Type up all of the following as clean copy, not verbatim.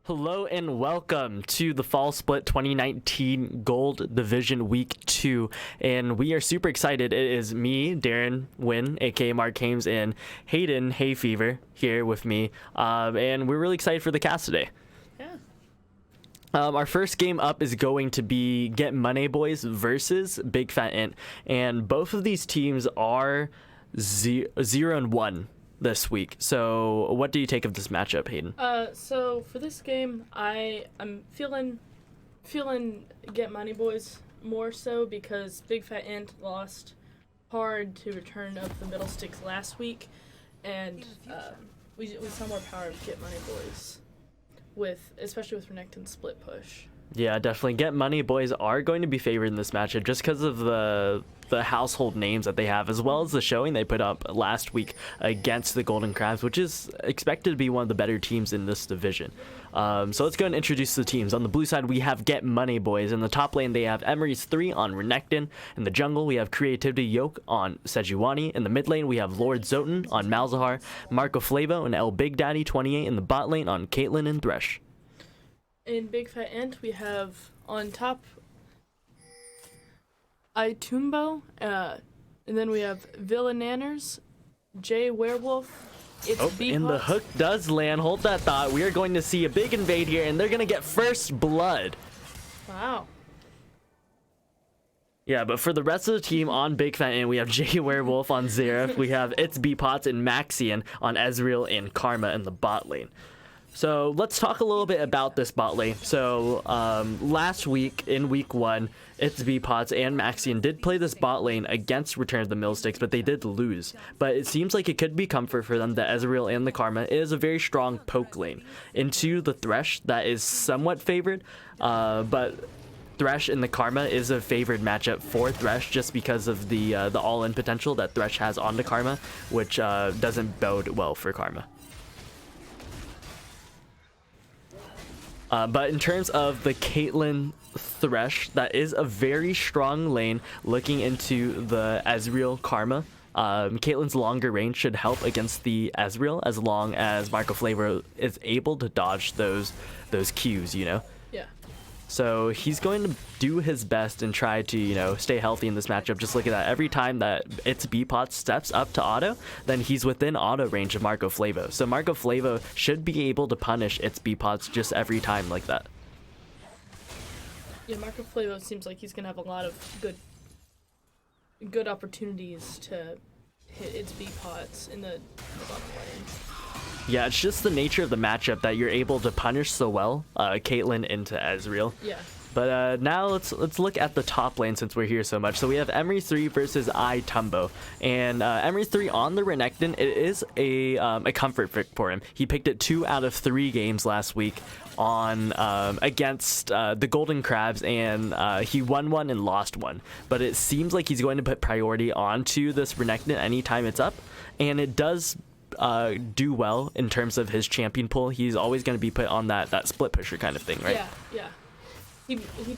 Hello and welcome to the Fall Split 2019 Gold Division Week 2, and we are super excited. It is me, Darren Wynn, aka Mark Hames, and Hayden Hayfever here with me, and we're really excited for the cast today. Yeah. Our first game up is going to be Get Money Boys versus Big Fat Int, and both of these teams are 0-1 this week. So what do you take of this matchup, Hayden? So for this game, I'm feeling Get Money Boys more so because Big Fat Int lost hard to Return of the Middle Sticks last week, and we saw more power of Get Money Boys especially with Renekton's split push. Yeah, definitely. Get Money Boys are going to be favored in this matchup just because of the household names that they have, as well as the showing they put up last week against the Golden Crabs, which is expected to be one of the better teams in this division. So let's go and introduce the teams. On the blue side, we have Get Money Boys. In the top lane, they have Emery's 3 on Renekton. In the jungle, we have Creativity Yoke on Sejuani. In the mid lane, we have Lord Zoten on Malzahar, Marco Flavo and El Big Daddy 28 in the bot lane on Caitlyn and Thresh. In Big Fat Int, we have on top Itumbo, and then we have Villananners, Jay Werewolf. And the hook does land. Hold that thought. We are going to see a big invade here, and they're going to get first blood. Wow. Yeah, but for the rest of the team on Big Fat Int, we have Jay Werewolf on Xerath. We have It's Beepots and Maxian on Ezreal and Karma in the bot lane. So let's talk a little bit about this bot lane. So last week in week 1, It's Beepots and Maxian did play this bot lane against Return of the Millsticks, but they did lose. But it seems like it could be comfort for them that Ezreal and the Karma is a very strong poke lane into the Thresh that is somewhat favored, but Thresh and the Karma is a favored matchup for Thresh just because of the all-in potential that Thresh has on the Karma, which doesn't bode well for Karma. But in terms of the Caitlyn Thresh, that is a very strong lane looking into the Ezreal Karma. Caitlyn's longer range should help against the Ezreal as long as Marco Flavo is able to dodge those Qs, you know? Yeah. So he's going to do his best and try to, stay healthy in this matchup. Just look at that. Every time that It's Beepot steps up to auto, then he's within auto range of Marco Flavo. So Marco Flavo should be able to punish It's Beepots just every time like that. Yeah, Marco Flavo seems like he's going to have a lot of good opportunities to hit It's Beepots in the bottom lane. Yeah, it's just the nature of the matchup that you're able to punish so well Caitlyn into Ezreal. Yeah. But now let's look at the top lane since we're here so much. So we have Emery 3 versus Itumbo. And Emery 3 on the Renekton, it is a comfort for him. He picked it 2 out of 3 games last week on against the Golden Crabs, and he won 1 and lost 1. But it seems like he's going to put priority onto this Renekton anytime it's up, and it does do well in terms of his champion pool. He's always going to be put on that split pusher kind of thing, right? Yeah. He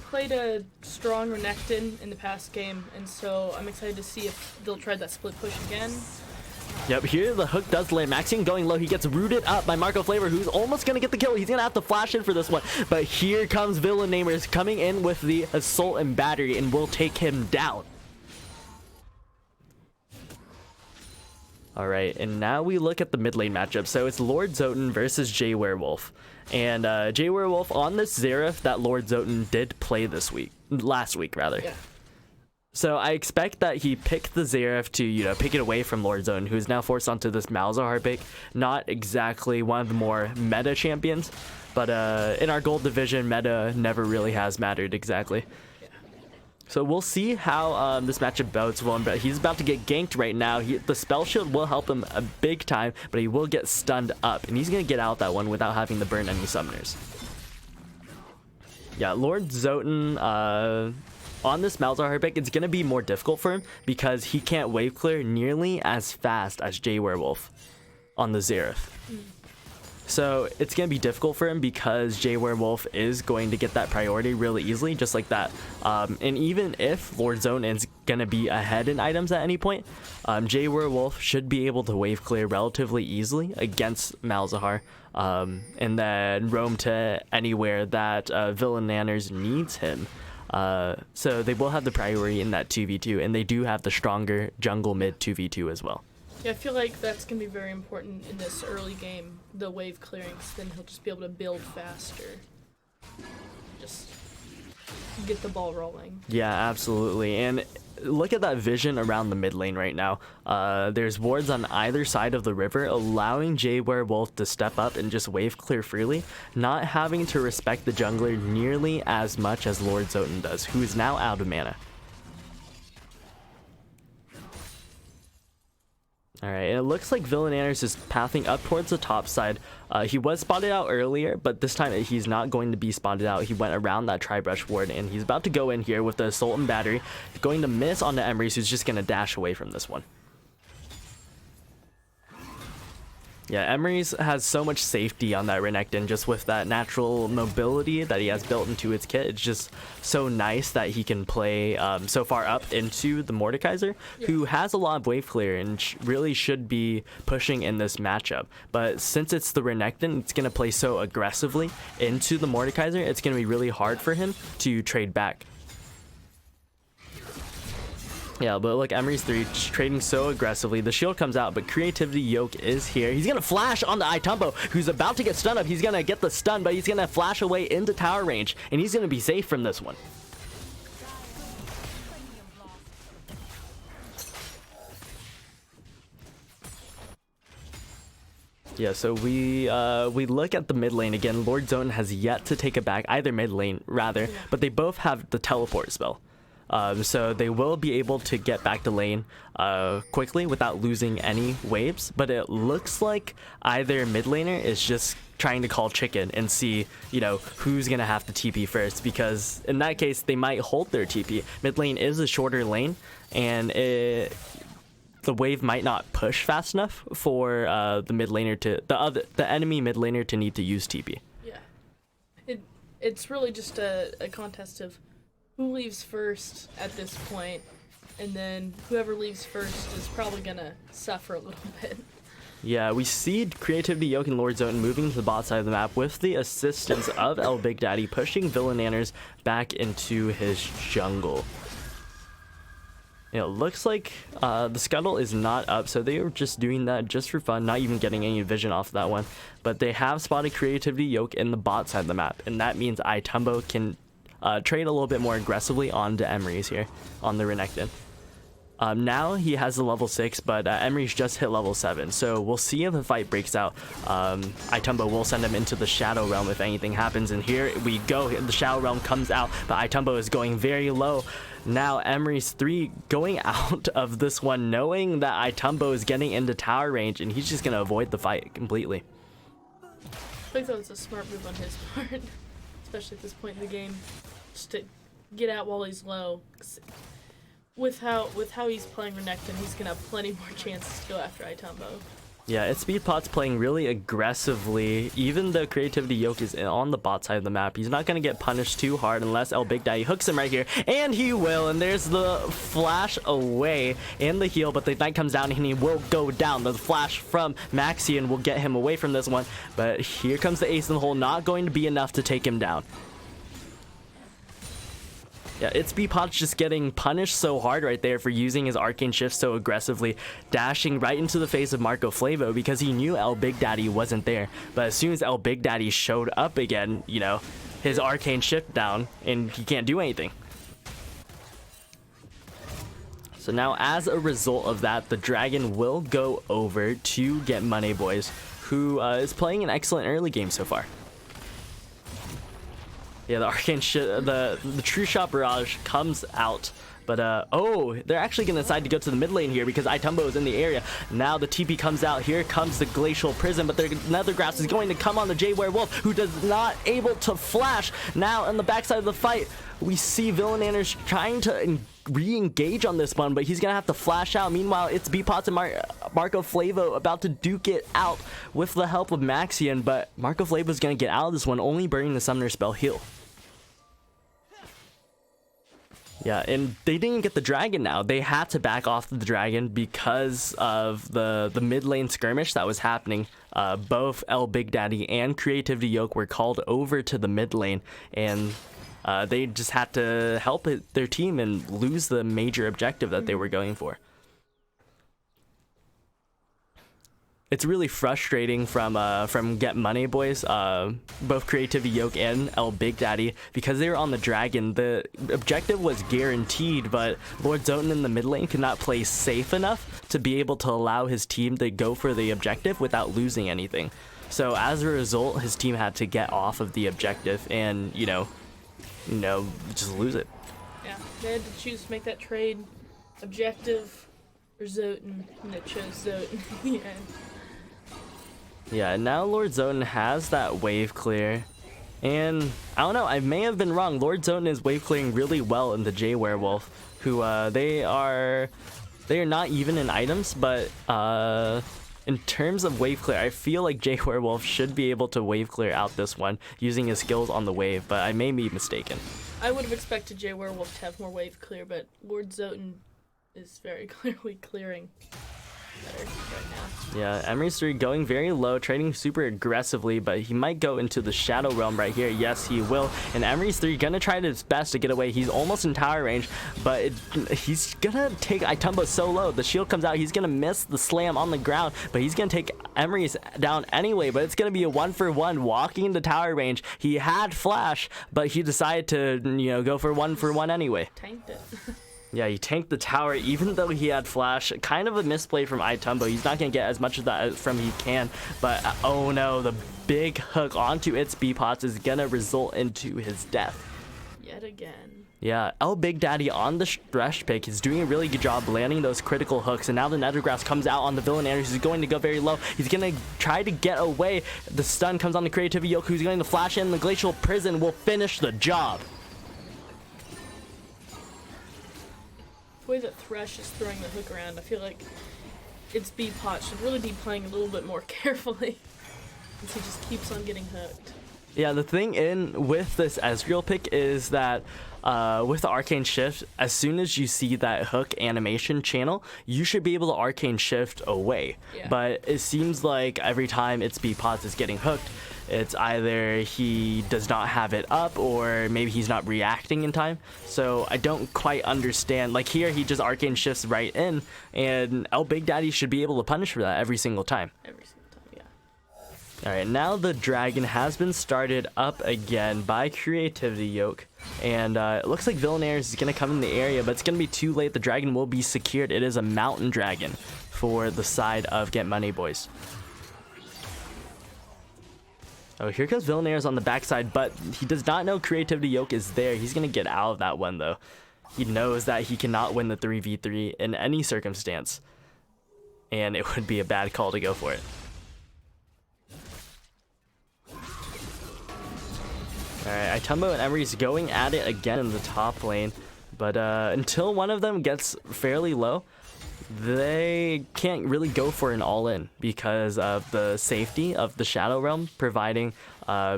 played a strong Renekton in the past game, and so I'm excited to see if they'll try that split push again. Yep, here the hook does land. Maxian going low. He gets rooted up by Marco Flavo, who's almost going to get the kill. He's going to have to flash in for this one. But here comes Villanamers coming in with the assault and battery, and will take him down. All right, and now we look at the mid lane matchup. So it's Lord Zoten versus Jay Werewolf. And Jay Werewolf on this Xerath that Lord Zoten did play last week rather. Yeah. So I expect that he picked the Xerath to, pick it away from Lord Zoten, who's now forced onto this Malzahar pick. Not exactly one of the more meta champions, but in our gold division, meta never really has mattered exactly. So we'll see how this matchup bodes for him, but he's about to get ganked right now. The spell shield will help him a big time, but he will get stunned up, and he's going to get out that one without having to burn any summoners. Yeah, Lord Zoten on this Malzahar pick, it's going to be more difficult for him because he can't wave clear nearly as fast as Jay Werewolf on the Xerath. So it's going to be difficult for him because Jay Werewolf is going to get that priority really easily, just like that. And even if Lord Zoten gonna be ahead in items at any point, Jay Werewolf should be able to wave clear relatively easily against Malzahar, and then roam to anywhere that Villain Nanners needs him. So they will have the priority in that 2v2, and they do have the stronger jungle mid 2v2 as well. Yeah, I feel like that's going to be very important in this early game, the wave clearings. Then he'll just be able to build faster. Just get the ball rolling. Yeah, absolutely. And look at that vision around the mid lane right now. There's wards on either side of the river, allowing Jay Werewolf to step up and just wave clear freely, not having to respect the jungler nearly as much as Lord Zoten does, who is now out of mana. Alright, and it looks like Villain Nanners is pathing up towards the top side. He was spotted out earlier, but this time he's not going to be spotted out. He went around that Tri-Brush ward, and he's about to go in here with the Assault and Battery. He's going to miss on the Emrys, who's just going to dash away from this one. Yeah, Emrys has so much safety on that Renekton, just with that natural mobility that he has built into its kit. It's just so nice that he can play so far up into the Mordekaiser, who has a lot of wave clear and really should be pushing in this matchup. But since it's the Renekton, it's going to play so aggressively into the Mordekaiser, it's going to be really hard for him to trade back. Yeah, but look, Emery's 3 trading so aggressively. The shield comes out, but Creativity Yoke is here. He's going to flash on the Itumbo, who's about to get stunned up. He's going to get the stun, but he's going to flash away into tower range, and he's going to be safe from this one. Yeah, so we look at the mid lane again. Lord Zoten has yet to take it back, either mid lane, rather, but they both have the teleport spell. So they will be able to get back to lane quickly without losing any waves. But it looks like either mid laner is just trying to call chicken and see, you know, who's going to have to TP first. Because in that case, they might hold their TP. Mid lane is a shorter lane, and the wave might not push fast enough for the mid laner to the enemy mid laner to need to use TP. Yeah, it's really just a contest of who leaves first at this point, and then whoever leaves first is probably gonna suffer a little bit. Yeah, we see Creativity Yoke and Lord Zoten moving to the bot side of the map with the assistance of El Big Daddy, pushing Villain Nanners back into his jungle. It looks like the scuttle is not up, so they were just doing that just for fun, not even getting any vision off of that one. But they have spotted Creativity Yoke in the bot side of the map, and that means Itumbo can trade a little bit more aggressively onto Emrys here on the Renekton. Now he has the level 6, but Emrys just hit level 7, so we'll see if the fight breaks out. Itumbo will send him into the Shadow Realm if anything happens, and here we go. The Shadow Realm comes out, but Itumbo is going very low. Now Emrys 3 going out of this one, knowing that Itumbo is getting into tower range, and he's just going to avoid the fight completely. I think that was a smart move on his part, especially at this point in the game, just to get out while he's low. With how he's playing Renekton, he's gonna have plenty more chances to go after Itumbo. Yeah, it's Speedpot's playing really aggressively. Even though Creativity Yoke is on the bot side of the map, he's not gonna get punished too hard unless El Big Daddy hooks him right here, and he will. And there's the flash away and the heal, but the Knight comes down and he will go down. The flash from Maxian will get him away from this one, but here comes the ace in the hole, not going to be enough to take him down. Yeah, it's Beepot's just getting punished so hard right there for using his Arcane Shift so aggressively, dashing right into the face of Marco Flavo because he knew El Big Daddy wasn't there. But as soon as El Big Daddy showed up again, you know, his Arcane Shift down and he can't do anything. So now as a result of that, the Dragon will go over to get Money Boys, who is playing an excellent early game so far. Yeah, the Arcane the True Shot Barrage comes out, but oh, they're actually gonna decide to go to the mid lane here because Itumbo is in the area. Now the TP comes out. Here comes the Glacial Prison, but the Nethergrass is going to come on the Jay Werewolf, who does not able to flash. Now on the backside of the fight, we see Villain Nanners trying to re-engage on this one, but he's gonna have to flash out. Meanwhile, it's Beepots and Marco Flavo about to duke it out with the help of Maxian, but Marco Flavo is gonna get out of this one, only burning the Summoner spell heal. Yeah, and they didn't get the dragon now. They had to back off the dragon because of the mid lane skirmish that was happening. Both El Big Daddy and Creativity Yoke were called over to the mid lane, and they just had to help their team and lose the major objective that they were going for. It's really frustrating from Get Money Boys, both Creativity Yoke and El Big Daddy, because they were on the dragon. The objective was guaranteed, but Lord Zoten in the mid lane could not play safe enough to be able to allow his team to go for the objective without losing anything. So as a result, his team had to get off of the objective and, you know, just lose it. Yeah, they had to choose to make that trade, objective or Zoten, and they chose Zoten in the end. Yeah, and now Lord Zoten has that wave clear. And I don't know, I may have been wrong. Lord Zoten is wave clearing really well in the J Werewolf, who they are not even in items, but in terms of wave clear, I feel like J Werewolf should be able to wave clear out this one using his skills on the wave, but I may be mistaken. I would have expected J Werewolf to have more wave clear, but Lord Zoten is very clearly clearing better right now. Yeah, Emery's 3 going very low, trading super aggressively, but he might go into the Shadow Realm right here. Yes, he will. And Emery's 3 gonna try his best to get away. He's almost in tower range, but he's gonna take Itumbo so low. The shield comes out. He's gonna miss the slam on the ground, but he's gonna take Emery's down anyway. But it's gonna be a 1-for-1 walking into tower range. He had flash, but he decided to, go for 1-for-1 anyway. Tanked it. Yeah, he tanked the tower even though he had flash. Kind of a misplay from Itumbo. He's not going to get as much of that from he can. But, oh no, the big hook onto its B-Pots is going to result into his death. Yet again. Yeah, El Big Daddy on the Thresh pick is doing a really good job landing those critical hooks. And now the Nethergrass comes out on the villain Anders, who's going to go very low. He's going to try to get away. The stun comes on the Creativity Yoke, who's going to flash in. The Glacial Prison will finish the job. The way that Thresh is throwing the hook around, I feel like its B-Pot should really be playing a little bit more carefully, since he just keeps on getting hooked. Yeah, the thing with this Ezreal pick is that with the Arcane Shift, as soon as you see that hook animation channel, you should be able to Arcane Shift away. Yeah. But it seems like every time its B-Pots is getting hooked, it's either he does not have it up or maybe he's not reacting in time. So I don't quite understand. Like here, he just Arcane Shifts right in, and El Big Daddy should be able to punish for that every single time. Every single time, yeah. Alright, now the dragon has been started up again by Creativity Yoke. And it looks like Villanaires is going to come in the area, but it's going to be too late. The dragon will be secured. It is a mountain dragon for the side of Get Money Boys. Oh, here comes Villanaires on the backside, but he does not know Creativity Yoke is there. He's going to get out of that one, though. He knows that he cannot win the 3v3 in any circumstance. And it would be a bad call to go for it. Alright, Itumbo and Emery's going at it again in the top lane. But until one of them gets fairly low, they can't really go for an all-in because of the safety of the Shadow Realm providing, a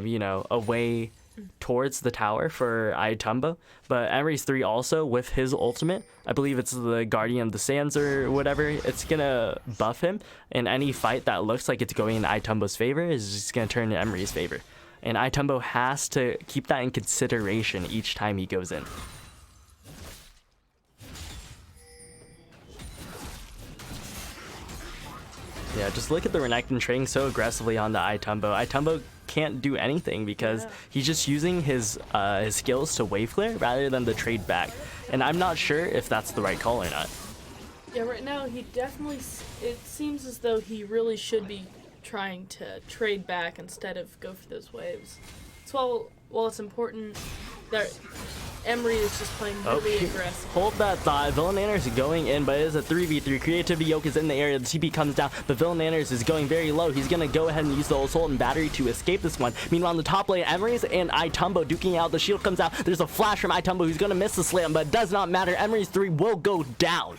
way towards the tower for Itumbo. But Emery's 3 also, with his ultimate, I believe it's the Guardian of the Sands or whatever, it's going to buff him. And any fight that looks like it's going in Itumbo's favor is just going to turn in Emery's favor. And Itumbo has to keep that in consideration each time he goes in. Yeah, just look at the Renekton trading so aggressively on the Itumbo. Itumbo can't do anything because he's just using his skills to wave clear rather than the trade back. And I'm not sure if that's the right call or not. Yeah, right now he definitely, it seems as though he really should be trying to trade back instead of go for those waves. So while it's important that Emery is just playing really aggressive. Hold that thought. Villanaires is going in, but it is a 3v3. Creativity Yoke is in the area. The TP comes down, but Villanaires is going very low. He's going to go ahead and use the Assault and Battery to escape this one. Meanwhile, on the top lane, Emery's and Itumbo duking out. The shield comes out. There's a flash from Itumbo who's going to miss the slam, but it does not matter. Emery's 3 will go down.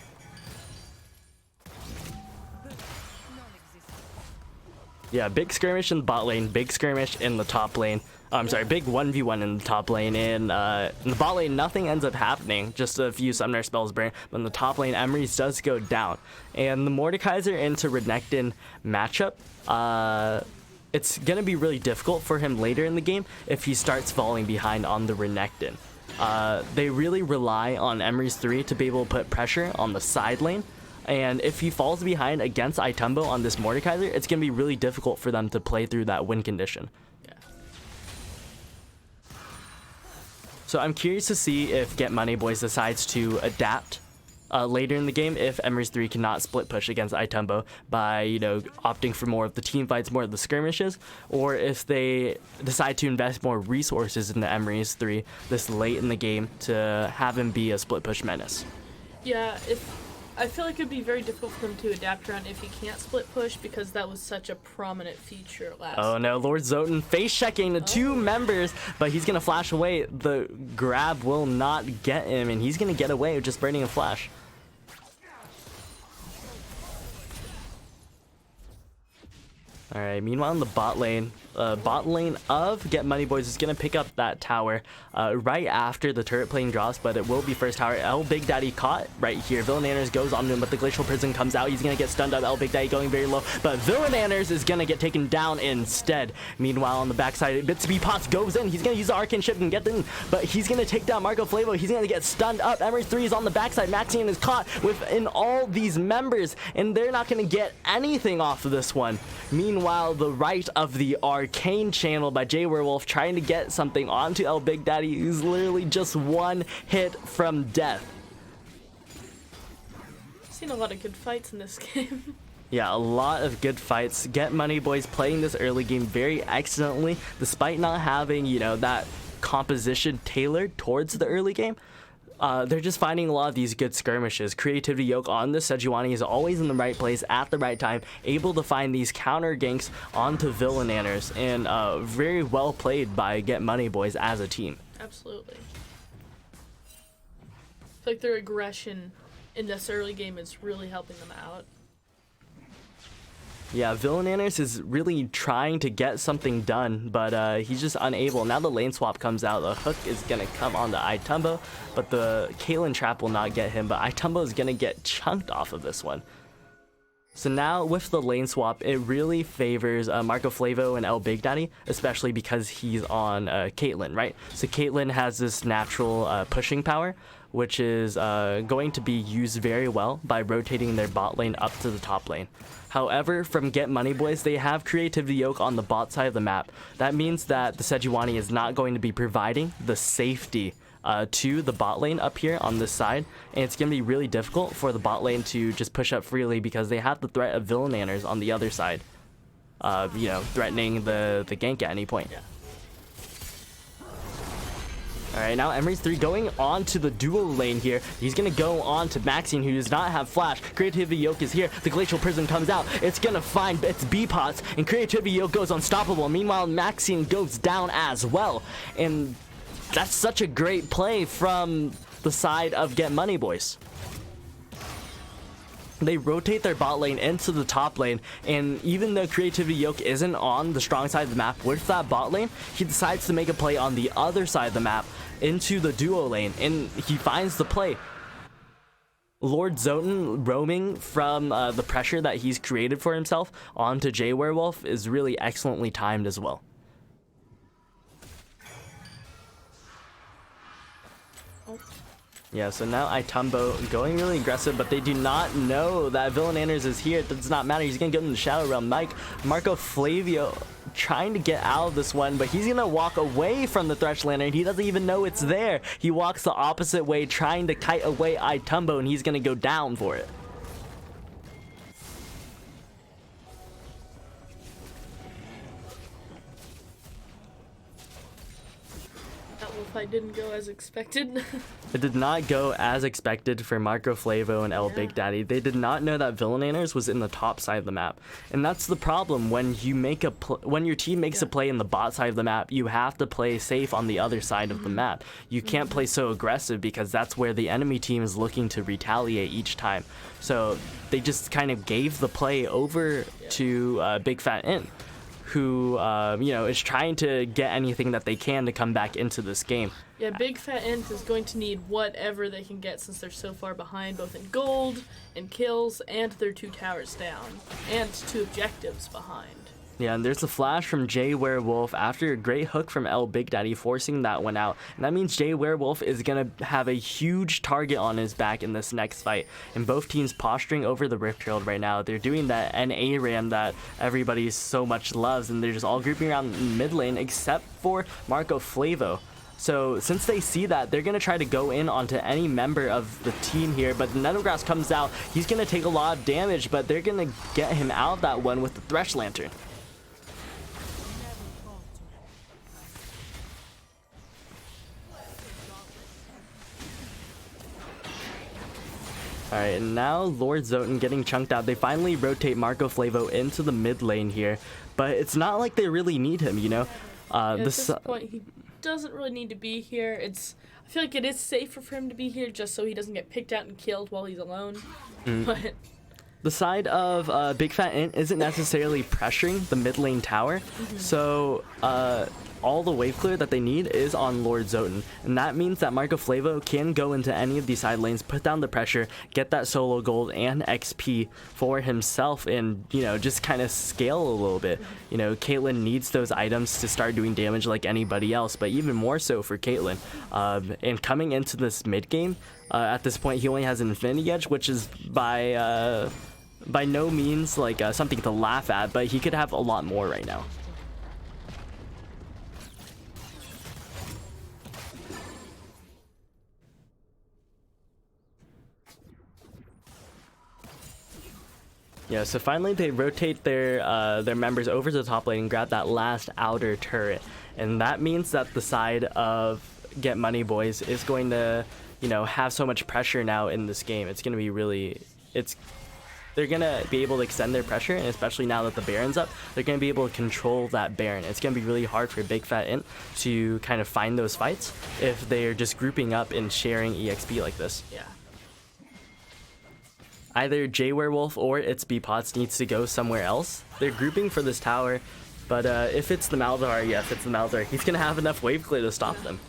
Yeah, big skirmish in the bot lane, big skirmish in the top lane. I'm sorry, big 1v1 in the top lane. In the bot lane, nothing ends up happening. Just a few summoner spells burn. But in the top lane, Emery's does go down. And the Mordekaiser into Renekton matchup, it's going to be really difficult for him later in the game if he starts falling behind on the Renekton. They really rely on Emery's 3 to be able to put pressure on the side lane. And if he falls behind against Itumbo on this Mordekaiser, it's going to be really difficult for them to play through that win condition. Yeah. So I'm curious to see if Get Money Boys decides to adapt later in the game if Emery's 3 cannot split push against Itumbo by, opting for more of the team fights, more of the skirmishes, or if they decide to invest more resources into Emery's 3 this late in the game to have him be a split push menace. Yeah, I feel like it'd be very difficult for them to adapt around if he can't split push because that was such a prominent feature last. Oh no, Lord Zoten face checking the two members, but he's gonna flash away. The grab will not get him, and he's gonna get away with just burning a flash. All right, meanwhile in the bot lane of Get Money Boys is going to pick up that tower right after the turret plane drops, but it will be first tower. El Big Daddy caught right here. Villananners goes on to him, but the Glacial Prison comes out. He's going to get stunned up. El Big Daddy going very low, but Villananners is going to get taken down instead. Meanwhile, on the backside, Bitsby Potts goes in. He's going to use the Arcane Ship and get in, but he's going to take down Marco Flavo. He's going to get stunned up. Emery 3 is on the backside. Maxian is caught within all these members, and they're not going to get anything off of this one. Meanwhile, the right of the Arcane Channel by J Werewolf trying to get something onto El Big Daddy, who's literally just one hit from death. Seen a lot of good fights in this game. Yeah, a lot of good fights. Get Money Boys playing this early game very excellently, despite not having, that composition tailored towards the early game. They're just finding a lot of these good skirmishes. Creativity Yoke on the Sejuani is always in the right place at the right time, able to find these counter ganks onto Villananners, and very well played by Get Money Boys as a team. Absolutely. I feel like their aggression in this early game is really helping them out. Yeah, Villananners is really trying to get something done, but he's just unable. Now the lane swap comes out. The hook is going to come on the Itumbo, but the Kaelin trap will not get him, but Itumbo is going to get chunked off of this one. So now with the lane swap, it really favors Marco Flavo and El Big Daddy, especially because he's on Caitlyn, right? So Caitlyn has this natural pushing power, which is going to be used very well by rotating their bot lane up to the top lane. However, from Get Money Boys, they have Creativity Yoke on the bot side of the map. That means that the Sejuani is not going to be providing the safety to the bot lane up here on this side, and it's going to be really difficult for the bot lane to just push up freely because they have the threat of Villananners on the other side, threatening the gank at any point. Yeah. Alright, now Emery's 3 going on to the duo lane here. He's going to go on to Maxian, who does not have flash. Creativity Yoke is here. The Glacial Prison comes out. It's going to find its B-Pots, and Creativity Yoke goes unstoppable. Meanwhile, Maxian goes down as well. And that's such a great play from the side of Get Money Boys. They rotate their bot lane into the top lane, and even though Creativity Yoke isn't on the strong side of the map with that bot lane, he decides to make a play on the other side of the map into the duo lane, and he finds the play. Lord Zoten roaming from the pressure that he's created for himself onto J Werewolf is really excellently timed as well. Yeah, so now Itumbo going really aggressive, but they do not know that Villananners is here. It does not matter. He's going to go in the Shadow Realm. Marco Flavio trying to get out of this one, but he's going to walk away from the Thresh Lantern. He doesn't even know it's there. He walks the opposite way, trying to kite away Itumbo, and he's going to go down for it. That will fight didn't go as expected. It did not go as expected for Marco Flavo and El Big Daddy. They did not know that Villaners was in the top side of the map, and that's the problem when you make when your team makes a play in the bot side of the map. You have to play safe on the other side of the map. You can't play so aggressive because that's where the enemy team is looking to retaliate each time. So they just kind of gave the play over to Big Fat Int, who is trying to get anything that they can to come back into this game. Yeah, Big Fat Int is going to need whatever they can get since they're so far behind, both in gold and kills, and they're 2 towers down, and 2 objectives behind. Yeah, and there's a flash from Jay Werewolf after a great hook from El Big Daddy, forcing that one out. And that means Jay Werewolf is going to have a huge target on his back in this next fight. And both teams posturing over the Rift Herald right now. They're doing that NA ram that everybody so much loves, and they're just all grouping around in mid lane except for Marco Flavo. So since they see that, they're going to try to go in onto any member of the team here, but the Nethergrass comes out. He's going to take a lot of damage, but they're going to get him out of that one with the Thresh Lantern. Alright, and now Lord Zoten getting chunked out. They finally rotate Marco Flavo into the mid lane here, but it's not like they really need him, you know? At this point, he doesn't really need to be here. I feel like it is safer for him to be here just so he doesn't get picked out and killed while he's alone. But the side of Big Fat Int isn't necessarily pressuring the mid lane tower, so all the wave clear that they need is on Lord Zoten, and that means that Marco Flavo can go into any of these side lanes, put down the pressure, get that solo gold and XP for himself, and just kind of scale a little bit. Caitlyn needs those items to start doing damage like anybody else, but even more so for Caitlyn. And coming into this mid game, at this point he only has an Infinity Edge, which is by no means like something to laugh at, but he could have a lot more right now. Yeah, so finally they rotate their members over to the top lane and grab that last outer turret, and that means that the side of Get Money Boys is going to, have so much pressure now in this game. It's going to be really, they're going to be able to extend their pressure, and especially now that the Baron's up, they're going to be able to control that Baron. It's going to be really hard for Big Fat Int to kind of find those fights if they're just grouping up and sharing EXP like this. Yeah. Either J Werewolf or its B-Pots needs to go somewhere else. They're grouping for this tower, but if it's the Malzahar, if it's the Malzahar, he's going to have enough wave clear to stop them.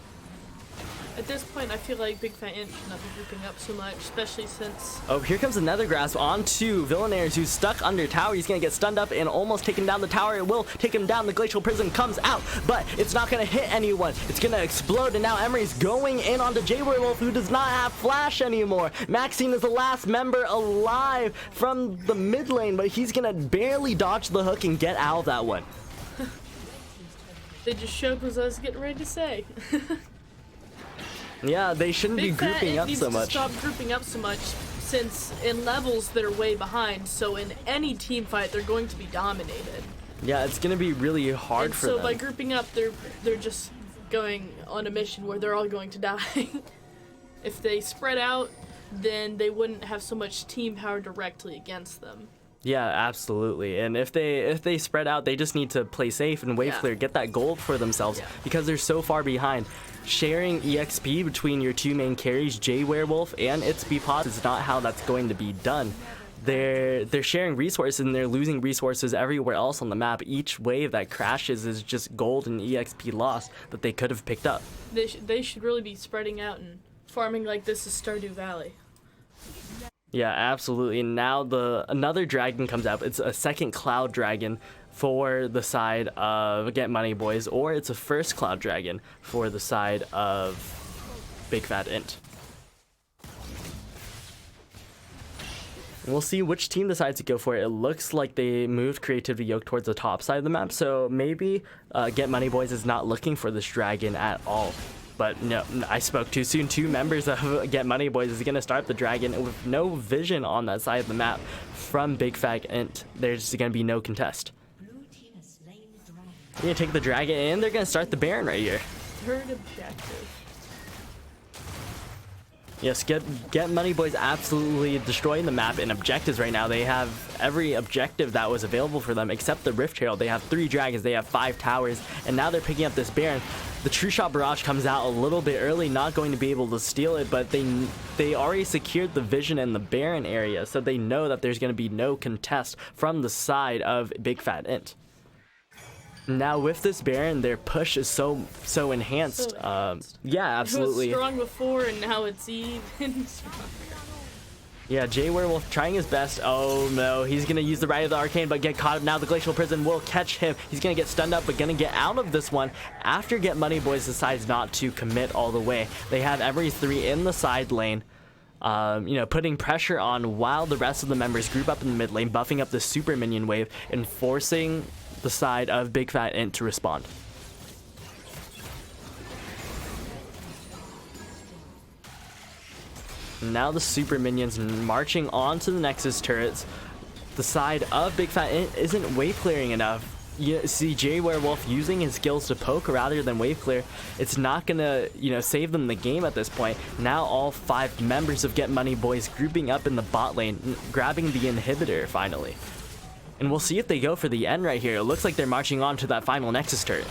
At this point, I feel like Big Fat Int should not be grouping up so much, especially since... Oh, here comes another grasp onto Villaners, who's stuck under tower. He's going to get stunned up and almost taken down the tower. It will take him down. The Glacial Prison comes out, but it's not going to hit anyone. It's going to explode, and now Emery's going in onto J Werewolf, who does not have flash anymore. Maxine is the last member alive from the mid lane, but he's going to barely dodge the hook and get out of that one. They just showed what I was getting ready to say. Yeah, they shouldn't be grouping up so much. Stop grouping up so much, since in levels they're way behind, so in any team fight they're going to be dominated. Yeah, it's gonna be really hard for them. So by grouping up, they're just going on a mission where they're all going to die. If they spread out, then they wouldn't have so much team power directly against them. Yeah, absolutely. And if they spread out, they just need to play safe and wave clear, get that gold for themselves because they're so far behind. Sharing EXP between your two main carries, J Werewolf and its B-Pot, is not how that's going to be done. They're sharing resources and they're losing resources everywhere else on the map. Each wave that crashes is just gold and EXP lost that they could have picked up. They should really be spreading out and farming like this is Stardew Valley. Yeah, absolutely. And now another dragon comes up. It's a second cloud dragon for the side of Get Money Boys, or it's a first cloud dragon for the side of Big Fat Int. We'll see which team decides to go for it. It looks like they moved Creativity Yoke towards the top side of the map, so maybe Get Money Boys is not looking for this dragon at all. But no, I spoke too soon. Two members of Get Money Boys is going to start the dragon with no vision on that side of the map from Big Fat Int. There's going to be no contest. They're going to take the dragon and they're going to start the Baron right here. third objective. Yes, get Money Boys absolutely destroying the map in objectives right now. They have every objective that was available for them except the Rift Herald. They have 3 dragons, they have 5 towers, and now they're picking up this Baron. The True Shot Barrage comes out a little bit early, not going to be able to steal it, but they already secured the Vision and the Baron area, so they know that there's going to be no contest from the side of Big Fat Int. Now with this Baron, their push is so enhanced. Yeah, absolutely. It was strong before, and now it's even stronger. Yeah, Jay Werewolf trying his best. Oh no, he's gonna use the Rite of the Arcane, but get caught up now. The Glacial Prison will catch him. He's gonna get stunned up, but gonna get out of this one after Get Money Boys decides not to commit all the way. They have every 3 in the side lane. You know, putting pressure on while the rest of the members group up in the mid lane, buffing up the super minion wave and forcing the side of Big Fat Int to respond. Now the super minions marching onto the Nexus turrets. The side of Big Fat Int isn't wave clearing enough. You see Jay Werewolf using his skills to poke rather than wave clear. It's not gonna, you know, save them the game at this point. Now all 5 members of Get Money Boys grouping up in the bot lane, grabbing the inhibitor finally. And we'll see if they go for the end right here. It looks like they're marching on to that final Nexus turret.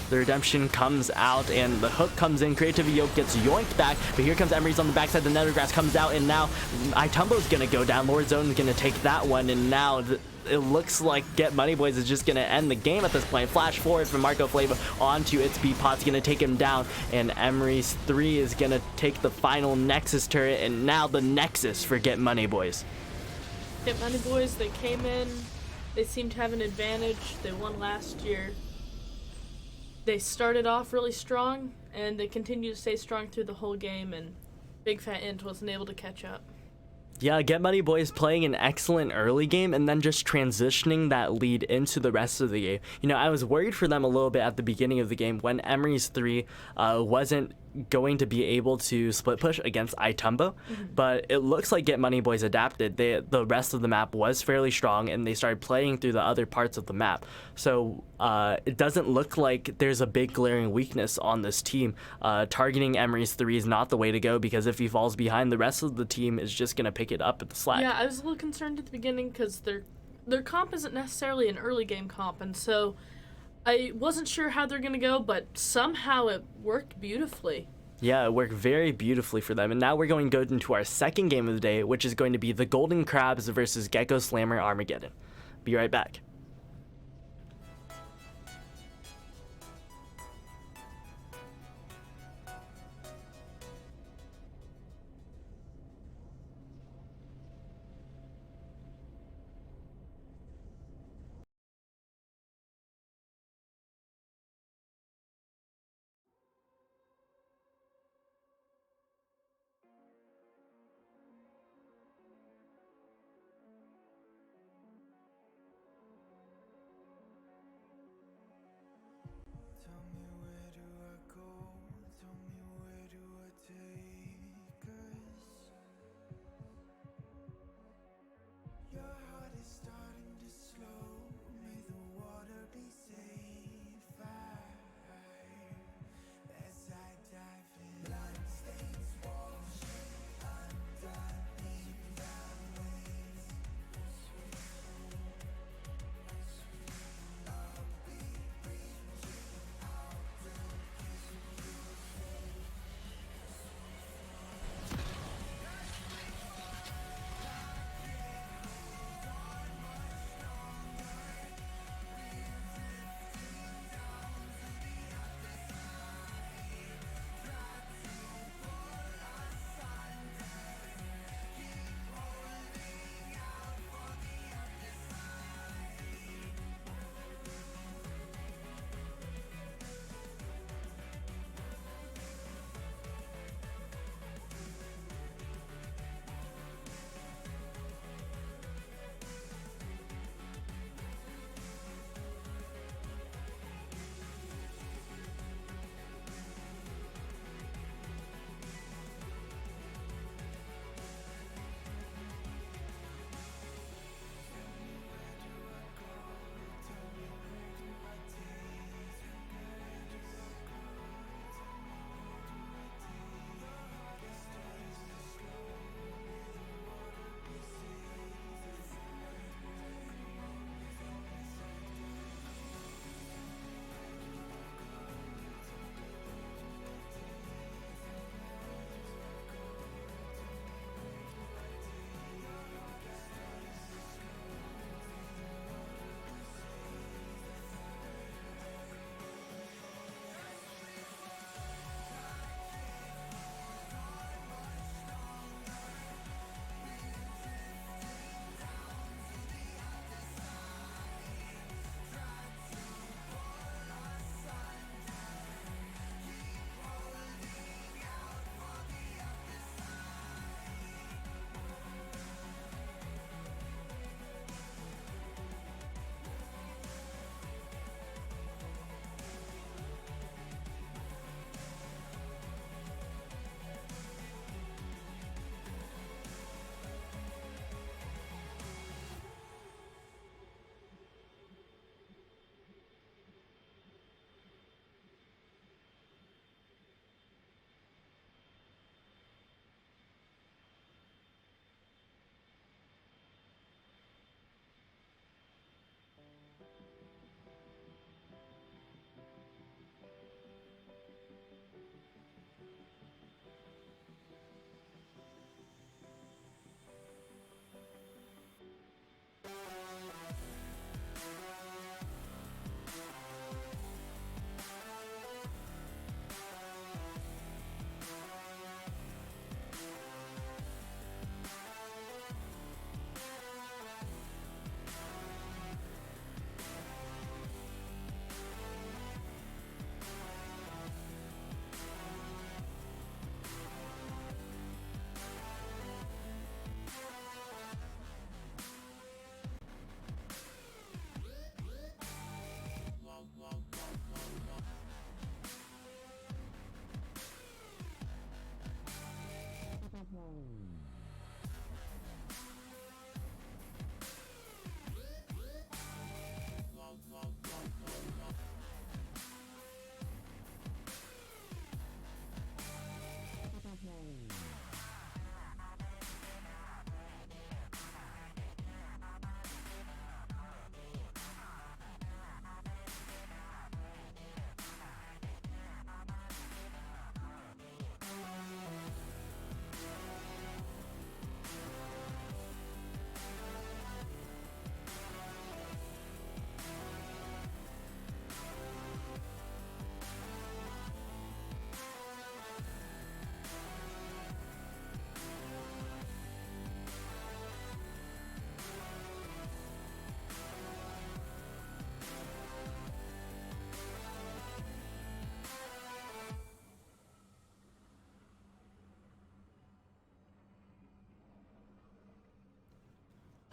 The redemption comes out and the hook comes in. Creativity Yoke gets yoinked back, but here comes Emery's on the backside. The Nethergrass comes out, and now Itumbo's gonna go down. Lord Zone's gonna take that one, and now it looks like Get Money Boys is just gonna end the game at this point. Flash forward from Marco Flava onto its B-Pot's gonna take him down, and Emery's 3 is gonna take the final Nexus turret, and now the Nexus for Get Money Boys. Get Money Boys, they came in, they seem to have an advantage. They won last year. They started off really strong, and they continued to stay strong through the whole game, and Big Fat Int wasn't able to catch up. Yeah, Get Money Boys playing an excellent early game and then just transitioning that lead into the rest of the game. You know, I was worried for them a little bit at the beginning of the game when Emery's 3 wasn't going to be able to split push against Itumbo, but it looks like Get Money Boys adapted. The rest of the map was fairly strong, and they started playing through the other parts of the map. So it doesn't look like there's a big glaring weakness on this team. Targeting Emery's 3 is not the way to go, because if he falls behind, the rest of the team is just going to pick it up at the slack. Yeah, I was a little concerned at the beginning because their comp isn't necessarily an early game comp, and so I wasn't sure how they're going to go, but somehow it worked beautifully. Yeah, it worked very beautifully for them. And now we're going to go into our second game of the day, which is going to be the Golden Crabs versus Gecko Slammer Armageddon. Be right back.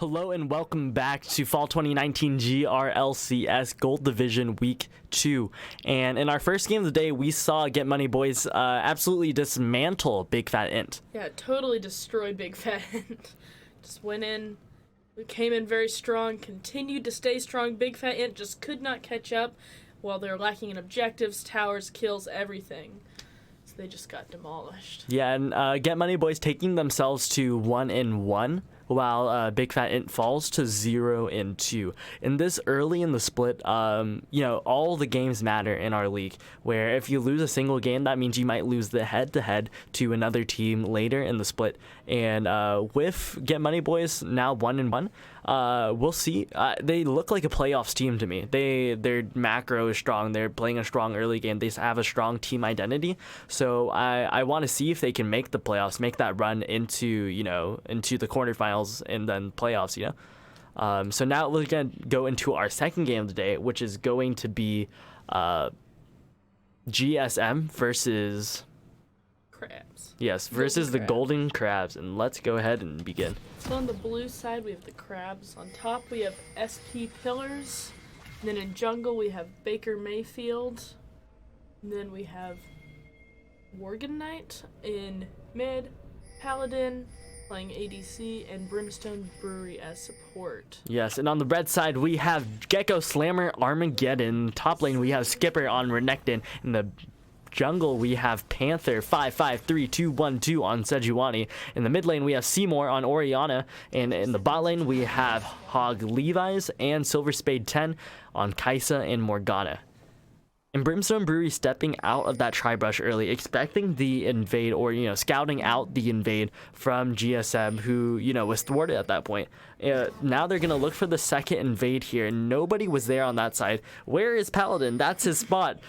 Hello and welcome back to Fall 2019 GRLCS Gold Division Week 2. And in our first game of the day, we saw Get Money Boys absolutely dismantle Big Fat Int. Yeah, totally destroy Big Fat Int. Just went in, we came in very strong, continued to stay strong. Big Fat Int just could not catch up while they're lacking in objectives, towers, kills, everything. So they just got demolished. Yeah, and Get Money Boys taking themselves to 1-1. While Big Fat Int falls to 0-2. And this early in the split, all the games matter in our league, where if you lose a single game, that means you might lose the head-to-head to another team later in the split. And with Get Money Boys now 1-1, we'll see. They look like a playoffs team to me. Their macro is strong. They're playing a strong early game. They have a strong team identity. So I want to see if they can make the playoffs, make that run into the quarterfinals and then playoffs. So now we're gonna go into our second game of the day, which is going to be GSM versus Crabs. Yes, versus the Crabs. Golden Crabs, and let's go ahead and begin. So on the blue side, we have the Crabs. On top, we have SP Pillars. And then in jungle, we have Baker Mayfield. And then we have Worgen Knight. In mid, Paladin playing ADC, and Brimstone Brewery as support. Yes, and on the red side, we have Gecko Slammer Armageddon. Top lane, we have Skipper on Renekton. In the jungle, we have Panther 5-5-3-2-1-2 on Sejuani. In the mid lane, we have Seymour on Orianna. And in the bot lane, we have Hog Levi's and Silver Spade 10 on Kaisa and Morgana. And Brimstone Brewery stepping out of that tri-brush early, expecting the invade or, scouting out the invade from GSM, who, was thwarted at that point. Now they're going to look for the second invade here. Nobody was there on that side. Where is Paladin? That's his spot.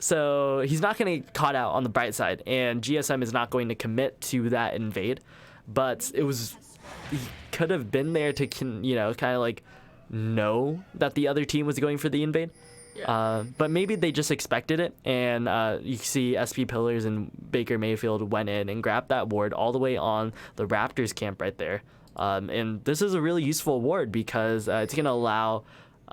So he's not going to get caught out on the bright side, and GSM is not going to commit to that invade. But he could have been there to, kind of like know that the other team was going for the invade. Yeah. But maybe they just expected it, and you see SP Pillars and Baker Mayfield went in and grabbed that ward all the way on the Raptors camp right there. And this is a really useful ward because it's gonna allow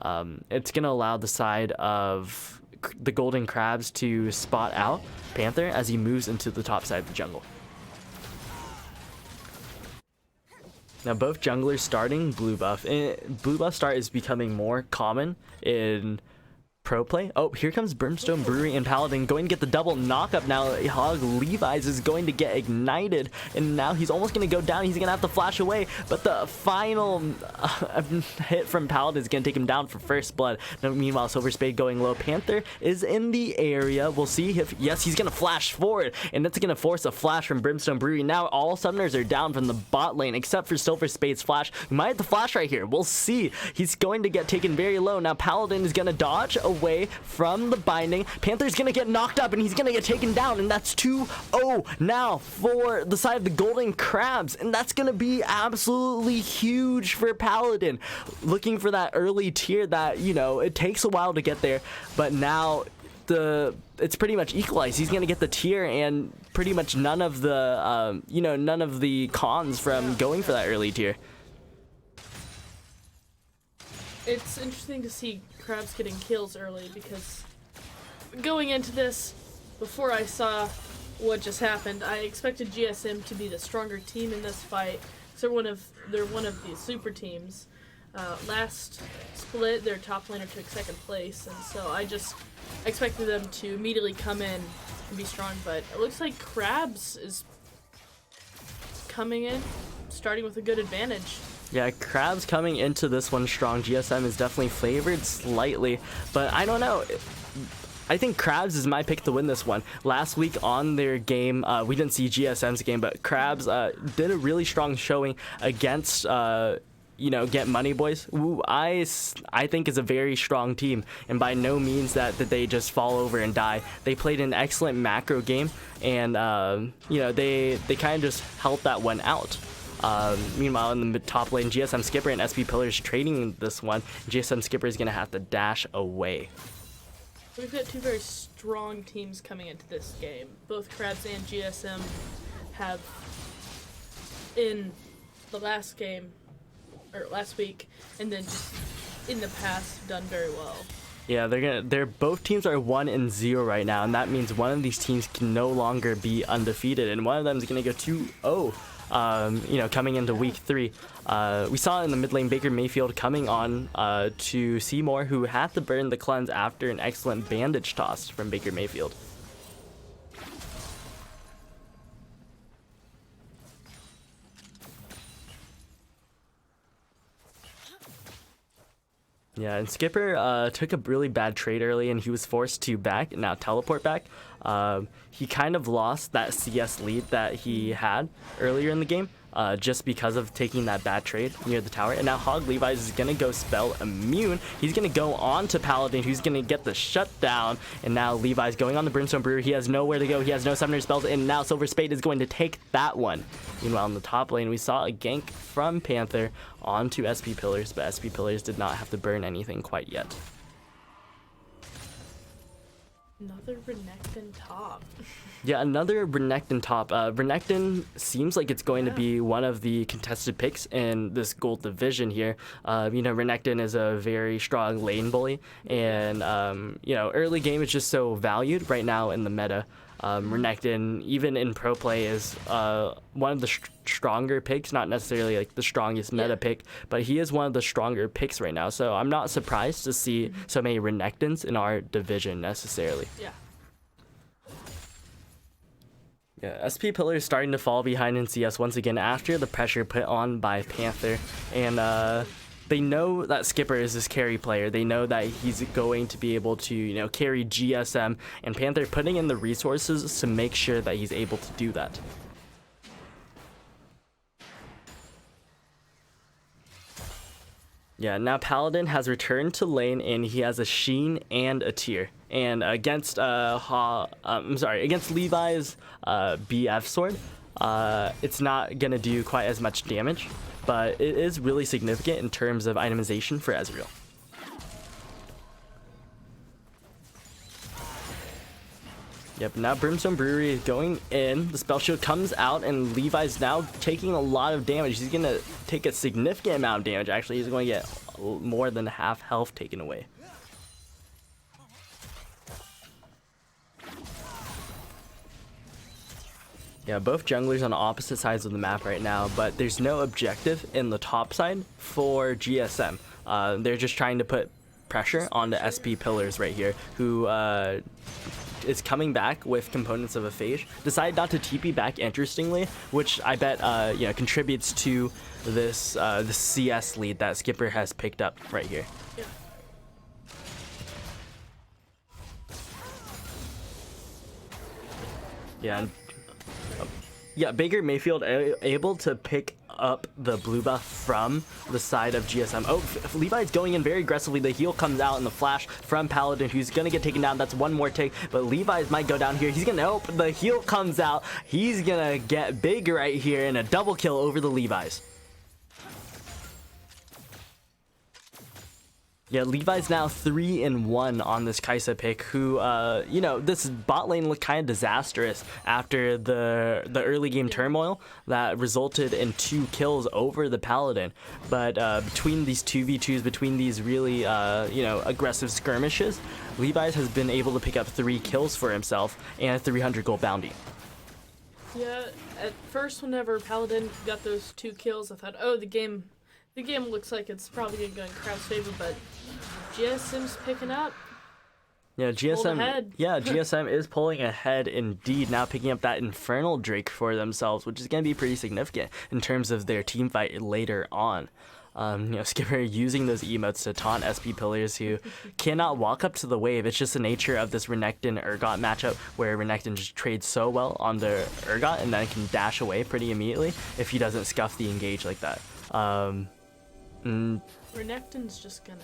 the side of the Golden Crabs to spot out Panther as he moves into the top side of the jungle. Now both junglers starting blue buff. And blue buff start is becoming more common in pro play. Oh, here comes Brimstone Brewery and Paladin going to get the double knockup now. Hog Levi's is going to get ignited, and now he's almost going to go down. He's going to have to flash away, but the final hit from Paladin is going to take him down for first blood. Now, meanwhile, Silver Spade going low. Panther is in the area. We'll see if, yes, he's going to flash forward, and that's going to force a flash from Brimstone Brewery. Now all summoners are down from the bot lane, except for Silver Spade's flash. He might have to flash right here. We'll see. He's going to get taken very low. Now Paladin is going to dodge away from the binding. Panther's gonna get knocked up and he's gonna get taken down, and that's 2-0 now for the side of the Golden Crabs, and that's gonna be absolutely huge for Paladin. Looking for that early tier that, it takes a while to get there, but now it's pretty much equalized. He's gonna get the tier and pretty much none of the cons from going for that early tier. It's interesting to see Crabs getting kills early, because going into this, before I saw what just happened, I expected GSM to be the stronger team in this fight. They're one of the super teams. Last split, their top laner took second place, and so I just expected them to immediately come in and be strong. But it looks like Crabs is coming in, starting with a good advantage. Yeah, Crabs coming into this one strong. GSM is definitely favored slightly, but I don't know. I think Crabs is my pick to win this one. Last week on their game, we didn't see GSM's game, but Crabs did a really strong showing against, Get Money Boys, who I think is a very strong team, and by no means that they just fall over and die. They played an excellent macro game, and, they kind of just held that one out. Meanwhile, in the top lane, GSM Skipper and SP Pillars trading this one. GSM Skipper is going to have to dash away. We've got two very strong teams coming into this game. Both Crabs and GSM have, in the last game, or last week, and then just in the past done very well. Yeah, they're both teams are 1-0 right now, and that means one of these teams can no longer be undefeated, and one of them is gonna go 2-0. Coming into week 3, we saw in the mid lane Baker Mayfield coming on to Seymour, who had to burn the cleanse after an excellent bandage toss from Baker Mayfield. Yeah, and Skipper took a really bad trade early, and he was forced to now teleport back. He kind of lost that CS lead that he had earlier in the game just because of taking that bad trade near the tower. And now Hog Levi's is going to go spell immune. He's going to go on to Paladin, who's going to get the shutdown. And now Levi's going on the Brimstone Brewer. He has nowhere to go. He has no summoner spells. And now Silver Spade is going to take that one. Meanwhile, in the top lane, we saw a gank from Panther onto SP Pillars, but SP Pillars did not have to burn anything quite yet. Another Renekton top. Yeah, another Renekton top. Renekton seems like it's going to be one of the contested picks in this gold division here. Renekton is a very strong lane bully, and early game is just so valued right now in the meta. Renekton, even in pro play, is one of the stronger picks, not necessarily like the strongest meta pick, but he is one of the stronger picks right now. So I'm not surprised to see so many Renektons in our division necessarily. Yeah. Yeah, SP Pillar is starting to fall behind in CS once again after the pressure put on by Panther, and they know that Skipper is this carry player. They know that he's going to be able to, carry GSM, and Panther putting in the resources to make sure that he's able to do that. Yeah, now Paladin has returned to lane, and he has a Sheen and a Tear. And against against Levi's BF sword, it's not gonna do quite as much damage, but it is really significant in terms of itemization for Ezreal. Yep, now Brimstone Brewery is going in. The spell shield comes out, and Levi's now taking a lot of damage. He's going to take a significant amount of damage, actually. He's going to get more than half health taken away. Yeah, both junglers on opposite sides of the map right now, but there's no objective in the top side for GSM. They're just trying to put pressure on the SP Pillars right here, who is coming back with components of a phage. Decided not to TP back, interestingly, which I bet contributes to this the CS lead that Skipper has picked up right here. Yeah. Yeah. Yeah, Baker Mayfield able to pick up the blue buff from the side of GSM. Oh, Levi's going in very aggressively. The heal comes out in the flash from Paladin, who's gonna get taken down. That's one more take, but Levi's might go down here. He's gonna help. The heal comes out. He's gonna get big right here in a double kill over the Levi's. Yeah, Levi's now 3-1 on this Kai'Sa pick, who, this bot lane looked kind of disastrous after the early game turmoil that resulted in 2 kills over the Paladin. But between these 2v2s, between these really, aggressive skirmishes, Levi's has been able to pick up 3 kills for himself and a 300 gold bounty. Yeah, at first whenever Paladin got those 2 kills, I thought, oh, the game looks like it's probably going to go in crowd's favor, but GSM's picking up. Yeah, GSM is pulling ahead indeed, now picking up that Infernal Drake for themselves, which is going to be pretty significant in terms of their team fight later on. Skipper using those emotes to taunt SP Pillars who cannot walk up to the wave. It's just the nature of this Renekton-Urgot matchup where Renekton just trades so well on the Urgot and then can dash away pretty immediately if he doesn't scuff the engage like that. Renekton's just gonna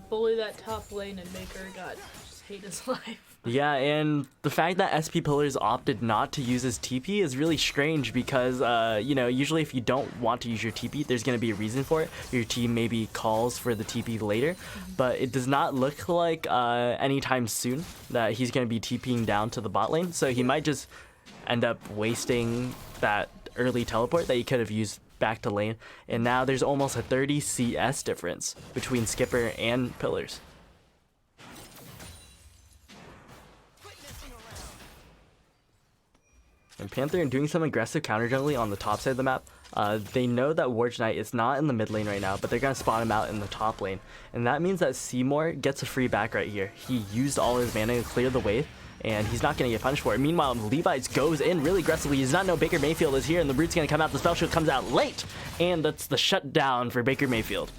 bully that top lane and make Urgot just hate his life. Yeah, and the fact that SP Pillars opted not to use his TP is really strange because, usually if you don't want to use your TP, there's going to be a reason for it. Your team maybe calls for the TP later, but it does not look like anytime soon that he's going to be TPing down to the bot lane, so he might just end up wasting that early teleport that he could have used back to lane, and now there's almost a 30 CS difference between Skipper and Pillars. And Panther doing some aggressive counter jungling on the top side of the map. They know that Warge Knight is not in the mid lane right now, but they're going to spawn him out in the top lane. And that means that Seymour gets a free back right here. He used all his mana to clear the wave, and he's not going to get punished for it. Meanwhile, Levi's goes in really aggressively. He does not know Baker Mayfield is here, and the Root's going to come out. The spell shield comes out late, and that's the shutdown for Baker Mayfield.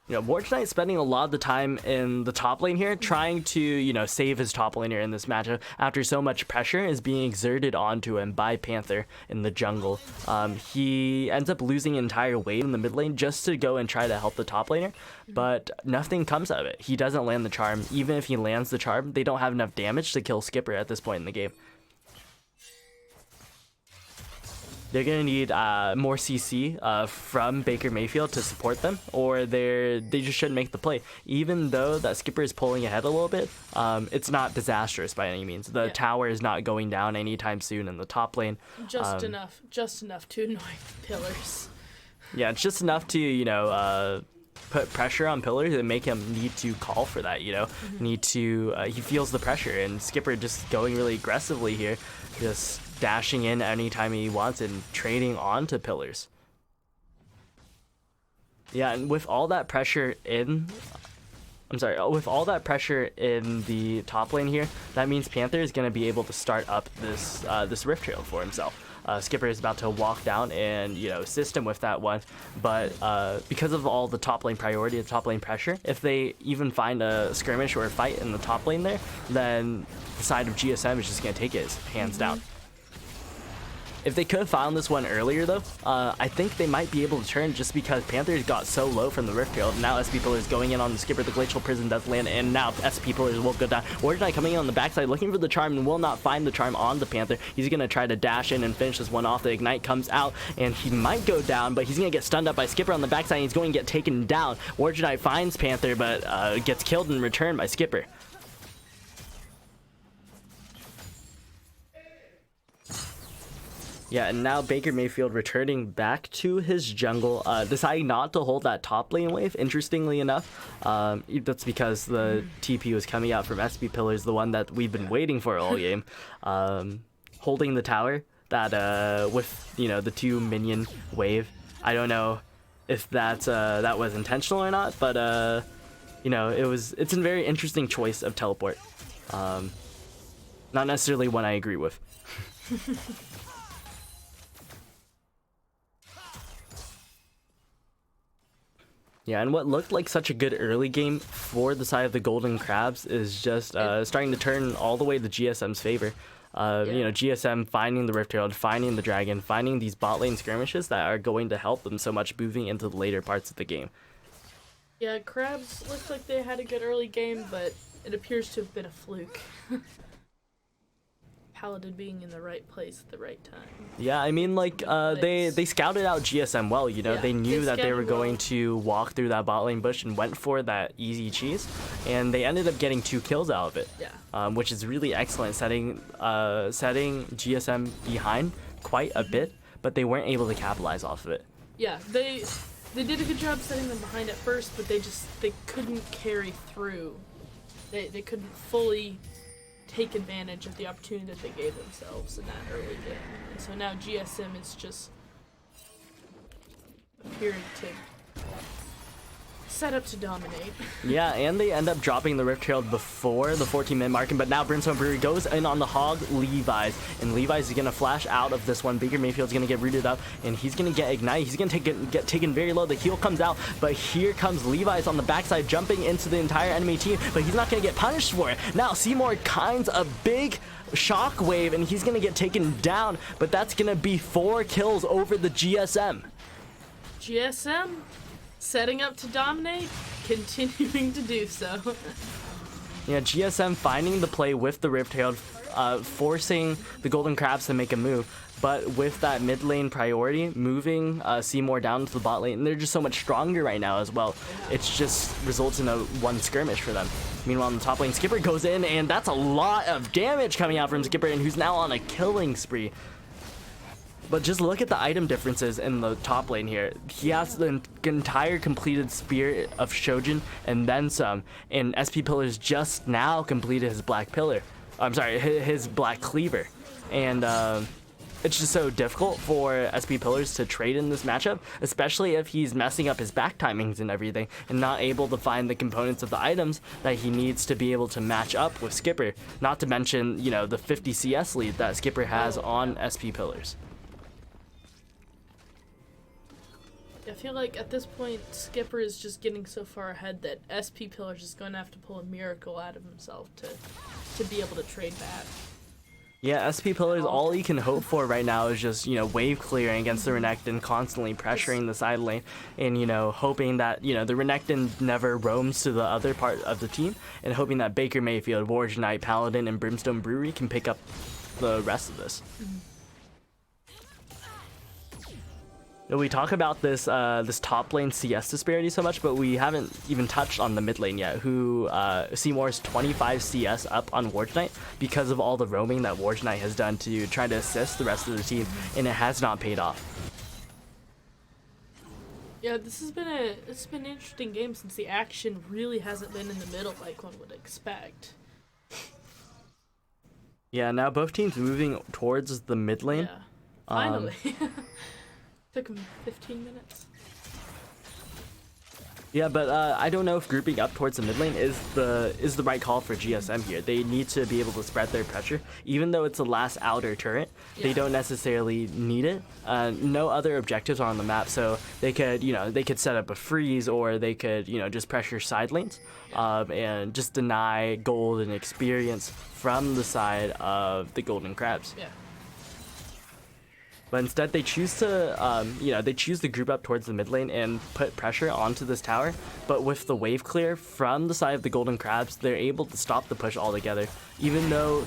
You know, Warge Knight spending a lot of the time in the top lane here, trying to, you know, save his top laner in this matchup after so much pressure is being exerted onto him by Panther in the jungle. He ends up losing an entire wave in the mid lane just to go and try to help the top laner, but nothing comes of it. He doesn't land the charm. Even if he lands the charm, they don't have enough damage to kill Skipper at this point in the game. They're going to need more CC from Baker Mayfield to support them, or they just shouldn't make the play. Even though that Skipper is pulling ahead a little bit, it's not disastrous by any means. The tower is not going down anytime soon in the top lane. Just enough to annoy Pillars. Yeah, it's just enough to, you know, put pressure on Pillars and make him need to call for that, you know. Need to, he feels the pressure, and Skipper just going really aggressively here, just dashing in anytime he wants and trading onto Pillars. Yeah, and with all that pressure in, with all that pressure in the top lane here, that means Panther is going to be able to start up this this Rift Trail for himself. Skipper is about to walk down and, you know, assist him with that one, but because of all the top lane priority, the top lane pressure, if they even find a skirmish or a fight in the top lane there, then the side of GSM is just going to take it hands down. If they could have found this one earlier, though, I think they might be able to turn, just because Panthers got so low from the Rift Trail. Now SP Pillars going in on the Skipper, the Glacial Prison does land, and now SP Pillars will go down. Warge Knight coming in on the backside, looking for the charm, and will not find the charm on the Panther. He's going to try to dash in and finish this one off. The Ignite comes out, and he might go down, but he's going to get stunned up by Skipper on the backside, and he's going to get taken down. Warge Knight finds Panther, but gets killed in return by Skipper. Yeah, and now Baker Mayfield returning back to his jungle, deciding not to hold that top lane wave, interestingly enough. That's because the TP was coming out from SP Pillars, the one that we've been waiting for all game. Holding the tower, that with, you know, the 2 minion wave. I don't know if that was intentional or not, but you know, it's a very interesting choice of teleport. Not necessarily one I agree with. Yeah, and what looked like such a good early game for the side of the Golden Crabs is just starting to turn all the way to GSM's favor. You know, GSM finding the Rift Herald, finding the Dragon, finding these bot lane skirmishes that are going to help them so much moving into the later parts of the game. Yeah, Crabs looked like they had a good early game, but it appears to have been a fluke. Paladin being in the right place at the right time. Yeah, I mean, like, they scouted out GSM well, you know. Yeah, they knew that they were going to walk through that bot lane bush and went for that easy cheese, and they ended up getting 2 kills out of it. Yeah. Which is really excellent, setting GSM behind quite a bit, but they weren't able to capitalize off of it. Yeah, they did a good job setting them behind at first, but they couldn't carry through. They couldn't fully take advantage of the opportunity that they gave themselves in that early game. And so now GSM is just appearing to set up to dominate. Yeah, and they end up dropping the Rift Herald before the 14-minute mark, but now Brimstone Brewery goes in on the Hog Levi's, and Levi's is going to flash out of this one. Baker Mayfield's going to get rooted up, and he's going to get Ignite. He's going to get taken very low. The heal comes out, but here comes Levi's on the backside, jumping into the entire enemy team, but he's not going to get punished for it. Now Seymour kinds a big shockwave, and he's going to get taken down, but that's going to be 4 kills over the GSM. GSM setting up to dominate, continuing to do so. You know, GSM finding the play with the Riptail, forcing the Golden Crabs to make a move. But with that mid lane priority, moving Seymour down to the bot lane, and they're just so much stronger right now as well. It just results in a one skirmish for them. Meanwhile, in the top lane, Skipper goes in, and that's a lot of damage coming out from Skipper, and who's now on a killing spree. But just look at the item differences in the top lane here. He has the entire completed Spear of Shojin and then some, and SP Pillar's just now completed his Black Pillar. I'm sorry, his Black Cleaver. And it's just so difficult for SP Pillars to trade in this matchup, especially if he's messing up his back timings and everything and not able to find the components of the items that he needs to be able to match up with Skipper. Not to mention, you know, the 50 CS lead that Skipper has on SP Pillars. I feel like at this point, Skipper is just getting so far ahead that SP Pillar's is going to have to pull a miracle out of himself to be able to trade back. Yeah, SP Pillars, all he can hope for right now is just, you know, wave clearing against the Renekton, constantly pressuring the side lane, and, you know, hoping that, you know, the Renekton never roams to the other part of the team, and hoping that Baker Mayfield, Warrior Knight, Paladin, and Brimstone Brewery can pick up the rest of this. We talk about this this top lane CS disparity so much, but we haven't even touched on the mid lane yet, who Seymour's 25 CS up on Warrior Knight because of all the roaming that Warrior Knight has done to try to assist the rest of the team, and it has not paid off. Yeah, it's been an interesting game since the action really hasn't been in the middle like one would expect. Yeah, now both teams moving towards the mid lane. Yeah, finally. Took him 15 minutes. Yeah, but I don't know if grouping up towards the mid lane is the right call for GSM here. They need to be able to spread their pressure, even though it's the last outer turret. Yeah. They don't necessarily need it. No other objectives are on the map, so they could set up a freeze, or they could just pressure side lanes, and just deny gold and experience from the side of the Golden Crabs. Yeah. But instead, they choose to group up towards the mid lane and put pressure onto this tower. But with the wave clear from the side of the Golden Crabs, they're able to stop the push altogether. Even though,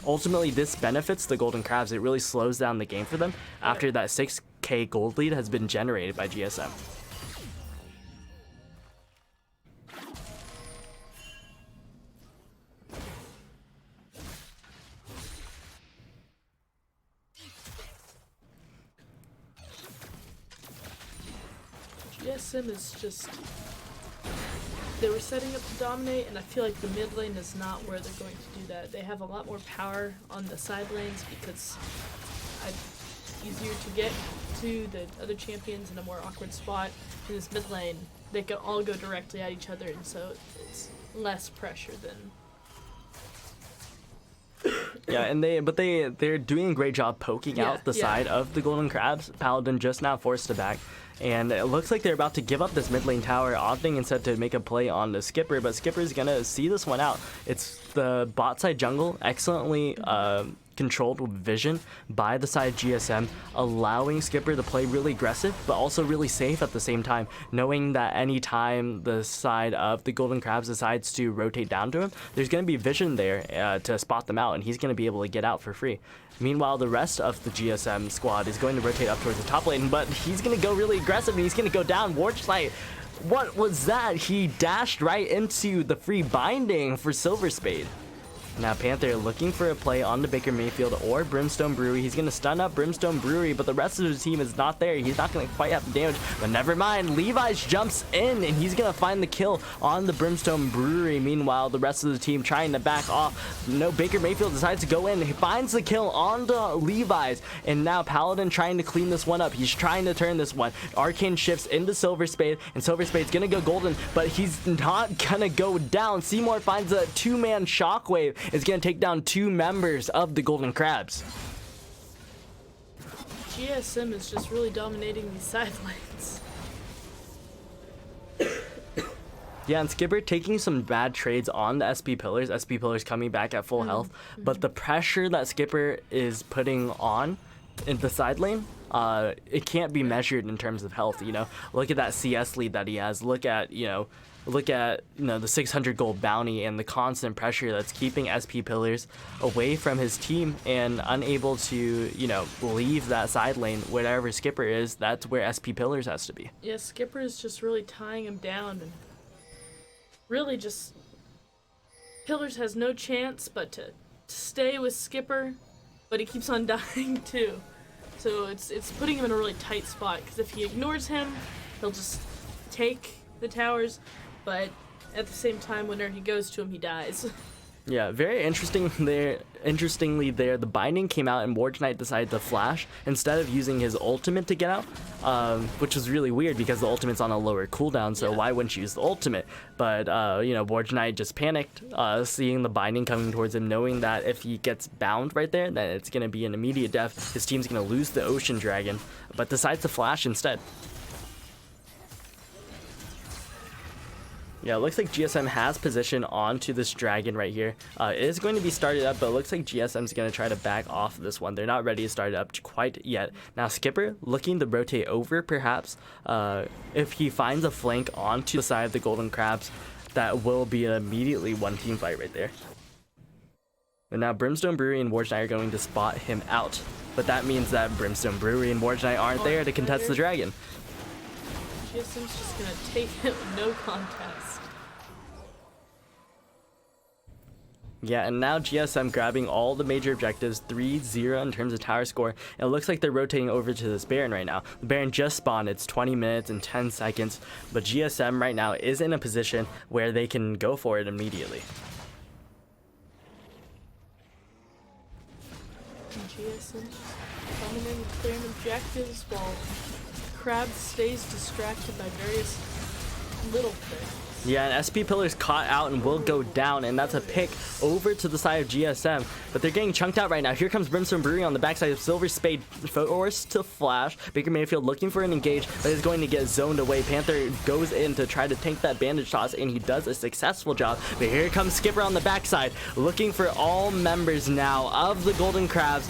ultimately, this benefits the Golden Crabs. It really slows down the game for them after that 6k gold lead has been generated by GSM. GSM is just, they were setting up to dominate, and I feel like the mid lane is not where they're going to do that. They have a lot more power on the side lanes because it's easier to get to the other champions in a more awkward spot. In this mid lane, they can all go directly at each other, and so it's less pressure than. Yeah, and they're doing a great job poking out the side of the Golden Crabs. Paladin just now forced to back. And it looks like they're about to give up this mid lane tower, opting instead to make a play on the Skipper, but Skipper's gonna see this one out. It's the bot side jungle, excellently controlled with vision by the side GSM, allowing Skipper to play really aggressive, but also really safe at the same time, knowing that anytime the side of the Golden Crabs decides to rotate down to him, there's gonna be vision there to spot them out, and he's gonna be able to get out for free. Meanwhile, the rest of the GSM squad is going to rotate up towards the top lane, but he's going to go really aggressive, and he's going to go down. Warrior Knight, what was that? He dashed right into the free binding for Silver Spade. Now Panther looking for a play on the Baker Mayfield or Brimstone Brewery. He's going to stun up Brimstone Brewery, but the rest of the team is not there. He's not going to quite have the damage, but never mind. Levi's jumps in, and he's going to find the kill on the Brimstone Brewery. Meanwhile, the rest of the team trying to back off. No, Baker Mayfield decides to go in. He finds the kill on the Levi's, and now Paladin trying to clean this one up. He's trying to turn this one. Arcane shifts into Silver Spade, and Silver Spade's going to go golden, but he's not going to go down. Seymour finds a two-man shockwave. It's going to take down two members of the Golden Crabs. GSM is just really dominating these side lanes. Yeah, and Skipper taking some bad trades on the SP Pillars. SP Pillars coming back at full health. But the pressure that Skipper is putting on in the side lane it can't be measured in terms of health. Look at that CS lead that he has. Look at the 600 gold bounty and the constant pressure that's keeping SP Pillars away from his team and unable to, leave that side lane. Whatever Skipper is, that's where SP Pillars has to be. Yeah, Skipper is just really tying him down, and really just Pillars has no chance but to stay with Skipper, but he keeps on dying too. So it's putting him in a really tight spot, because if he ignores him, he'll just take the towers, but at the same time, whenever he goes to him, he dies. Yeah, very interesting there. Interestingly there, the binding came out and Warge Knight decided to flash instead of using his ultimate to get out, which was really weird because the ultimate's on a lower cooldown, so why wouldn't you use the ultimate? But, Warge Knight just panicked, seeing the binding coming towards him, knowing that if he gets bound right there, then it's going to be an immediate death. His team's going to lose the Ocean Dragon, but decides to flash instead. Yeah, it looks like GSM has position onto this dragon right here. It is going to be started up, but it looks like GSM's going to try to back off this one. They're not ready to start it up quite yet. Now Skipper looking to rotate over, perhaps. If he finds a flank onto the side of the Golden Crabs, that will be an immediately one team fight right there. And now Brimstone Brewery and Warge Knight are going to spot him out. But that means that Brimstone Brewery and Warge Knight aren't there to contest the dragon. GSM's just going to take it with no contest. Yeah, and now GSM grabbing all the major objectives, 3-0 in terms of tower score. And it looks like they're rotating over to this Baron right now. The Baron just spawned. It's 20 minutes and 10 seconds. But GSM right now is in a position where they can go for it immediately. And GSM coming in with clearing objectives while Crab stays distracted by various little things. Yeah, and SP Pillars caught out and will go down, and that's a pick over to the side of GSM, but they're getting chunked out right now. Here comes Brimstone Brewery on the backside of Silver Spade, forced to flash. Baker Mayfield looking for an engage, but is going to get zoned away. Panther goes in to try to tank that bandage toss, and he does a successful job, but here comes Skipper on the backside, looking for all members now of the Golden Crabs.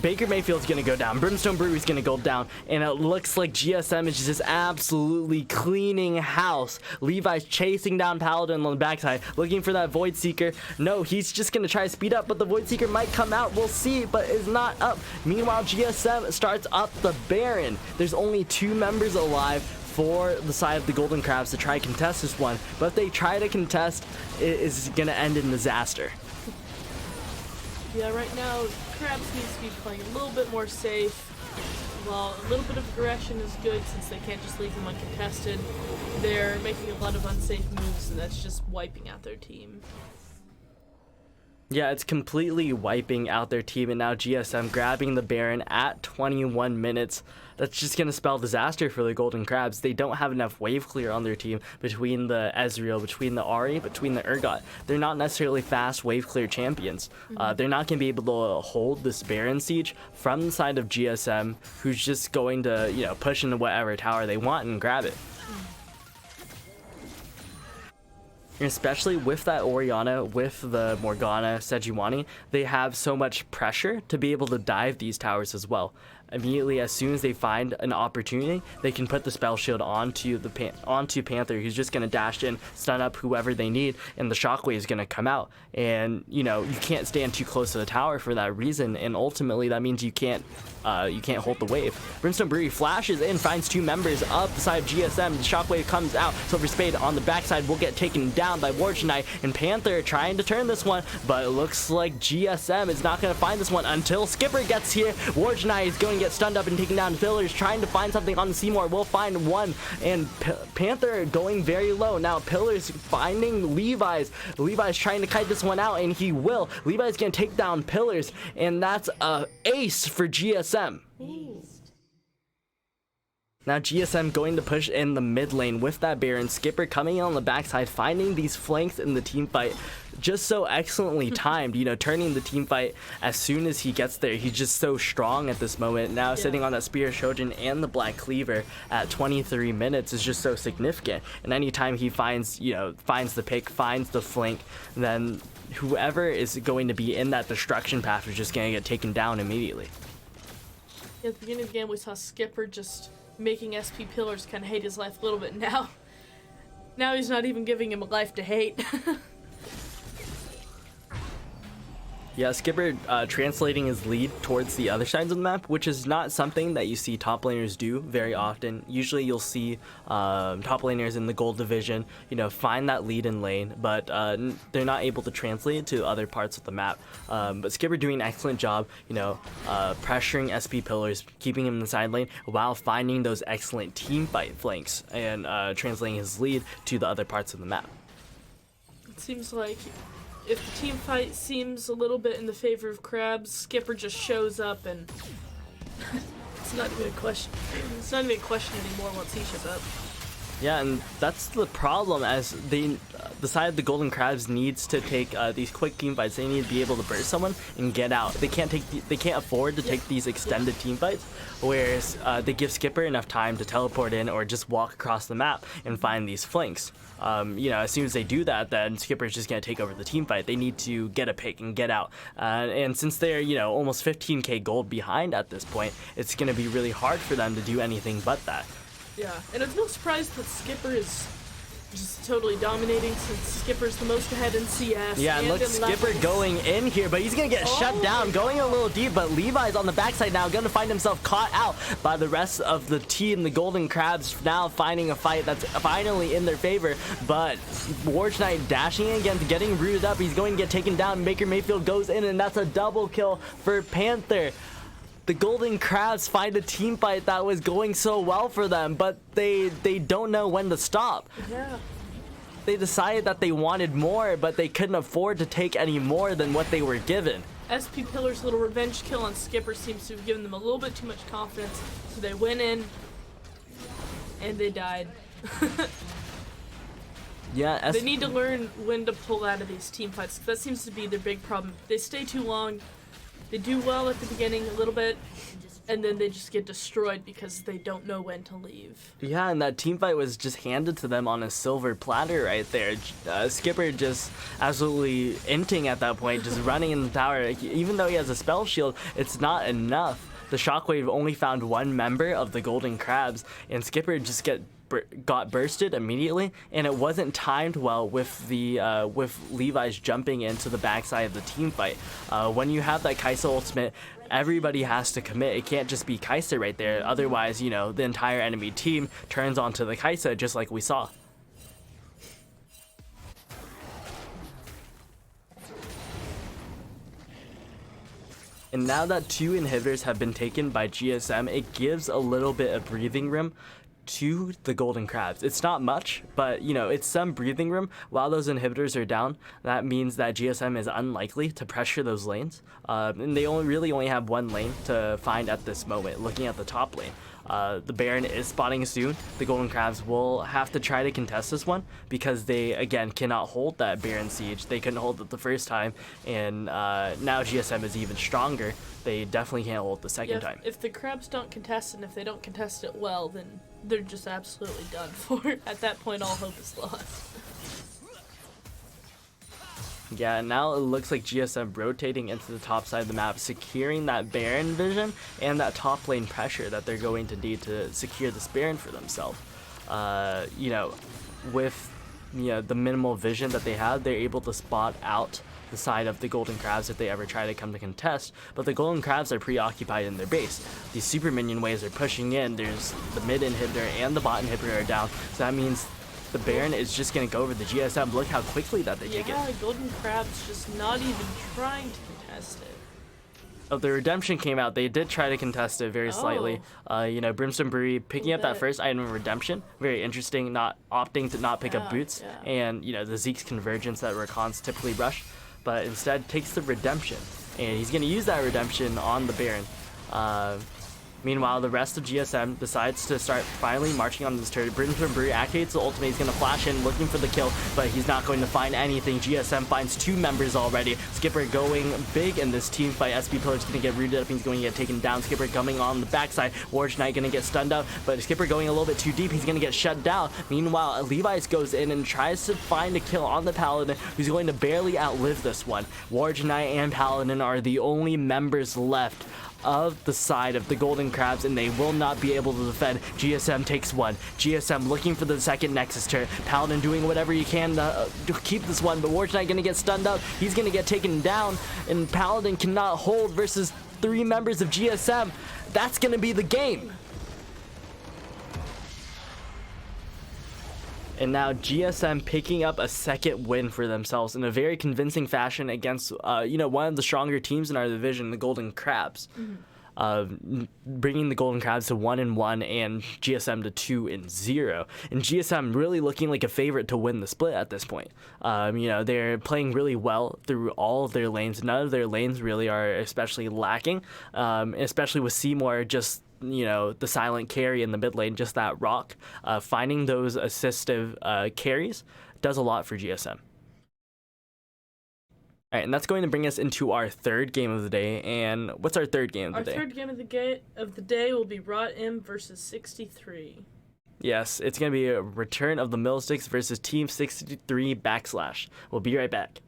Baker Mayfield's gonna go down, Brimstone Brewery's gonna go down, and it looks like GSM is just absolutely cleaning house. Levi's chasing down Paladin on the backside, looking for that Void Seeker. No, he's just gonna try to speed up, but the Void Seeker might come out. We'll see, but is not up. Meanwhile, GSM starts up the Baron. There's only 2 members alive for the side of the Golden Crabs to try to contest this one, but if they try to contest, it is gonna end in disaster. Yeah, right now, Crabs needs to be playing a little bit more safe. Well, a little bit of aggression is good since they can't just leave them uncontested. They're making a lot of unsafe moves, and that's just wiping out their team. Yeah, it's completely wiping out their team, and now GSM grabbing the Baron at 21 minutes. That's just going to spell disaster for the Golden Crabs. They don't have enough wave clear on their team between the Ezreal, between the Ahri, between the Urgot. They're not necessarily fast wave clear champions. They're not going to be able to hold this Baron siege from the side of GSM, who's just going to, push into whatever tower they want and grab it. Especially with that Orianna, with the Morgana, Sejuani, they have so much pressure to be able to dive these towers as well. Immediately, as soon as they find an opportunity, they can put the spell shield onto Panther, who's just going to dash in, stun up whoever they need, and the shockwave is going to come out. And you can't stand too close to the tower for that reason, and ultimately that means you can't hold the wave. Brimstone Brewery flashes in, finds 2 members up the side of GSM. The shockwave comes out. Silver Spade on the backside will get taken down by Warge Knight, and Panther trying to turn this one, but it looks like GSM is not going to find this one until Skipper gets here. Warge Knight is going to get stunned up and taken down. Pillars trying to find something on the Seymour, will find one, and Panther going very low. Now Pillars finding Levi's. Levi's trying to kite this one out, and he will. Levi's going to take down Pillars, and that's a ace for GSM. Ooh. Now GSM going to push in the mid lane with that Baron. Skipper coming in on the backside, finding these flanks in the team fight. Just so excellently timed, turning the team fight as soon as he gets there. He's just so strong at this moment. Now sitting on that Spear Shogun and the Black Cleaver at 23 minutes is just so significant. And anytime he finds the pick, finds the flank, then whoever is going to be in that destruction path is just going to get taken down immediately. At the beginning of the game, we saw Skipper just making SP Pillars kind of hate his life a little bit. Now he's not even giving him a life to hate. Yeah, Skipper translating his lead towards the other sides of the map, which is not something that you see top laners do very often. Usually you'll see top laners in the gold division, find that lead in lane, but they're not able to translate it to other parts of the map. But Skipper doing an excellent job, pressuring SP Pillars, keeping him in the side lane, while finding those excellent team fight flanks and translating his lead to the other parts of the map. It seems like if the team fight seems a little bit in the favor of Krabs, Skipper just shows up and it's not even a question. It's not even a question anymore once he shows up. Yeah, and that's the problem, as the side of the Golden Crabs needs to take these quick team fights. They need to be able to burst someone and get out. They can't afford to take these extended team fights, whereas they give Skipper enough time to teleport in or just walk across the map and find these flanks. As soon as they do that, then Skipper's just going to take over the team fight. They need to get a pick and get out. And since they're, almost 15k gold behind at this point, it's going to be really hard for them to do anything but that. Yeah, and it's no surprise that Skipper is just totally dominating, since Skipper's the most ahead in CS. Yeah, and look, Skipper levels. Going in here, but he's going to get shut down, going a little deep, but Levi's on the backside now, going to find himself caught out by the rest of the team. The Golden Crabs now finding a fight that's finally in their favor, but Warge Knight dashing in again, getting rooted up. He's going to get taken down. Baker Mayfield goes in, and that's a double kill for Panther. The Golden Crabs find a team fight that was going so well for them, but they don't know when to stop. Yeah. They decided that they wanted more, but they couldn't afford to take any more than what they were given. SP Pillar's little revenge kill on Skipper seems to have given them a little bit too much confidence, so they went in and they died. Yeah, they need to learn when to pull out of these team fights. That seems to be their big problem. They stay too long. They do well at the beginning a little bit, and then they just get destroyed because they don't know when to leave. Yeah, and that team fight was just handed to them on a silver platter right there. Skipper just absolutely inting at that point, just running in the tower. Even though he has a spell shield, it's not enough. The Shockwave only found one member of the Golden Crabs, and Skipper just got bursted immediately, and it wasn't timed well with Levi's jumping into the backside of the team fight. When you have that Kaisa ultimate, everybody has to commit. It can't just be Kaisa right there, otherwise the entire enemy team turns onto the Kaisa, just like we saw. And now that 2 inhibitors have been taken by GSM, it gives a little bit of breathing room to the Golden Crabs. It's not much, but it's some breathing room while those inhibitors are down. That means that GSM is unlikely to pressure those lanes, and they really only have one lane to find at this moment. Looking at the top lane, the Baron is spotting soon. The Golden Crabs will have to try to contest this one because they again cannot hold that Baron siege. They couldn't hold it the first time, and now GSM is even stronger. They definitely can't hold the second time. If the Crabs don't contest, and if they don't contest it well, then they're just absolutely done for. At that point, all hope is lost. Yeah, now it looks like GSM rotating into the top side of the map, securing that Baron vision and that top lane pressure that they're going to need to secure this Baron for themselves. With the minimal vision that they have, they're able to spot out the side of the Golden Crabs if they ever try to come to contest, but the Golden Crabs are preoccupied in their base. These super minion waves are pushing in. There's the mid inhibitor and the bot inhibitor are down, so that means the Baron is just going to go over the GSM. Look how quickly that they take it. Yeah, Golden Crabs just not even trying to contest it. Oh, the Redemption came out. They did try to contest it very slightly. Brimstone Brewery picking up that first item of Redemption. Very interesting, not opting to not pick up boots. Yeah. And, the Zeke's Convergence that Rakans typically rush. But instead takes the Redemption. And he's going to use that Redemption on the Baron. Meanwhile, the rest of GSM decides to start finally marching on this turret. Brimstone Brewery activates the ultimate. He's going to flash in looking for the kill, but he's not going to find anything. GSM finds 2 members already. Skipper going big in this team fight. SP Pillar's going to get rooted up. He's going to get taken down. Skipper coming on the backside. Warge Knight going to get stunned up, but Skipper going a little bit too deep. He's going to get shut down. Meanwhile, Levi's goes in and tries to find a kill on the Paladin, who's going to barely outlive this one. Warge Knight and Paladin are the only members left of the side of the Golden Crabs, and they will not be able to defend. GSM takes one. GSM looking for the second Nexus turret. Paladin doing whatever he can to keep this one, but War's Knight gonna get stunned up. He's gonna get taken down, and Paladin cannot hold versus 3 members of GSM. That's gonna be the game. And now GSM picking up a second win for themselves in a very convincing fashion against, one of the stronger teams in our division, the Golden Crabs. Bringing the Golden Crabs to 1-1 and GSM to 2-0. And GSM really looking like a favorite to win the split at this point. They're playing really well through all of their lanes. None of their lanes really are especially lacking, especially with Seymour just the silent carry in the mid lane, just that rock. Finding those assistive carries does a lot for GSM. All right, and that's going to bring us into our third game of the day. And what's our third game of the day? Our third game of the day will be Rot M versus 63. Yes, it's going to be a return of the Middlesticks versus Team 63 /. We'll be right back.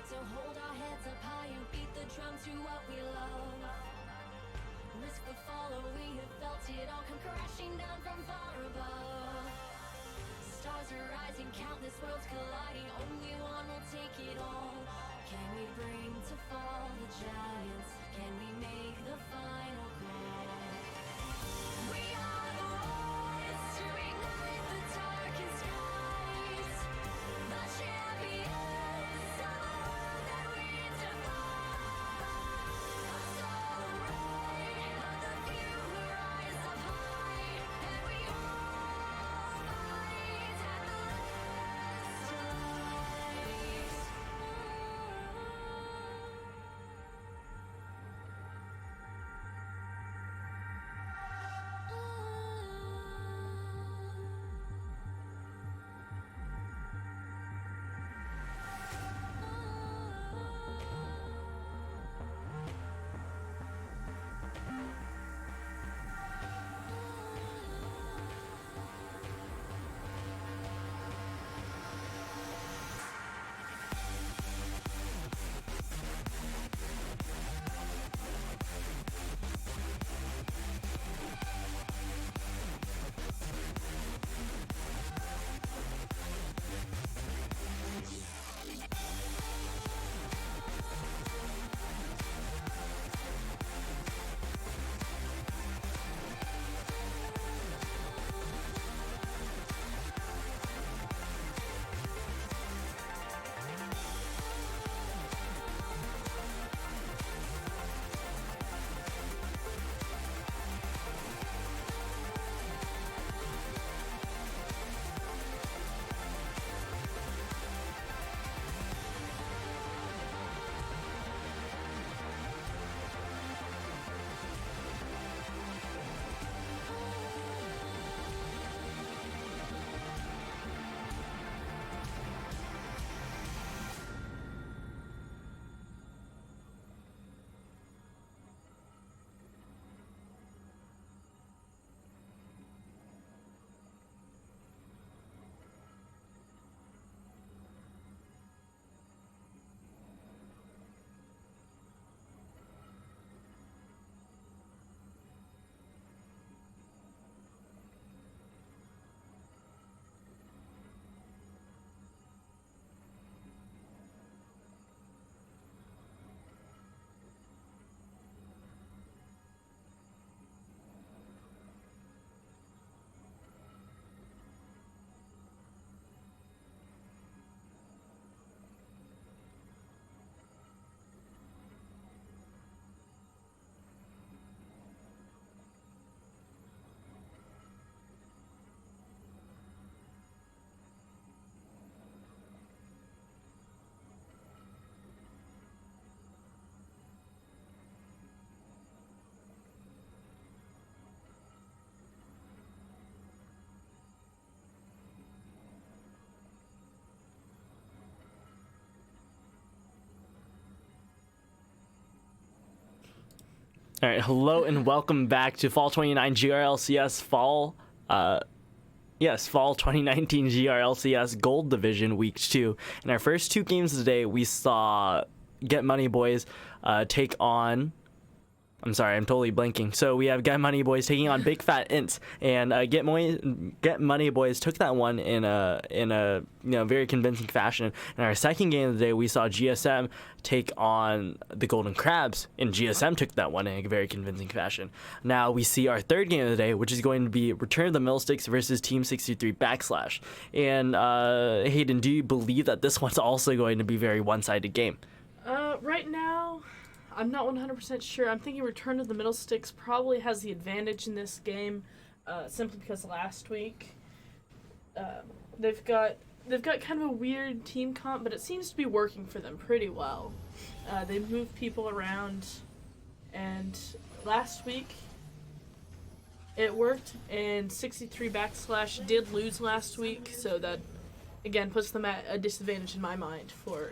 So hold our heads up high and beat the drum to what we love. Risk the follow, we have felt it all come crashing down from far above. Stars are rising, countless worlds colliding, only one will take it all. Can we bring to fall the giants? Can we make the final call? We are the ones to ignite the darkest skies. The champions. All right, hello and welcome back to Fall 29 GRLCS Fall 2019 GRLCS Gold Division Week 2. In our first two games today, we saw Get Money Boys take on... I'm sorry, I'm totally blanking. So we have Get Money Boys taking on Big Fat Ints, and Get Money Boys took that one in a very convincing fashion. In our second game of the day, we saw GSM take on the Golden Crabs, and GSM took that one in a very convincing fashion. Now we see our third game of the day, which is going to be Return of the Millsticks versus Team 63 Backslash. And Hayden, do you believe that this one's also going to be a very one-sided game? Right now, I'm not 100% sure. I'm thinking Return of the Middlesticks probably has the advantage in this game, simply because last week they've got kind of a weird team comp, but it seems to be working for them pretty well. They move people around, and last week it worked. And 63 Backslash did lose last week, so that again puts them at a disadvantage in my mind for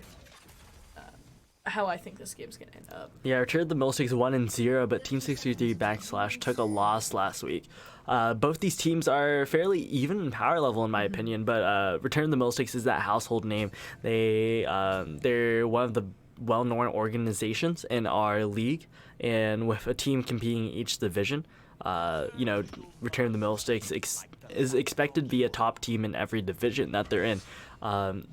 how I think this game's gonna end up. Yeah, Return of the Millsticks 1-0, but Team 63 Backslash took a loss last week. Both these teams are fairly even in power level, in my opinion, but Return of the Millsticks is that household name. They're one of the well-known organizations in our league, and with a team competing in each division, Return of the Millsticks is expected to be a top team in every division that they're in.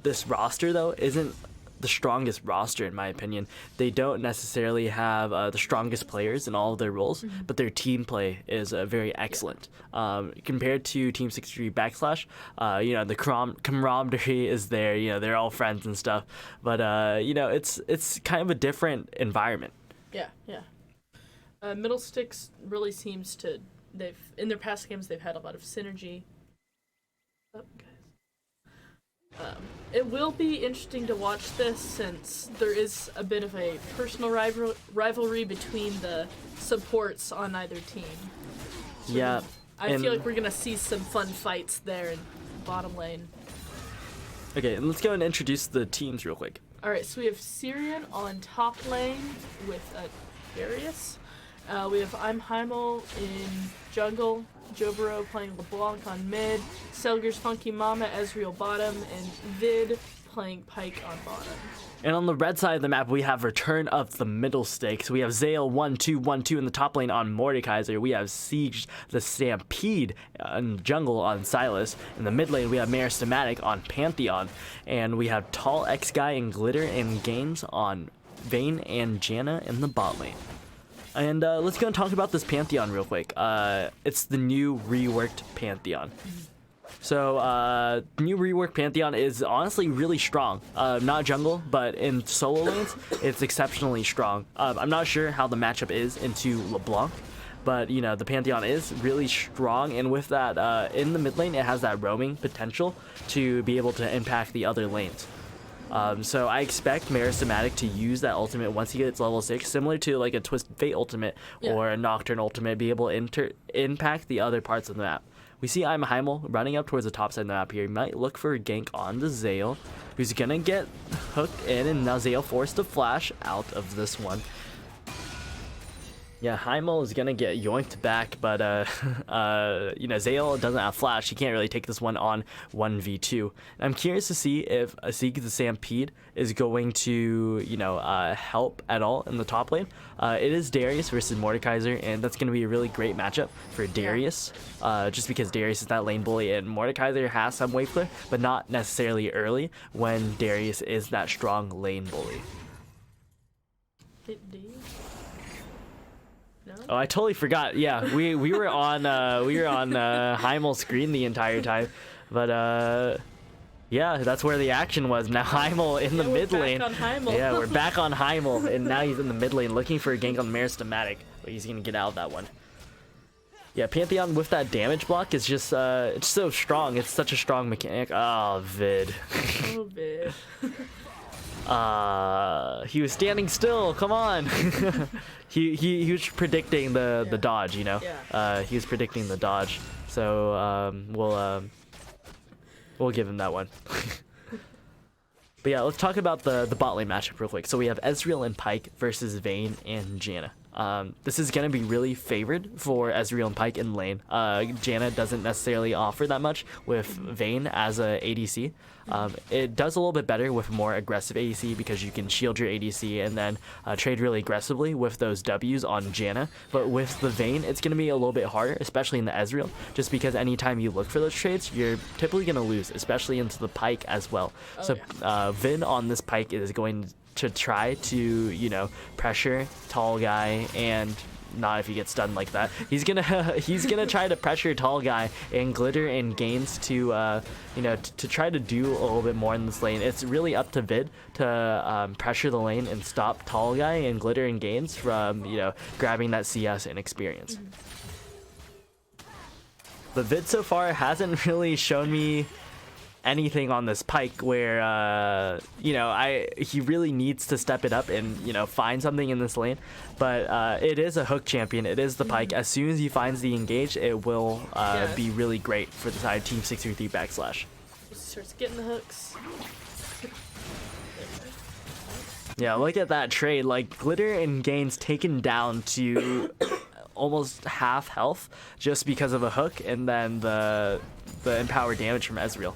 This roster, though, isn't the strongest roster, in my opinion. They don't necessarily have the strongest players in all of their roles, but their team play is very excellent. Compared to Team 63 Backslash, the camaraderie is there. They're all friends and stuff, but it's kind of a different environment. Yeah. Middlesticks really seems to in their past games they've had a lot of synergy. It will be interesting to watch this, since there is a bit of a personal rivalry between the supports on either team. So Yeah. I feel like we're going to see some fun fights there in bottom lane. Okay, let's go and introduce the teams real quick. Alright, so we have Syrian on top lane with Darius. We have I'm Heimel in jungle, Jobero playing LeBlanc on mid, Selger's Funky Mama, Ezreal bottom, and Vid playing Pike on bottom. And on the red side of the map, we have Return of the Middlesticks. We have Zale 1-2-1-2 in the top lane on Mordekaiser. We have Siege the Stampede in jungle on Silas. In the mid lane, we have Meristematic on Pantheon. And we have Tall X Guy and Glitter and Gains on Vayne and Janna in the bot lane. And let's go and talk about this Pantheon real quick. It's the new reworked Pantheon. So, new reworked Pantheon is honestly really strong. Not jungle, but in solo lanes, it's exceptionally strong. I'm not sure how the matchup is into LeBlanc, but the Pantheon is really strong, and with that, in the mid lane, it has that roaming potential to be able to impact the other lanes. So I expect Meristematic to use that ultimate once he gets level 6, similar to like a Twisted Fate ultimate or a Nocturne ultimate, be able to impact the other parts of the map. We see I'm Heimel running up towards the top side of the map here. He might look for a gank on the Zale, who's going to get hooked in, and now Zale forced to flash out of this one. Yeah, Heimel is going to get yoinked back, but, Zale doesn't have flash. He can't really take this one on 1v2. I'm curious to see if Asik the Stampede is going to, help at all in the top lane. It is Darius versus Mordekaiser, and that's going to be a really great matchup for Darius, just because Darius is that lane bully, and Mordekaiser has some wave clear, but not necessarily early when Darius is that strong lane bully. No? Oh, I totally forgot. Yeah, we were on Heimel's screen the entire time, but yeah, that's where the action was. Now Heimel in the mid lane. Back on Heimel. Yeah, we're back on Heimel, and now he's in the mid lane looking for a gank on Meristematic, but he's gonna get out of that one. Yeah, Pantheon with that damage block is just it's so strong. It's such a strong mechanic. Oh, Vid. Oh, Vid. He was standing still. Come on. he was predicting the dodge, Yeah. He was predicting the dodge. So we'll give him that one. But yeah, let's talk about the bot lane matchup real quick. So we have Ezreal and Pike versus Vayne and Janna. this is going to be really favored for Ezreal and Pyke in lane. Janna doesn't necessarily offer that much with Vayne as a ADC. It does a little bit better with more aggressive ADC because you can shield your ADC and then trade really aggressively with those Ws on Janna. But with the Vayne, it's going to be a little bit harder, especially in the Ezreal, just because anytime you look for those trades, you're typically going to lose, especially into the Pyke as well. Vin on this Pyke is going to try to, you know, pressure tall guy, and not if he gets stunned like that. He's gonna try to pressure tall guy and Glitter and Gains to you know, to try to do a little bit more in this lane. It's really up to Vid to pressure the lane and stop tall guy and Glitter and Gains from, you know, grabbing that CS and experience. But Vid so far hasn't really shown me anything on this Pyke where you know, he really needs to step it up and, you know, find something in this lane. But it is a hook champion. It is the Pyke. As soon as he finds the engage, it will be really great for the side Team 633 /. He starts getting the hooks. Yeah, look at that trade. Like, Glitter and Gains taken down to almost half health just because of a hook, and then the empower damage from Ezreal.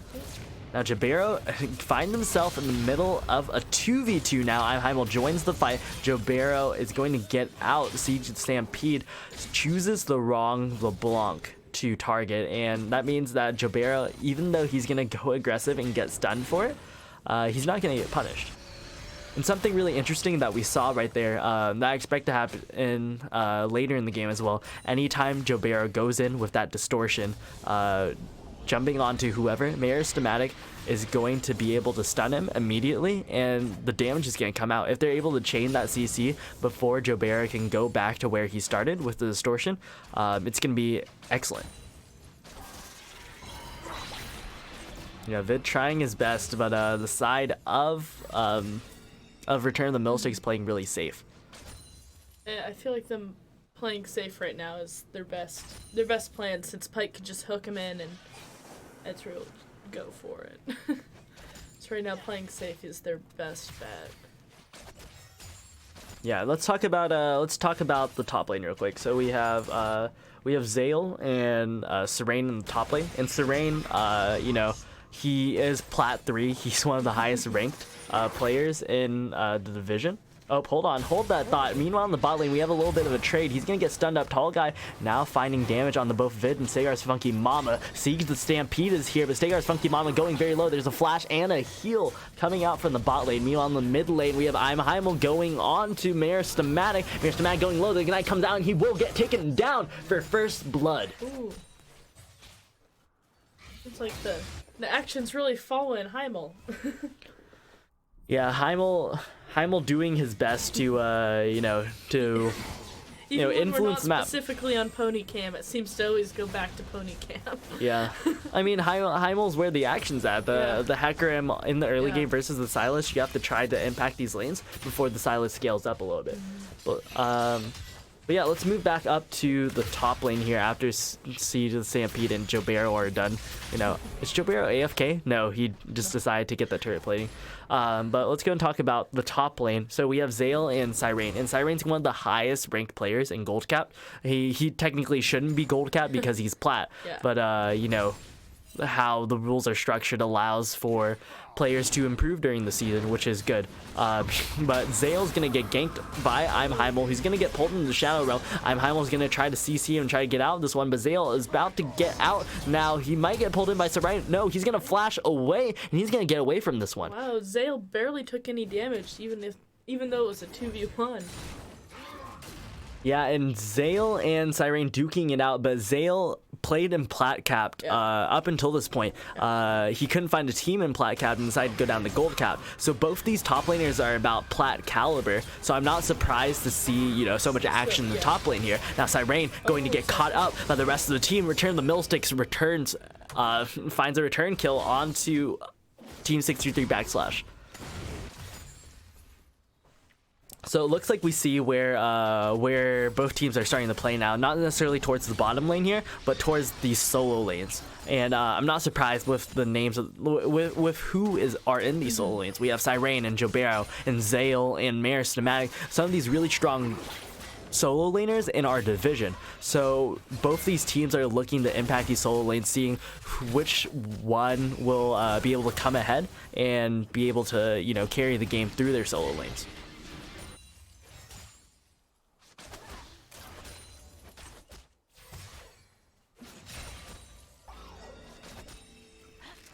Now Jobero finds himself in the middle of a 2v2 now. Heimel joins the fight. Jobero is going to get out. Siege Stampede chooses the wrong LeBlanc to target, and that means that Jobero, even though he's going to go aggressive and get stunned for it, he's not going to get punished. And something really interesting that we saw right there, that I expect to happen later in the game as well. Anytime Jobero goes in with that distortion, jumping onto whoever, Merismatic is going to be able to stun him immediately, and the damage is going to come out. If they're able to chain that CC before Jobero can go back to where he started with the distortion, it's going to be excellent. You know, Vid trying his best, but the side of Return of the Millsticks playing really safe. I feel like them playing safe right now is their best plan, since Pyke could just hook him in and Ezreal go for it. So right now playing safe is their best bet. Yeah, let's talk about the top lane real quick. So we have Zale and Serene in the top lane, and Serene, you know, he is Plat 3. He's one of the highest ranked players in the division. Oh, hold that thought. Meanwhile, in the bot lane, we have a little bit of a trade. He's going to get stunned up. Tall guy now finding damage on the both Vid and Stegar's Funky Mama. Siege the Stampede is here, but Stegar's Funky Mama going very low. There's a flash and a heal coming out from the bot lane. Meanwhile, in the mid lane, we have Heimel going on to Merismatic. Merismatic going low. The Ignite comes out, and he will get taken down for first blood. Ooh. It's like the action's really following Heimel. Yeah, Heimel doing his best to you know, influence the map. Specifically on Pony Cam, it seems to always go back to Pony Cam. Yeah, I mean, Heimel's where the action's at. The Hecarim in the early game versus the Silas, you have to try to impact these lanes before the Silas scales up a little bit. But yeah, let's move back up to the top lane here after Siege of the Stampede and Jobero are done. You know, is Jobero AFK? No, he just decided to get the turret plating. But let's go and talk about the top lane. So we have Zale and Cyrene, and Cyrene's one of the highest ranked players in Gold Cap. He technically shouldn't be Gold Cap because he's Plat, but you know, how the rules are structured allows for players to improve during the season, which is good. But Zale's gonna get ganked by Heimel. He's gonna get pulled into the Shadow Realm. Heimel's gonna try to CC him and try to get out of this one, but Zale is about to get out now. He might get pulled in by Serene. No, he's gonna flash away, and he's gonna get away from this one. Wow, Zale barely took any damage, even though it was a 2v1. Yeah, and Zale and Cyrene duking it out, but Zale played in Plat Capped up until this point. He couldn't find a team in Plat Capped and decided to go down to Gold Cap. So both these top laners are about Plat caliber. So I'm not surprised to see, you know, so much action in the top lane here. Now Cyrene going to get caught up by the rest of the team. Return the Millsticks returns, finds a return kill onto Team 633 /. So it looks like we see where both teams are starting to play now, not necessarily towards the bottom lane here, but towards these solo lanes. And I'm not surprised with the names with who are in these solo lanes. We have Cyrene and Jobero and Zale and Merismatic. Some of these really strong solo laners in our division. So both these teams are looking to impact these solo lanes, seeing which one will be able to come ahead and be able to, you know, carry the game through their solo lanes.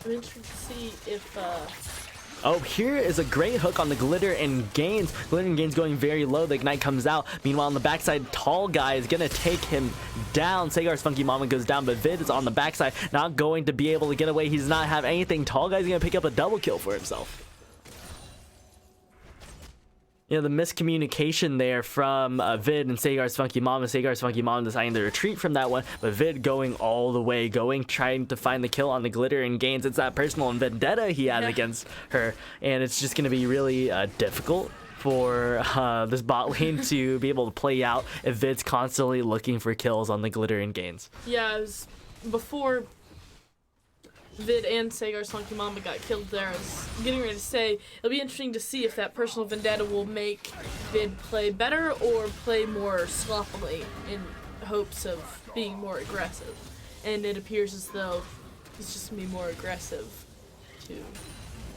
I'm interested to see if Oh, here is a great hook on the Glitter and Gains. Glitter and Gains going very low. The Ignite comes out. Meanwhile, on the backside, Tall Guy is going to take him down. Sagar's Funky Mama goes down, but Vid is on the backside, not going to be able to get away. He does not have anything. Tall Guy's going to pick up a double kill for himself. You know, the miscommunication there from Vid and Sagar's Funky Mama. Sagar's Funky Mama deciding to retreat from that one, but Vid going all the way, trying to find the kill on the Glitter and Gains. It's that personal vendetta he has against her, and it's just going to be really difficult for this bot lane to be able to play out if Vid's constantly looking for kills on the Glitter and Gains. yeah, it was before Vid and Sagar's Funky Mama got killed there. I was getting ready to say it'll be interesting to see if that personal vendetta will make Vid play better or play more sloppily in hopes of being more aggressive. And it appears as though he's just gonna be more aggressive to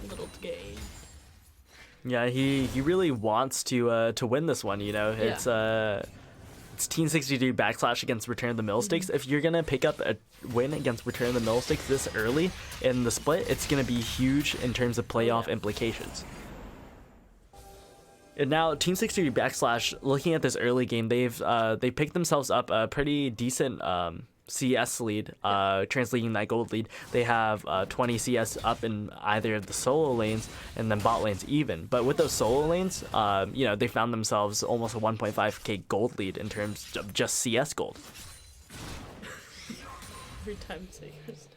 little to gain. Yeah, he really wants to win this one. You know, it's Team 63 backslash against Return of the Millsticks. If you're gonna pick up a win against Return of the Millsticks this early in the split, it's gonna be huge in terms of playoff implications. And now Team 63 backslash, looking at this early game, they picked themselves up a pretty decent CS lead, translating that gold lead. They have 20 CS up in either of the solo lanes and then bot lanes even. But with those solo lanes, you know, they found themselves almost a 1.5k gold lead in terms of just CS gold. Every time Sagar's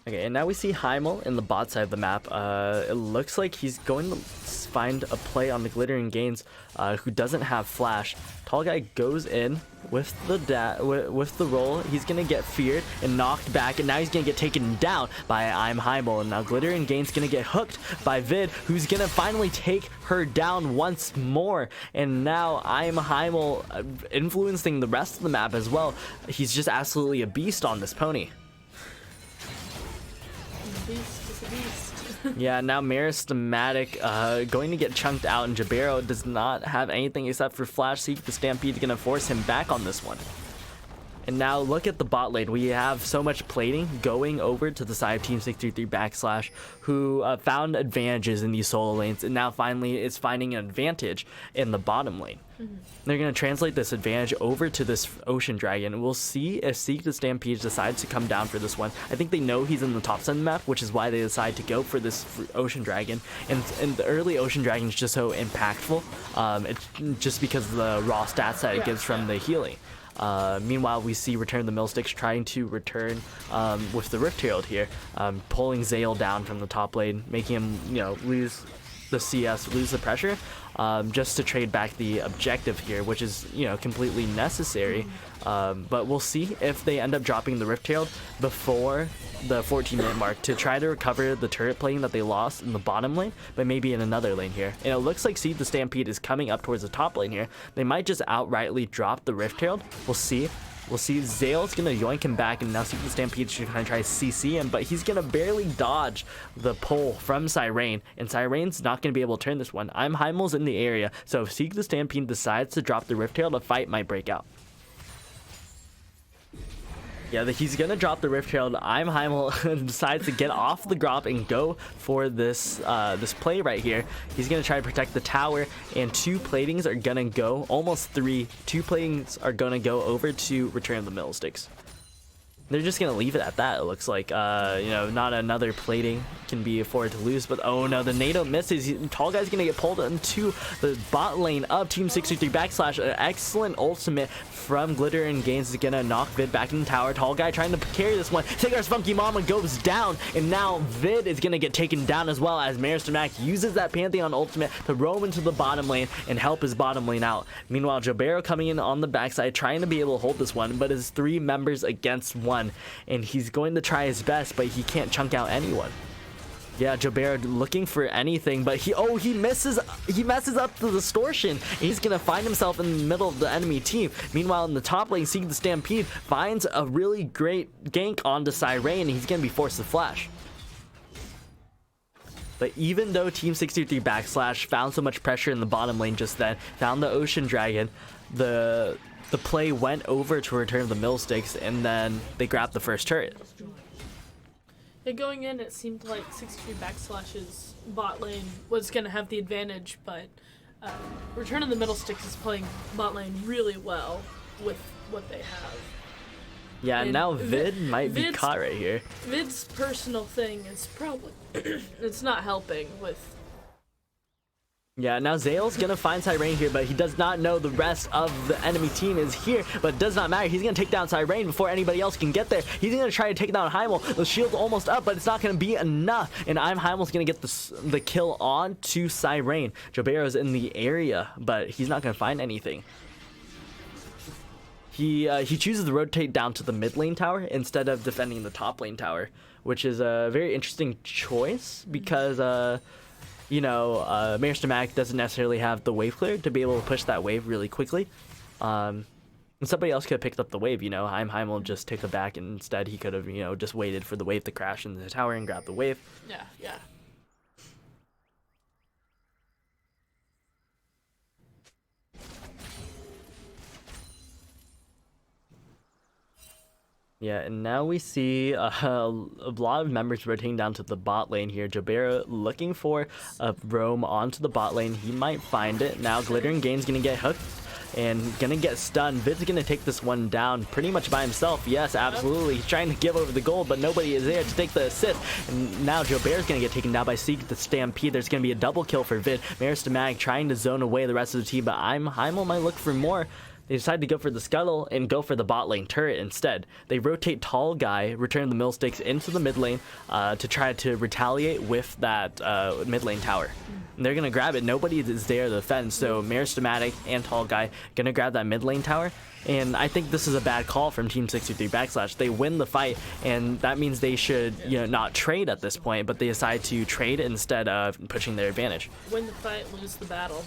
Okay, and now we see Heimel in the bot side of the map. It looks like he's going to find a play on the Glitter and Gains, who doesn't have flash. Tall Guy goes in with the roll. He's gonna get feared and knocked back, and now he's gonna get taken down by I'm Heimel. And now Glitter and Gains gonna get hooked by Vid, who's gonna finally take her down once more. And now I'm Heimel influencing the rest of the map as well. He's just absolutely a beast on this pony. beast is a beast. Yeah, now Meristematic going to get chunked out, and Jabero does not have anything except for Flash Seek. The Stampede is going to force him back on this one. And now look at the bot lane. We have so much plating going over to the side of Team 63 backslash, who found advantages in these solo lanes, and now finally is finding an advantage in the bottom lane. They're going to translate this advantage over to this Ocean Dragon. We'll see if Seek the Stampede decides to come down for this one. I think they know he's in the top side of the map, which is why they decide to go for this Ocean Dragon. And the early Ocean Dragon is just so impactful. It's just because of the raw stats that it gives from the healing. Meanwhile, we see Return of the Millsticks trying to return with the Rift Herald here, pulling Zale down from the top lane, making him, you know, lose the CS, lose the pressure, just to trade back the objective here, which is, you know, completely necessary. But we'll see if they end up dropping the Rift Herald before the 14-minute mark to try to recover the turret plating that they lost in the bottom lane, but maybe in another lane here. And it looks like Seed the Stampede is coming up towards the top lane here. They might just outrightly drop the Rift Herald. We'll see. We'll see. Zale's going to yoink him back, and now Seed the Stampede should kind of try to CC him, but he's going to barely dodge the pull from Siren, and Siren's not going to be able to turn this one. I'm Heimel's in the area, so if Seek the Stampede decides to drop the Rift Herald, a fight might break out. Yeah, he's going to drop the Rift Herald. I'm Heimel decides to get off the Grop and go for this this play right here. He's going to try to protect the tower, and two platings are going to go, almost three. Two platings are going to go over to Return of the Millsticks. They're just going to leave it at that, it looks like. You know, not another plating can be afforded to lose, but oh no, the NATO misses. Tall Guy's going to get pulled into the bot lane of Team 63 backslash. An excellent ultimate from Glitter and Gains is going to knock Vid back in the tower. Tall Guy trying to carry this one. Sagar's Funky Mama goes down, and now Vid is going to get taken down as well as Meristematic uses that Pantheon ultimate to roam into the bottom lane and help his bottom lane out. Meanwhile, Jabero coming in on the backside trying to be able to hold this one, but his three members against one, and he's going to try his best, but he can't chunk out anyone. Yeah, Jobert looking for anything, but he messes up the distortion. He's gonna find himself in the middle of the enemy team. Meanwhile, in the top lane, seeing the Stampede finds a really great gank onto Siren, and he's gonna be forced to flash. But even though Team 63 Backslash found so much pressure in the bottom lane just then, found the Ocean Dragon, the play went over to Return of the Millsticks, and then they grabbed the first turret. Yeah, going in, it seemed like 63 Backslash's bot lane was going to have the advantage, but Return of the Middlesticks is playing bot lane really well with what they have. Yeah, and now Vid might be Vid's- caught right here. Vid's personal thing is probably it's not helping with. Yeah, now Zale's gonna find Siren here, but he does not know the rest of the enemy team is here, but it does not matter. He's gonna take down Siren before anybody else can get there. He's gonna try to take down Heimel. The shield's almost up, but it's not gonna be enough, and Heimel's gonna get the kill on to Siren. Jobero's in the area, but he's not gonna find anything. He chooses to rotate down to the mid lane tower instead of defending the top lane tower, which is a very interesting choice because Maris Mac doesn't necessarily have the wave clear to be able to push that wave really quickly. And somebody else could have picked up the wave, Heimel just took it back, and instead he could have, just waited for the wave to crash in the tower and grab the wave. Yeah. Yeah, and now we see a lot of members rotating down to the bot lane here. Jobera looking for a roam onto the bot lane. He might find it. Now Glittering Gain's going to get hooked and going to get stunned. Vid's going to take this one down pretty much by himself. Yes, absolutely. He's trying to give over the gold, but nobody is there to take the assist. And now Jobera's going to get taken down by Seek the Stampede. There's going to be a double kill for Vid. Maris trying to zone away the rest of the team, but Heimel might look for more. They decide to go for the scuttle and go for the bot lane turret instead. They rotate Tall Guy, return the Millsticks into the mid lane to try to retaliate with that mid lane tower. And they're going to grab it. Nobody is there to defend, so Meristematic and Tall Guy going to grab that mid lane tower. And I think this is a bad call from Team 63 Backslash. They win the fight, and that means they should not trade at this point, but they decide to trade instead of pushing their advantage. Win the fight, lose the battle.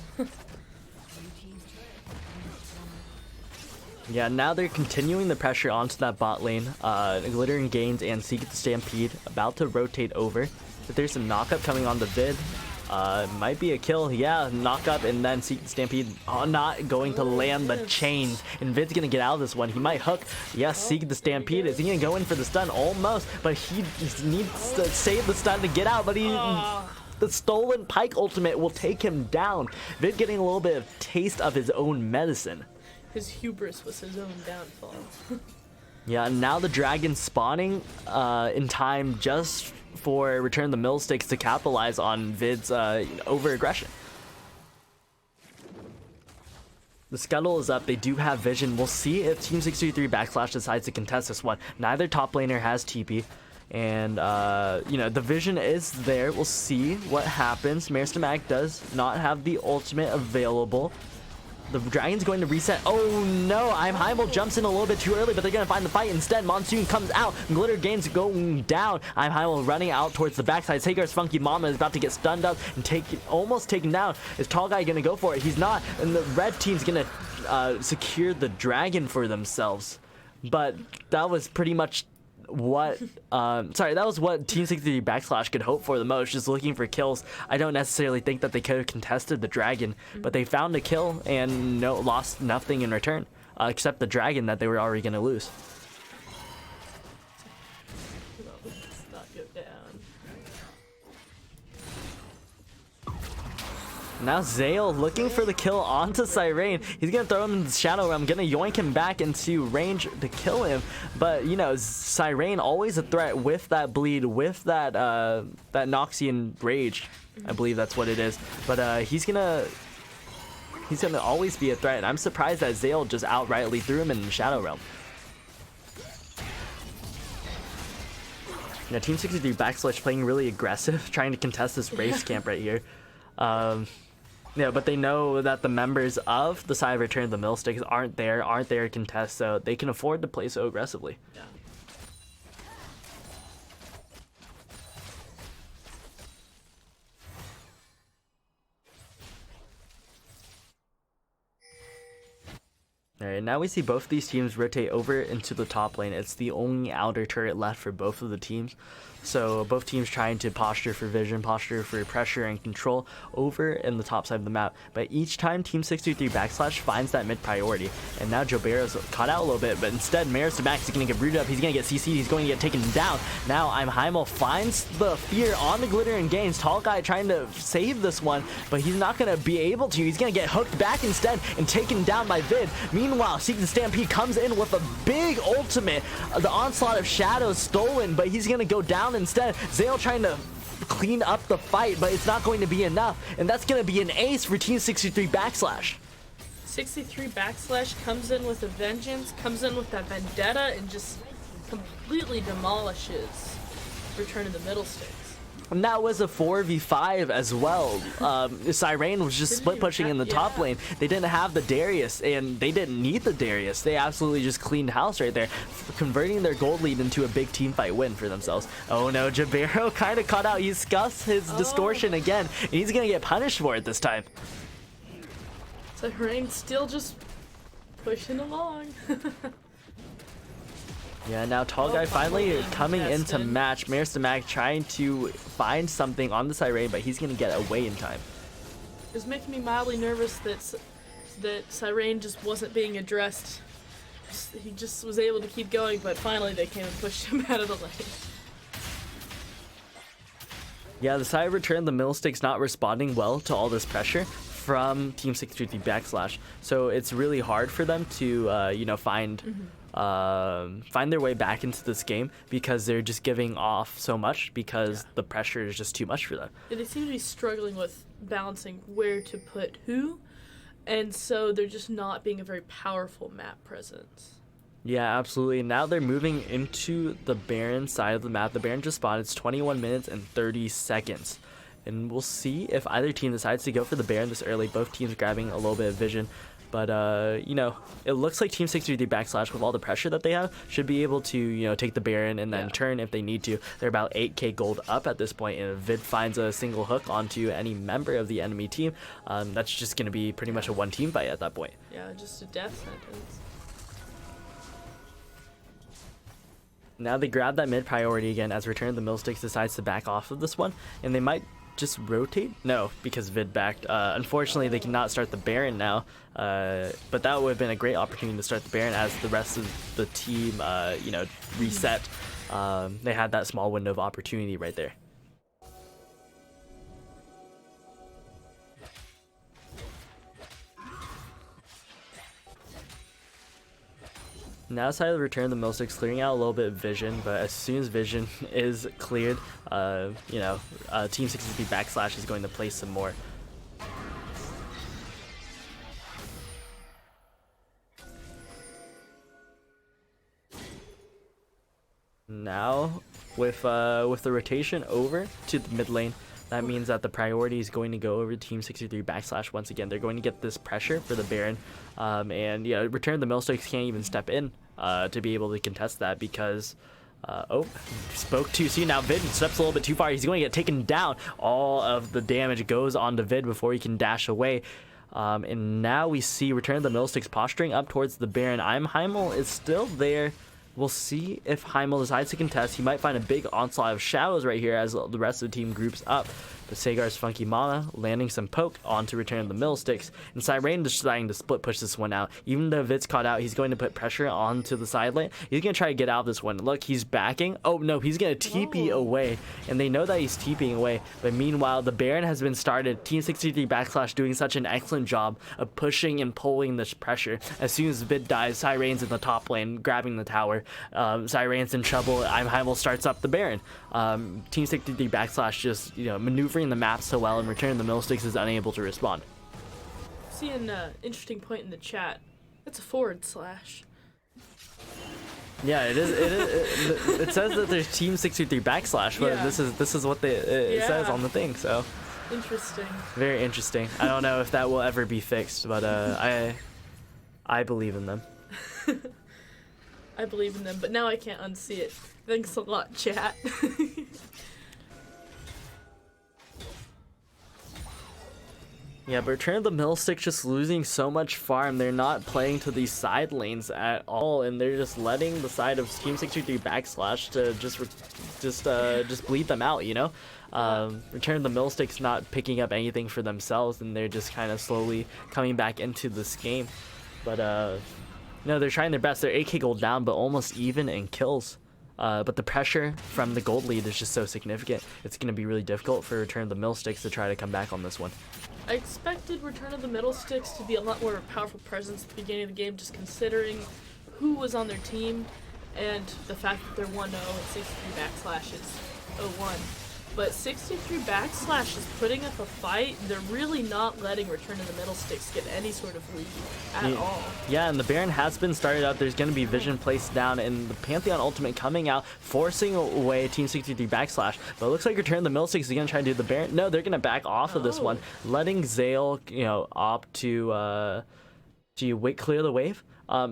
Yeah, now they're continuing the pressure onto that bot lane. Glittering Gains and Seek the Stampede about to rotate over. But there's some knockup coming on the Vid. Might be a kill. Yeah, knockup and then Seek the Stampede not going to land the chains. And Vid's going to get out of this one. He might hook. Yes, Seek the Stampede. Is he going to go in for the stun? Almost. But he needs to save the stun to get out. But the stolen Pike ultimate will take him down. Vid getting a little bit of taste of his own medicine. His hubris was his own downfall. Yeah, and now the dragon spawning in time just for Return of the Millsticks to capitalize on Vid's over-aggression. The scuttle is up. They do have vision. We'll see if Team 63 Backslash decides to contest this one. Neither top laner has TP. And, the vision is there. We'll see what happens. Meristematic does not have the ultimate available. The dragon's going to reset. Oh no, Heimel jumps in a little bit too early, but they're going to find the fight instead. Monsoon comes out. Glitter Gains going down. Heimel running out towards the backside. Sagar's Funky Mama is about to get stunned up and almost taken down. Is Tall Guy going to go for it? He's not. And the red team's going to secure the dragon for themselves. But that was pretty much what that was what Team 63 Backslash could hope for the most, just looking for kills. I don't necessarily think that they could have contested the dragon, but they found a kill and lost nothing in return, except the dragon that they were already going to lose. Let's not go down. Now Zale looking for the kill onto Siren. He's going to throw him in the Shadow Realm, going to yoink him back into range to kill him. But, Siren always a threat with that bleed, with that Noxian Rage. I believe that's what it is. But he's going to always be a threat. And I'm surprised that Zale just outrightly threw him in the Shadow Realm. Team 63 Backslash playing really aggressive, trying to contest this race camp right here. But they know that the members of the side of Return of the Millsticks aren't there to contest, so they can afford to play so aggressively. Yeah. All right, now we see both of these teams rotate over into the top lane. It's the only outer turret left for both of the teams. So both teams trying to posture for vision, posture for pressure and control over in the top side of the map. But each time Team 63 backslash finds that mid priority. And now Jobero's caught out a little bit, but instead Maris to Max is going to get rooted up. He's going to get CC'd. He's going to get taken down. Now Heimel finds the fear on the glitter and gains. Tall guy trying to save this one, but he's not going to be able to. He's going to get hooked back instead and taken down by Vid. Meanwhile, Seek the Stampede comes in with a big ultimate. The Onslaught of Shadows stolen, but he's going to go down instead. Zale trying to clean up the fight, but it's not going to be enough, and that's going to be an ace for Team 63 backslash. 63 backslash comes in with a vengeance, comes in with that vendetta, and just completely demolishes Return of the Middle Sticks. And that was a 4v5 as well. Siren was just split pushing in the top lane. They didn't have the Darius, and they didn't need the Darius. They absolutely just cleaned house right there, converting their gold lead into a big team fight win for themselves. Oh no, Jabero kind of caught out. He scuffs his distortion again, and he's going to get punished for it this time. Siren still just pushing along. Yeah, now Tall Guy finally coming into Destin. match. Maristamag trying to find something on the Siren, but he's going to get away in time. It's making me mildly nervous that Siren just wasn't being addressed. He just was able to keep going, but finally they came and pushed him out of the lane. Yeah, the side of Return the Middle Sticks not responding well to all this pressure from Team 63 backslash. So it's really hard for them to, find their way back into this game because they're just giving off so much because the pressure is just too much for them. Yeah, they seem to be struggling with balancing where to put who, and so they're just not being a very powerful map presence. Yeah, absolutely. Now they're moving into the Baron side of the map. The Baron just spawned. It's 21 minutes and 30 seconds. And we'll see if either team decides to go for the Baron this early. Both teams grabbing a little bit of vision. But, it looks like Team 63 backslash, with all the pressure that they have, should be able to, take the Baron and then turn if they need to. They're about 8k gold up at this point, and if Vid finds a single hook onto any member of the enemy team, that's just going to be pretty much a one-team fight at that point. Yeah, just a death sentence. Now they grab that mid priority again as Return of the Millsticks decides to back off of this one, and they might just rotate? No, because Vid backed. Unfortunately, they cannot start the Baron now, but that would have been a great opportunity to start the Baron as the rest of the team, reset. They had that small window of opportunity right there. Now side of the Return of the Millsticks clearing out a little bit of vision, but as soon as vision is cleared, Team 63 backslash is going to play some more. Now, with the rotation over to the mid lane, that means that the priority is going to go over to Team 63 backslash once again. They're going to get this pressure for the Baron, Return of the Millsticks can't even step in to be able to contest that because spoke too soon. Now Vid steps a little bit too far. He's going to get taken down. All of the damage goes on to Vid before he can dash away. And now we see Return of the Millsticks posturing up towards the Baron. Heimel is still there. We'll see if Heimel decides to contest. He might find a big onslaught of shadows right here as the rest of the team groups up. But Sagar's Funky Mama landing some poke onto Return of the Millsticks. And Siren deciding to split push this one out. Even though Vid's caught out, he's going to put pressure onto the side lane. He's going to try to get out of this one. Look, he's backing. Oh no, he's going to TP away. And they know that he's TPing away. But meanwhile, the Baron has been started. Team 63 backslash doing such an excellent job of pushing and pulling this pressure. As soon as Vid dies, Siren's in the top lane, grabbing the tower. Siren's in trouble. Heimel starts up the Baron. Team 63 backslash just maneuvering the map so well, and Return of the Millsticks is unable to respond. See an interesting point in the chat. That's a /. Yeah, it is. It says that there's Team 63 backslash, but Yeah. this is what it says on the thing. So Interesting. very interesting. I don't know if that will ever be fixed, but I believe in them. I believe in them, but now I can't unsee it. Thanks a lot, chat. Yeah, but Return of the Millstick just losing so much farm. They're not playing to these side lanes at all, and they're just letting the side of Team 63 backslash to just bleed them out, you know? Return of the Millstick's not picking up anything for themselves, and they're just kind of slowly coming back into this game. But no, they're trying their best. They're 8k gold down, but almost even in kills. But the pressure from the gold lead is just so significant. It's going to be really difficult for Return of the Millsticks to try to come back on this one. I expected Return of the Middlesticks to be a lot more of a powerful presence at the beginning of the game, just considering who was on their team and the fact that they're 1-0 and 63 backslash is 0-1. But 63 backslash is putting up a fight. They're really not letting Return of the Middlesticks get any sort of lead at all. Yeah, and the Baron has been started up. There's going to be vision placed down, and the Pantheon ultimate coming out, forcing away Team 63 backslash. But it looks like Return of the Middlesticks is going to try to do the Baron. No, they're going to back off of this one, letting Zale, opt to wait, clear the wave.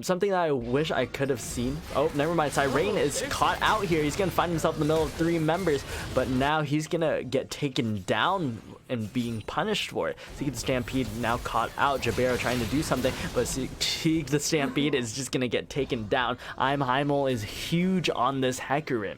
Something that I wish I could have seen. Oh, never mind. Siren is caught out here. He's going to find himself in the middle of 3 members, but now he's going to get taken down and being punished for it. Seek the Stampede now caught out. Jabero trying to do something, but Seek the Stampede is just going to get taken down. Heimel is huge on this Hecarim.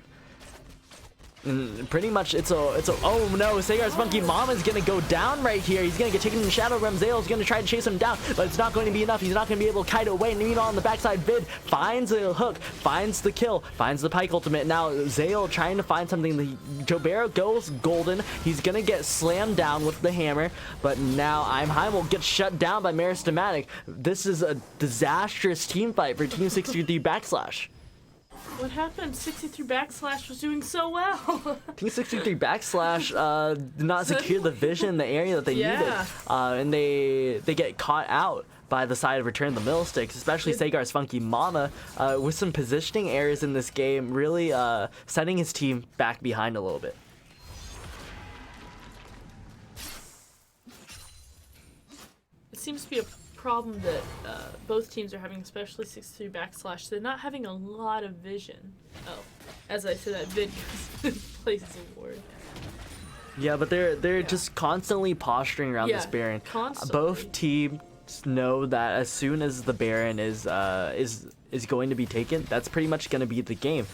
And pretty much it's a oh no, Sagar's Funky Mama is gonna go down right here. He's gonna get taken in the Shadow Realm. Zale's gonna try to chase him down, but it's not going to be enough. He's not gonna be able to kite away. And meanwhile on the backside, Vid finds a hook, finds the kill, finds the Pike ultimate. Now Zale trying to find something. Jobero goes golden. He's gonna get slammed down with the hammer, but now Heimel gets shut down by Meristematic. This is a disastrous team fight for Team 63 backslash. What happened? 63 backslash was doing so well. Team 63 backslash did not secure the vision in the area that they needed, and they get caught out by the side of Return of the Middlesticks, especially Sagar's Funky Mama, with some positioning errors in this game, really setting his team back behind a little bit. It seems to be a problem that both teams are having, especially 63 backslash. They're not having a lot of vision. Oh, as I said, that Vid places a ward. Yeah, but they're just constantly posturing around this Baron. Constantly. Both teams know that as soon as the Baron is going to be taken, that's pretty much going to be the game.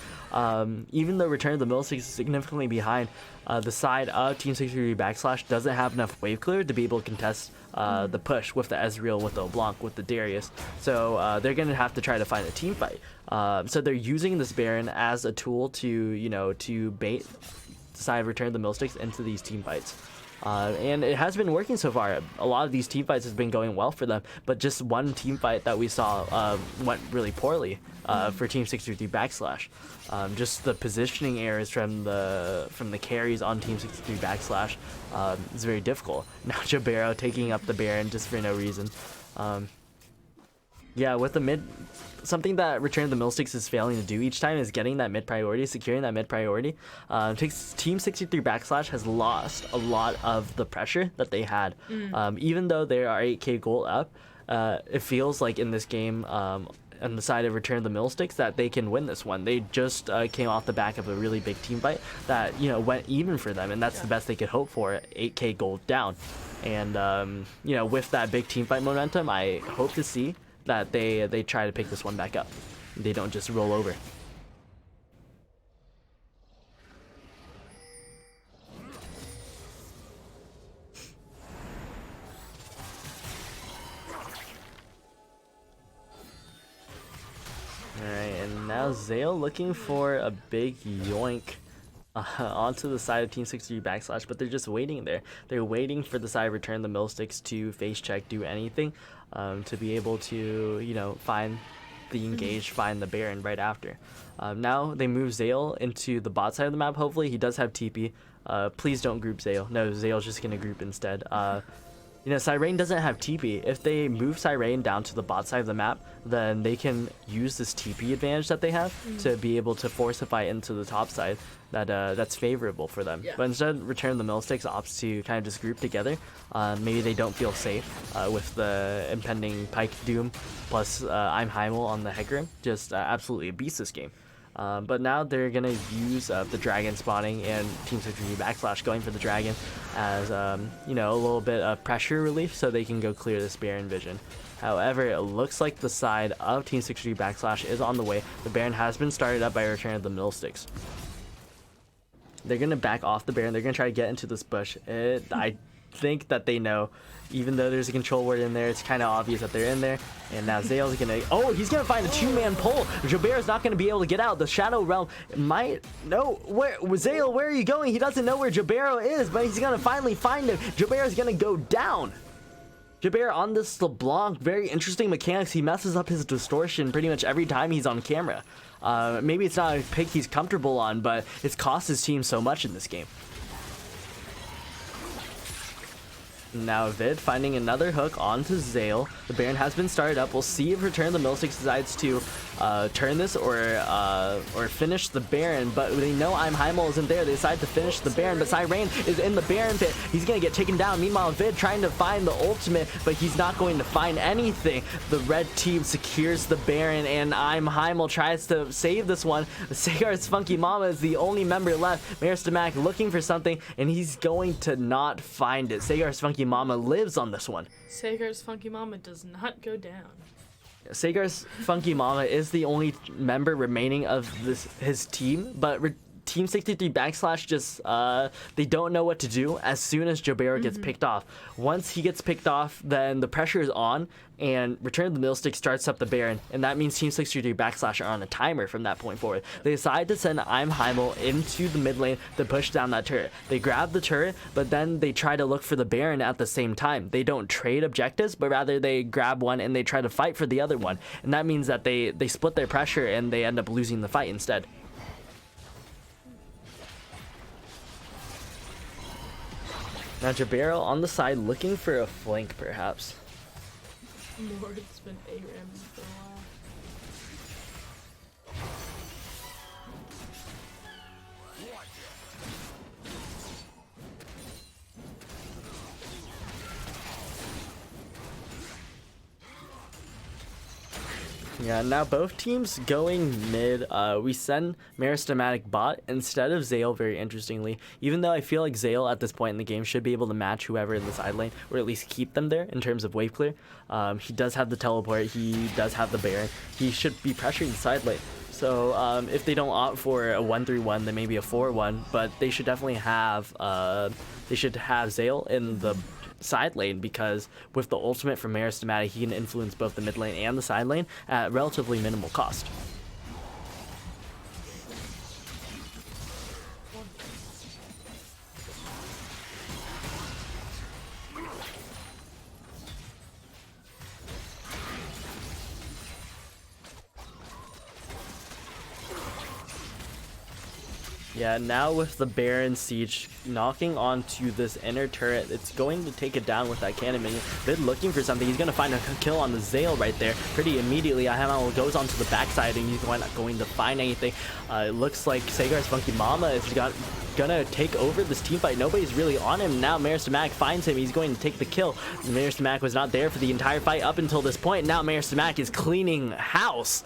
Even though Return of the Middlesticks is significantly behind, the side of Team 63 backslash doesn't have enough wave clear to be able to contest the push with the Ezreal, with the LeBlanc, with the Darius. So they're going to have to try to find a team fight. So they're using this Baron as a tool to bait the side of Return of the Middlesticks into these team fights. And it has been working so far. A lot of these team fights has been going well for them, but just one team fight that we saw went really poorly for Team 63 backslash. Just the positioning errors from the carries on Team 63 backslash is very difficult. Now Jabero taking up the Baron just for no reason. Yeah, with the mid, something that Return of the Middlesticks is failing to do each time is getting that mid priority, securing that mid priority. Team 63 backslash has lost a lot of the pressure that they had. Even though they are 8k gold up, it feels like in this game, on the side of Return of the Middlesticks, that they can win this one. They just came off the back of a really big team fight that went even for them, and that's the best they could hope for. 8k gold down, and with that big team fight momentum, I hope to see that they try to pick this one back up. They don't just roll over. Alright, and now Zale looking for a big yoink onto the side of Team 63 backslash, but they're just waiting there. They're waiting for the side of Return the Middlesticks to face check, do anything, to be able to, find the engage, find the Baron right after. Now they move Zale into the bot side of the map. Hopefully he does have TP. Please don't group Zale. No, Zale's just going to group instead. Siren doesn't have TP. If they move Siren down to the bot side of the map, then they can use this TP advantage that they have to be able to force a fight into the top side that's favorable for them. Yeah. But instead, Return the Middlesticks opts to kind of just group together. Maybe they don't feel safe with the impending Pike Doom plus I'm Heimel on the Hecarim. Just absolutely a beast this game. But now they're gonna use the dragon spawning and Team 63 backslash going for the dragon as you know, a little bit of pressure relief so they can go clear this Baron vision. However, it looks like the side of Team 63 backslash is on the way. The Baron has been started up by return of the middle sticks. They're gonna back off the Baron. They're gonna try to get into this bush. I think that they know, even though there's a control word in there, it's kind of obvious that they're in there. And now Zale's gonna, oh, he's gonna find a two-man pull. Jobert's not gonna be able to get out. The Shadow Realm might, no, Zale, where are you going? He doesn't know where Jobero is, but he's gonna finally find him. Jobert's gonna go down. Jobert on this LeBlanc, very interesting mechanics. He messes up his distortion pretty much every time he's on camera. Maybe it's not a pick he's comfortable on, but it's cost his team so much in this game. Now Vid finding another hook onto Zale. The Baron has been started up. We'll see if Return of the Millsticks decides to turn this or finish the Baron, but they know I'm Heimel isn't there. They decide to finish the Baron, but Siren is in the Baron pit. He's gonna get taken down. Meanwhile, Vid trying to find the ultimate, but he's not going to find anything. The red team secures the Baron, and I'm Heimel tries to save this one. Sagar's Funky Mama is the only member left. Maristamak looking for something, and he's going to not find it. Sagar's Funky Mama lives on this one. Sagar's Funky Mama does not go down. Sagar's Funky Mama is the only member remaining of his team, but Team 63 backslash just they don't know what to do as soon as Jobero gets picked off. Once he gets picked off, then the pressure is on, and Return of the Millstick starts up the Baron, and that means Team 63 backslash are on a timer from that point forward. They decide to send I'm Heimel into the mid lane to push down that turret. They grab the turret, but then they try to look for the Baron at the same time. They don't trade objectives, but rather they grab one and they try to fight for the other one, and that means that they split their pressure and they end up losing the fight instead. Now Jobero on the side looking for a flank, perhaps. Lord's been ARAM for a while. Yeah, now both teams going mid. We send Meristematic bot instead of Zale, very interestingly. Even though I feel like Zale at this point in the game should be able to match whoever in the side lane, or at least keep them there in terms of wave clear. He does have the teleport, he does have the Baron. He should be pressuring the side lane. So if they don't opt for a 1-3-1, then maybe a 4-1, but they should definitely have Zale in the side lane, because with the ultimate from Meristematic, he can influence both the mid lane and the side lane at relatively minimal cost. Yeah, now with the Baron Siege knocking onto this inner turret, it's going to take it down with that cannon minion. Vid looking for something. He's going to find a kill on the Zale right there pretty immediately. Ahemel goes onto the backside and he's not going to find anything. It looks like Sagar's Funky Mama is gonna take over this team fight. Nobody's really on him now. Meristematic finds him. He's going to take the kill. Meristematic was not there for the entire fight up until this point. Now Meristematic is cleaning house.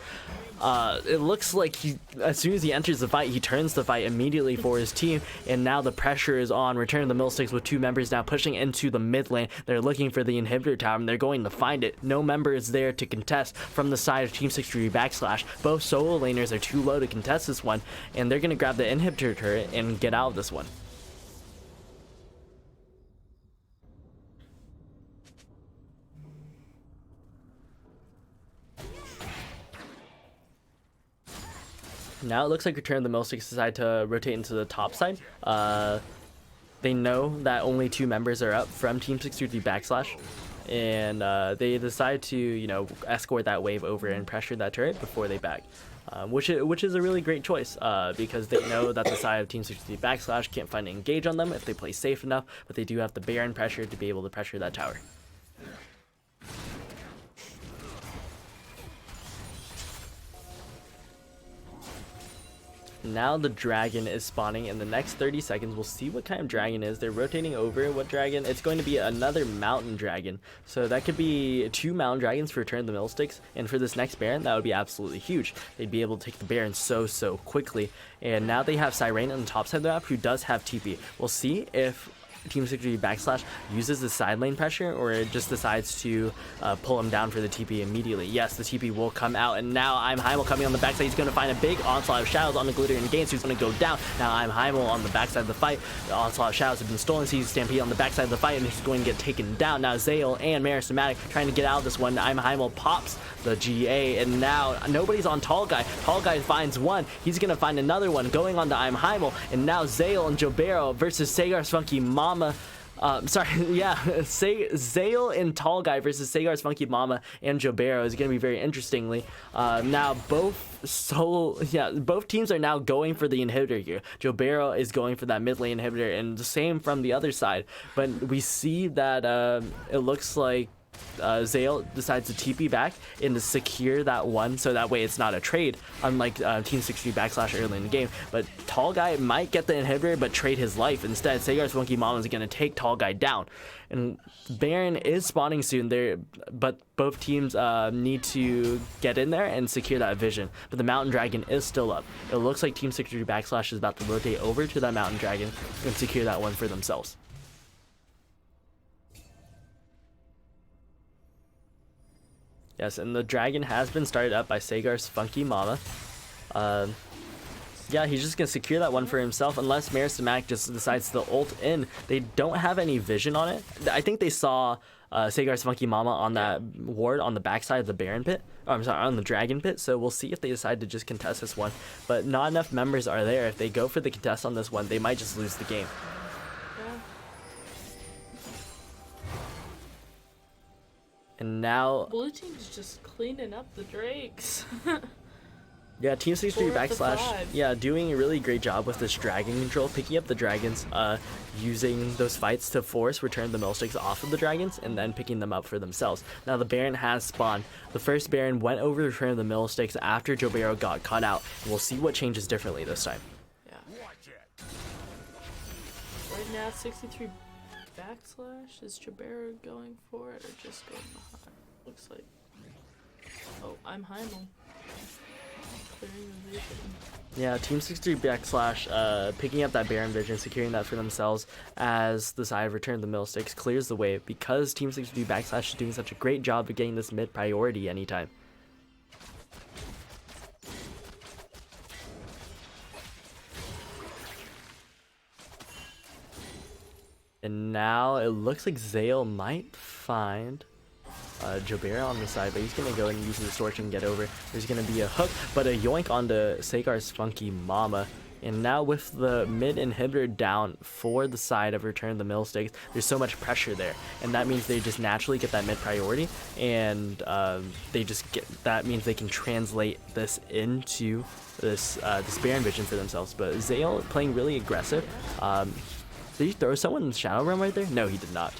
It looks like as soon as he enters the fight, he turns the fight immediately for his team, and now the pressure is on. Return of the Millsticks with two members now pushing into the mid lane. They're looking for the inhibitor tower, and they're going to find it. No member is there to contest from the side of Team 63 backslash. Both solo laners are too low to contest this one, and they're going to grab the inhibitor turret and get out of this one. Now it looks like Return of the Millsticks decide to rotate into the top side. They know that only two members are up from Team 63 backslash, and they decide to, you know, escort that wave over and pressure that turret before they back, which is a really great choice, because they know that the side of Team 63 backslash can't find an engage on them if they play safe enough, but they do have the Baron pressure to be able to pressure that tower. Now the dragon is spawning in the next 30 seconds. We'll see what kind of dragon it is. They're rotating over what dragon. It's going to be another mountain dragon. So that could be 2 mountain dragons for Return of the Middlesticks. And for this next Baron, that would be absolutely huge. They'd be able to take the Baron so quickly. And now they have Siren on the top side of the map, who does have TP. We'll see if Team 63 backslash uses the side lane pressure, or it just decides to pull him down for the TP immediately. Yes, the TP will come out, and now I'm Heimel coming on the backside. He's going to find a big onslaught of shadows on the Glitter and Gains, who's going to go down. Now I'm Heimel on the backside of the fight. The onslaught of shadows have been stolen. Sees Stampede on the backside of the fight, and he's going to get taken down. Now Zale and Marismatic trying to get out of this one. I'm Heimel pops the GA, and now nobody's on Tall Guy. Tall Guy finds one. He's going to find another one going on to I'm Heimel, and now Zale and Jobero versus Sagar's Funky Mama. Zale and Tall Guy versus Sagar's Funky Mama and Jobero is going to be very interestingly. Now both teams are now going for the inhibitor here. Jobero is going for that mid lane inhibitor, and the same from the other side. But we see that it looks like Zale decides to TP back and to secure that one, so that way it's not a trade, unlike Team 63 backslash early in the game. But Tall Guy might get the inhibitor but trade his life. Instead, Sagar's Funky Mama is going to take Tall Guy down. And Baron is spawning soon there, but both teams need to get in there and secure that vision. But the Mountain Dragon is still up. It looks like Team 63 backslash is about to rotate over to that Mountain Dragon and secure that one for themselves. Yes, and the dragon has been started up by Sagar's Funky Mama. Yeah, he's just going to secure that one for himself unless Marismatic just decides to ult in. They don't have any vision on it. I think they saw Sagar's Funky Mama on that ward on the backside of the Baron pit. Oh, I'm sorry, on the Dragon pit. So we'll see if they decide to just contest this one. But not enough members are there. If they go for the contest on this one, they might just lose the game. And now Blue team's just cleaning up the Drakes. yeah, Team 63 4 of the backslash, 5. yeah, doing a really great job with this dragon control, picking up the dragons, using those fights to force Return of the Middlesticks off of the dragons, and then picking them up for themselves. Now the Baron has spawned. The first Baron went over Return of the Middlesticks after Jobero got caught out, and we'll see what changes differently this time. Yeah. Right now, 63 backslash. Is Jobero going for it or just going behind? Looks like. Oh, I'm Heimel. Clearing the vision. Yeah, Team 63 backslash picking up that Baron vision, securing that for themselves as the side of Return of the Middlesticks clears the way because Team 63 backslash is doing such a great job of getting this mid priority anytime. And now it looks like Zale might find Jobero on the side, but he's going to go and use the distortion and get over. There's going to be a hook, but a yoink onto Sagar's Funky Mama. And now with the mid inhibitor down for the side of Return of the Middlesticks, there's so much pressure there. And that means they just naturally get that mid priority. And that means they can translate this into this Baron vision for themselves. But Zale playing really aggressive. Did he throw someone in the Shadow Realm right there? No, he did not.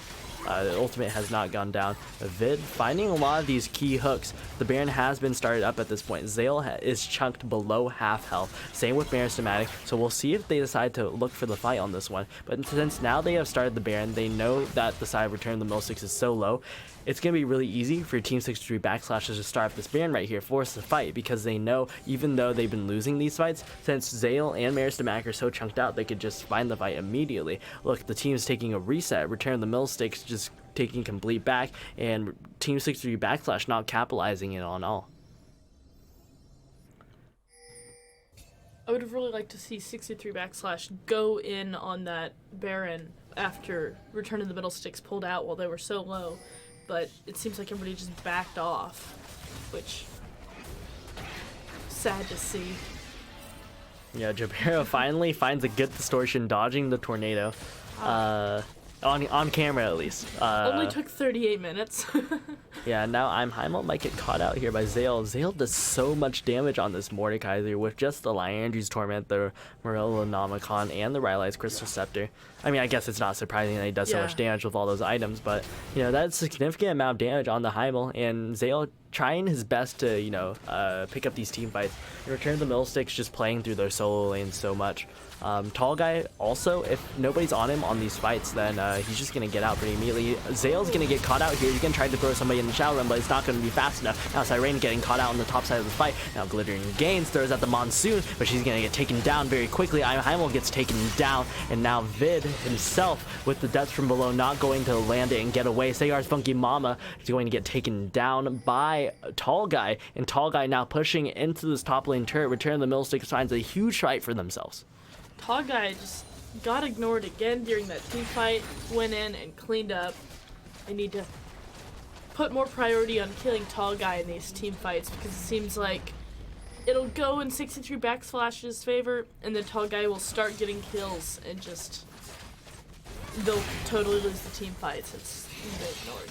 The ultimate has not gone down. Vid finding a lot of these key hooks. The Baron has been started up at this point. Zale is chunked below half health. Same with Marismatic. So we'll see if they decide to look for the fight on this one. But since now they have started the Baron, they know that the side of Return of the Middlesticks is so low. It's going to be really easy for Team 63 backslash to start up this Baron right here, force the fight, because they know even though they've been losing these fights, since Zale and Marismatic are so chunked out, they could just find the fight immediately. Look, the team's taking a reset. Return of the Middlesticks just taking complete back, and Team 63 backslash not capitalizing it on all. I would have really liked to see 63 backslash go in on that Baron after Return of the Middlesticks pulled out while they were so low. But it seems like everybody just backed off, which sad to see. Yeah, Jobero finally finds a good distortion, dodging the tornado. On camera at least. Only took 38 minutes. Yeah, now I'm Heimel might get caught out here by Zale. Zale does so much damage on this Mordekaiser with just the Liandry's Torment, the Morellonomicon, and the Rylai's Crystal Scepter. I mean, I guess it's not surprising that he does so much damage with all those items, but, you know, that's a significant amount of damage on the Heimel, and Zale trying his best to, pick up these team fights. In return, the Middlesticks just playing through their solo lanes so much. Tall Guy also, if nobody's on him on these fights, then he's just going to get out pretty immediately. Zale's going to get caught out here. He's going to try to throw somebody in the Shadow Realm, but it's not going to be fast enough. Now Siren getting caught out on the top side of the fight. Now Glittering Gains throws at the Monsoon, but she's going to get taken down very quickly. Heimel gets taken down, and now Vid himself, with the depth from below, not going to land it and get away. Sayar's Funky Mama is going to get taken down by Tall Guy, and Tall Guy now pushing into this top lane turret. Return of the Middlesticks finds a huge fight for themselves. Tall Guy just got ignored again during that team fight, went in and cleaned up. They need to put more priority on killing Tall Guy in these team fights, because it seems like it'll go in 63 backslash's favor, and then Tall Guy will start getting kills and just they'll totally lose the team fights. It's ignored.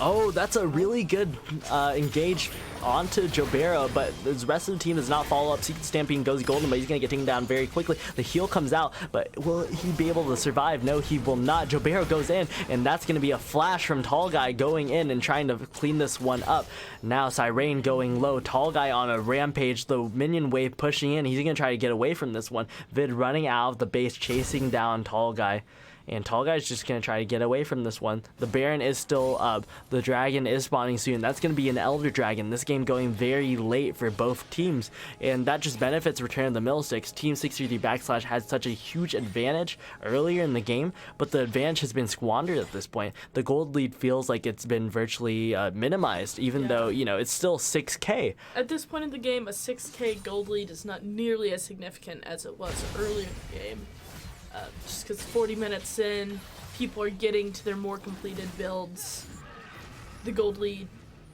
Oh, that's a really good engage onto Jobero, but the rest of the team does not follow up. Secret Stampede goes golden, but he's going to get taken down very quickly. The heal comes out, but will he be able to survive? No, he will not. Jobero goes in, and that's going to be a flash from Tall Guy going in and trying to clean this one up. Now Siren going low. Tall Guy on a rampage. The minion wave pushing in. He's going to try to get away from this one. Vid running out of the base, chasing down Tall Guy. And Tall Guy's just going to try to get away from this one. The Baron is still up. The Dragon is spawning soon. That's going to be an Elder Dragon. This game going very late for both teams. And that just benefits Return of the Middlesticks. Team 63 Backslash had such a huge advantage earlier in the game, but the advantage has been squandered at this point. The gold lead feels like it's been virtually minimized, even though, it's still 6K. At this point in the game, a 6K gold lead is not nearly as significant as it was earlier in the game. Just because 40 minutes in, people are getting to their more completed builds. The gold lead,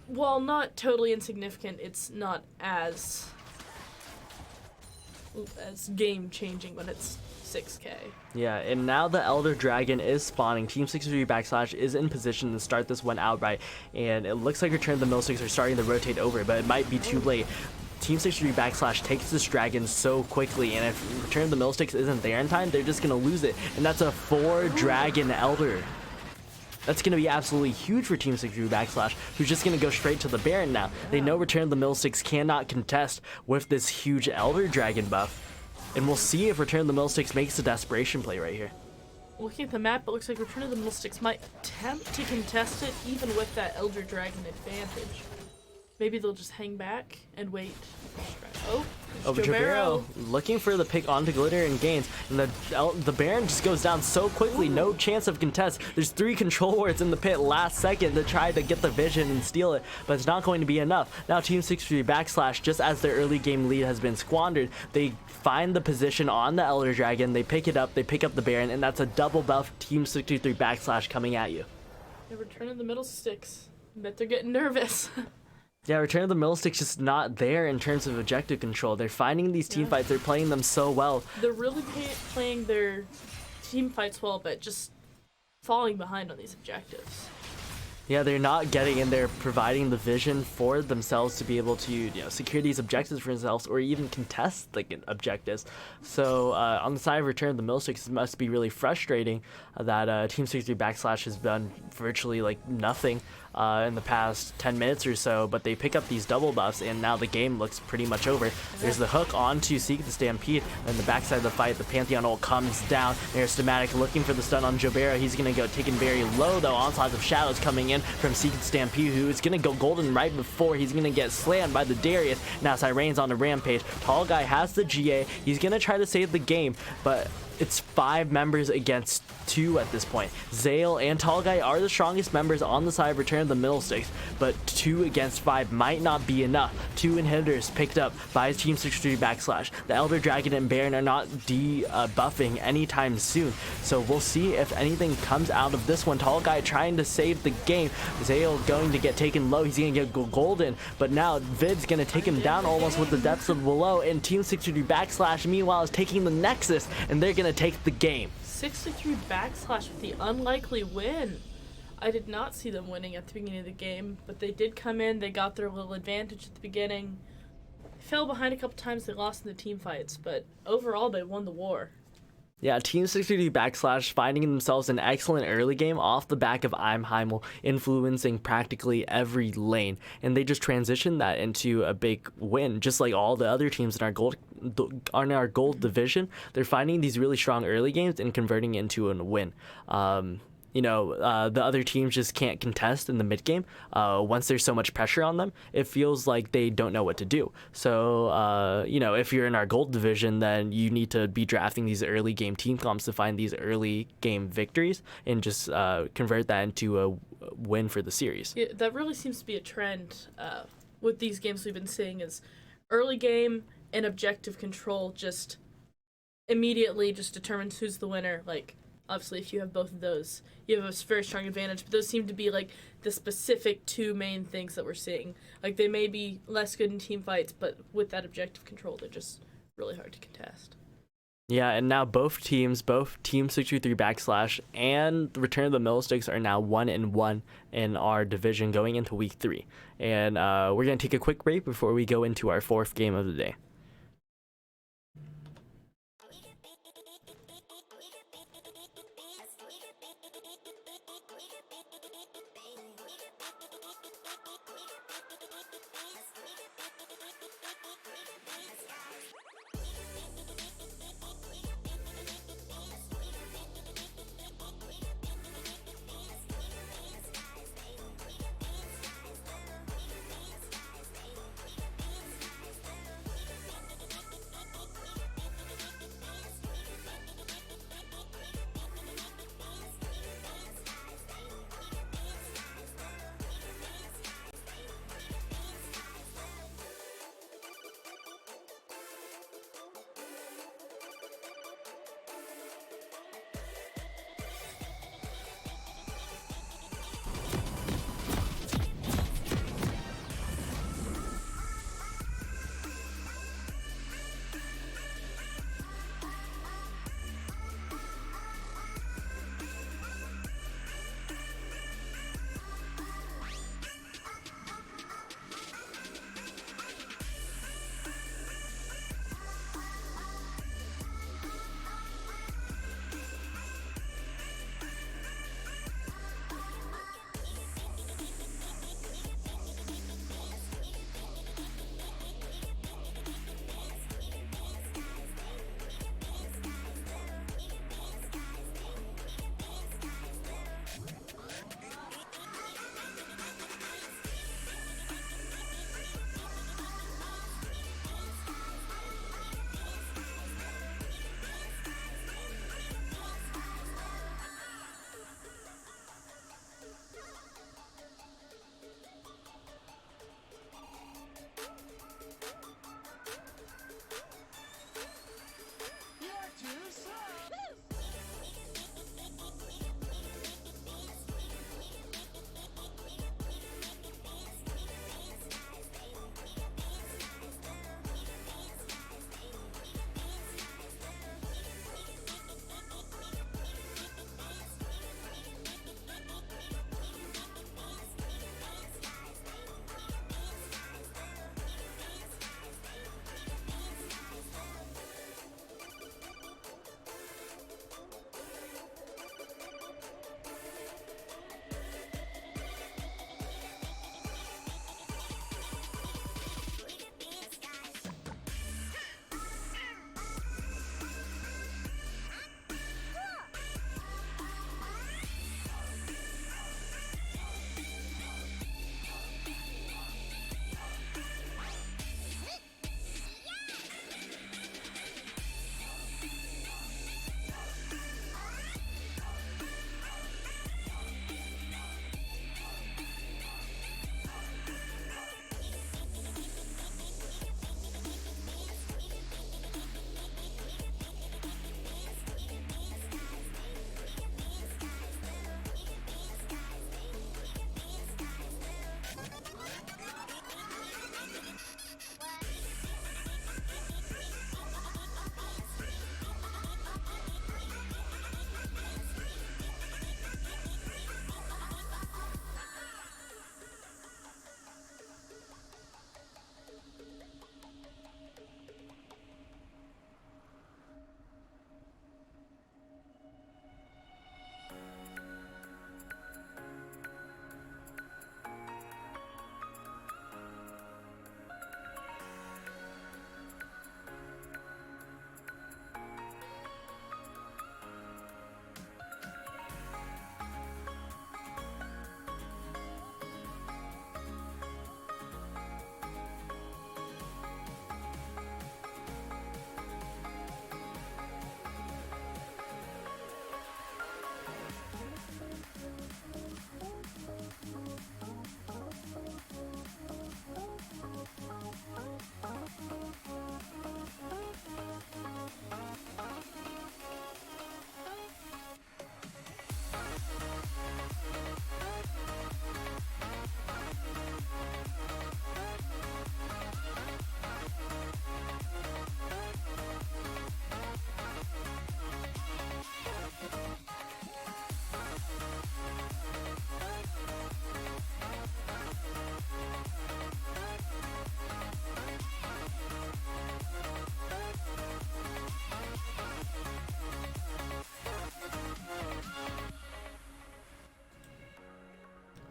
while not totally insignificant, it's not as game-changing when it's 6K. Yeah, and now the Elder Dragon is spawning. Team 63 Backslash is in position to start this one outright, and it looks like Return of the Middlesticks are starting to rotate over, but it might be too late. Team 63 Backslash takes this dragon so quickly, and if Return of the Middlesticks isn't there in time, they're just going to lose it. And that's a 4-dragon Elder. That's going to be absolutely huge for Team 63 Backslash, who's just going to go straight to the Baron now. They know Return of the Middlesticks cannot contest with this huge Elder Dragon buff. And we'll see if Return of the Middlesticks makes a desperation play right here. Looking at the map, it looks like Return of the Middlesticks might attempt to contest it, even with that Elder Dragon advantage. Maybe they'll just hang back and wait. Oh, Jobero looking for the pick onto Glitter and Gains, and the Baron just goes down so quickly. No chance of contest. There's 3 control wards in the pit last second to try to get the vision and steal it, but it's not going to be enough. Now Team 63 Backslash, just as their early game lead has been squandered, they find the position on the Elder Dragon, they pick it up, they pick up the Baron, and that's a double buff Team 63 Backslash coming at you. Yeah, Return of the Middlesticks. I bet they're getting nervous. Yeah, Return of the Middlesticks just not there in terms of objective control. They're finding these team fights. They're playing them so well. They're really playing their team fights well, but just falling behind on these objectives. Yeah, they're not getting in there, providing the vision for themselves to be able to, secure these objectives for themselves or even contest the objectives. So on the side of Return of the Middlesticks, it must be really frustrating that Team 63 Backslash has done virtually nothing in the past 10 minutes or so, but they pick up these double buffs, and now the game looks pretty much over. There's the hook onto Seek the Stampede, and the backside of the fight, the Pantheon ult comes down. There's Steamatic looking for the stun on Jobera. He's going to go taken very low, though. Onslaughts of Shadows coming in from Seek the Stampede, who is going to go golden right before he's going to get slammed by the Darius. Now Siren's on the rampage. Tall Guy has the GA. He's going to try to save the game, but it's 5 members against 2 at this point. Zale and Tall Guy are the strongest members on the side of Return of the Middlesticks, but 2 against 5 might not be enough. 2 inhibitors picked up by Team 63 Backslash. The Elder Dragon and Baron are not debuffing anytime soon, so we'll see if anything comes out of this one. Tall Guy trying to save the game. Zale going to get taken low. He's going to get golden, but now Vid's going to take him down almost with the depths of below, and Team 63 Backslash meanwhile is taking the Nexus, and they're going to take the game. 63 Backslash with the unlikely win. I did not see them winning at the beginning of the game, but they did come in. They got their little advantage at the beginning. They fell behind a couple times. They lost in the team fights, but overall they won the war. Yeah, Team 63 backslash finding themselves an excellent early game off the back of Heimel influencing practically every lane, and they just transitioned that into a big win, just like all the other teams in our gold division. They're finding these really strong early games and converting it into a win. The other teams just can't contest in the mid game. Once there's so much pressure on them, it feels like they don't know what to do. So, if you're in our gold division, then you need to be drafting these early game team comps to find these early game victories and just convert that into a win for the series. Yeah, that really seems to be a trend with these games we've been seeing is early game and objective control just immediately just determines who's the winner. Like, obviously, if you have both of those, you have a very strong advantage. But those seem to be, like, the specific two main things that we're seeing. Like, they may be less good in team fights, but with that objective control, they're just really hard to contest. Yeah, and now both Team 63 backslash and Return of the Millsticks are now 1-1 in our division going into week 3. And we're going to take a quick break before we go into our 4th game of the day.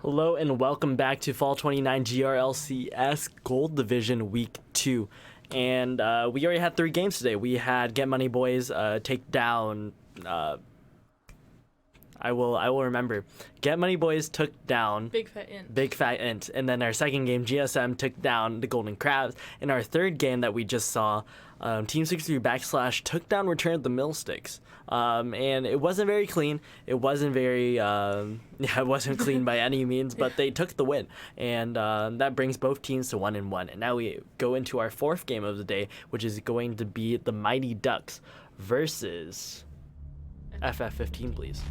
Hello and welcome back to Fall 29 GRLCS Gold Division Week 2. And we already had 3 games today. We had Get Money Boys take down... I will remember. Get Money Boys took down Big Fat Int. Big Fat Int. And then our second game, GSM, took down the Golden Crabs. And our third game that we just saw, Team 63 / took down Return of the Millsticks. And it wasn't very clean. It wasn't very, it wasn't clean by any means, but they took the win. And that brings both teams to 1-1. And now we go into our 4th game of the day, which is going to be the Mighty Ducks versus FF15, please.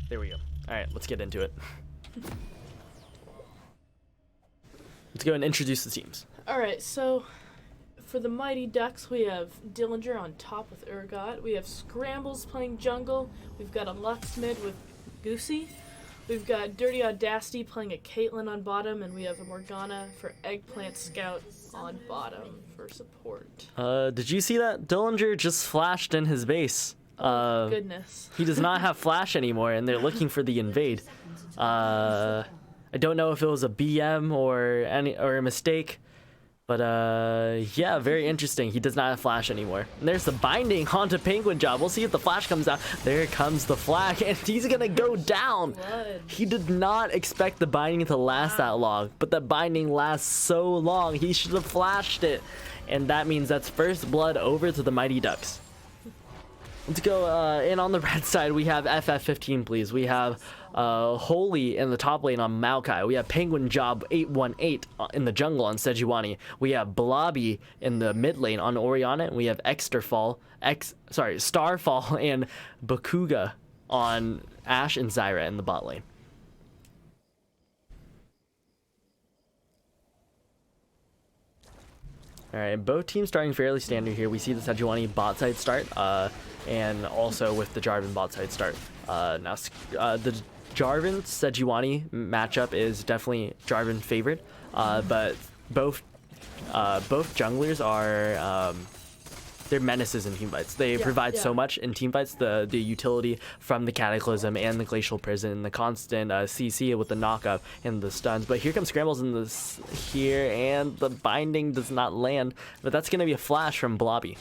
There we go. All right, let's get into it. Let's go and introduce the teams. All right, so for the Mighty Ducks, we have Dillinger on top with Urgot. We have Scrambles playing jungle. We've got a Lux mid with Goosey. We've got Dirty Audacity playing a Caitlyn on bottom, and we have a Morgana for Eggplant Scout on bottom for support. Did you see that? Dillinger just flashed in his base. Goodness. He does not have flash anymore, and they're looking for the invade. I don't know if it was a BM or a mistake, but yeah, very interesting. He does not have flash anymore. And there's the binding onto Penguin Job. We'll see if the flash comes out. There comes the flash, and he's gonna go down. Blood. He did not expect the binding to last that long, but the binding lasts so long. He should have flashed it, and that means that's first blood over to the Mighty Ducks. Let's go, and on the red side, we have FF15, please. We have Holy in the top lane on Maokai. We have Penguin Job 818 in the jungle on Sejuani. We have Blobby in the mid lane on Oriana. And we have Starfall and Bakuga on Ashe and Zyra in the bot lane. All right, both teams starting fairly standard here. We see the Sejuani bot side start, and also with the Jarvan bot side start. Now, the Jarvan Sejuani matchup is definitely Jarvan favored, but both junglers are they're menaces in teamfights. They provide so much in teamfights. The utility from the Cataclysm and the Glacial Prison, the constant CC with the knockup and the stuns. But here comes Scrambles in this here, and the binding does not land. But that's going to be a flash from Blobby.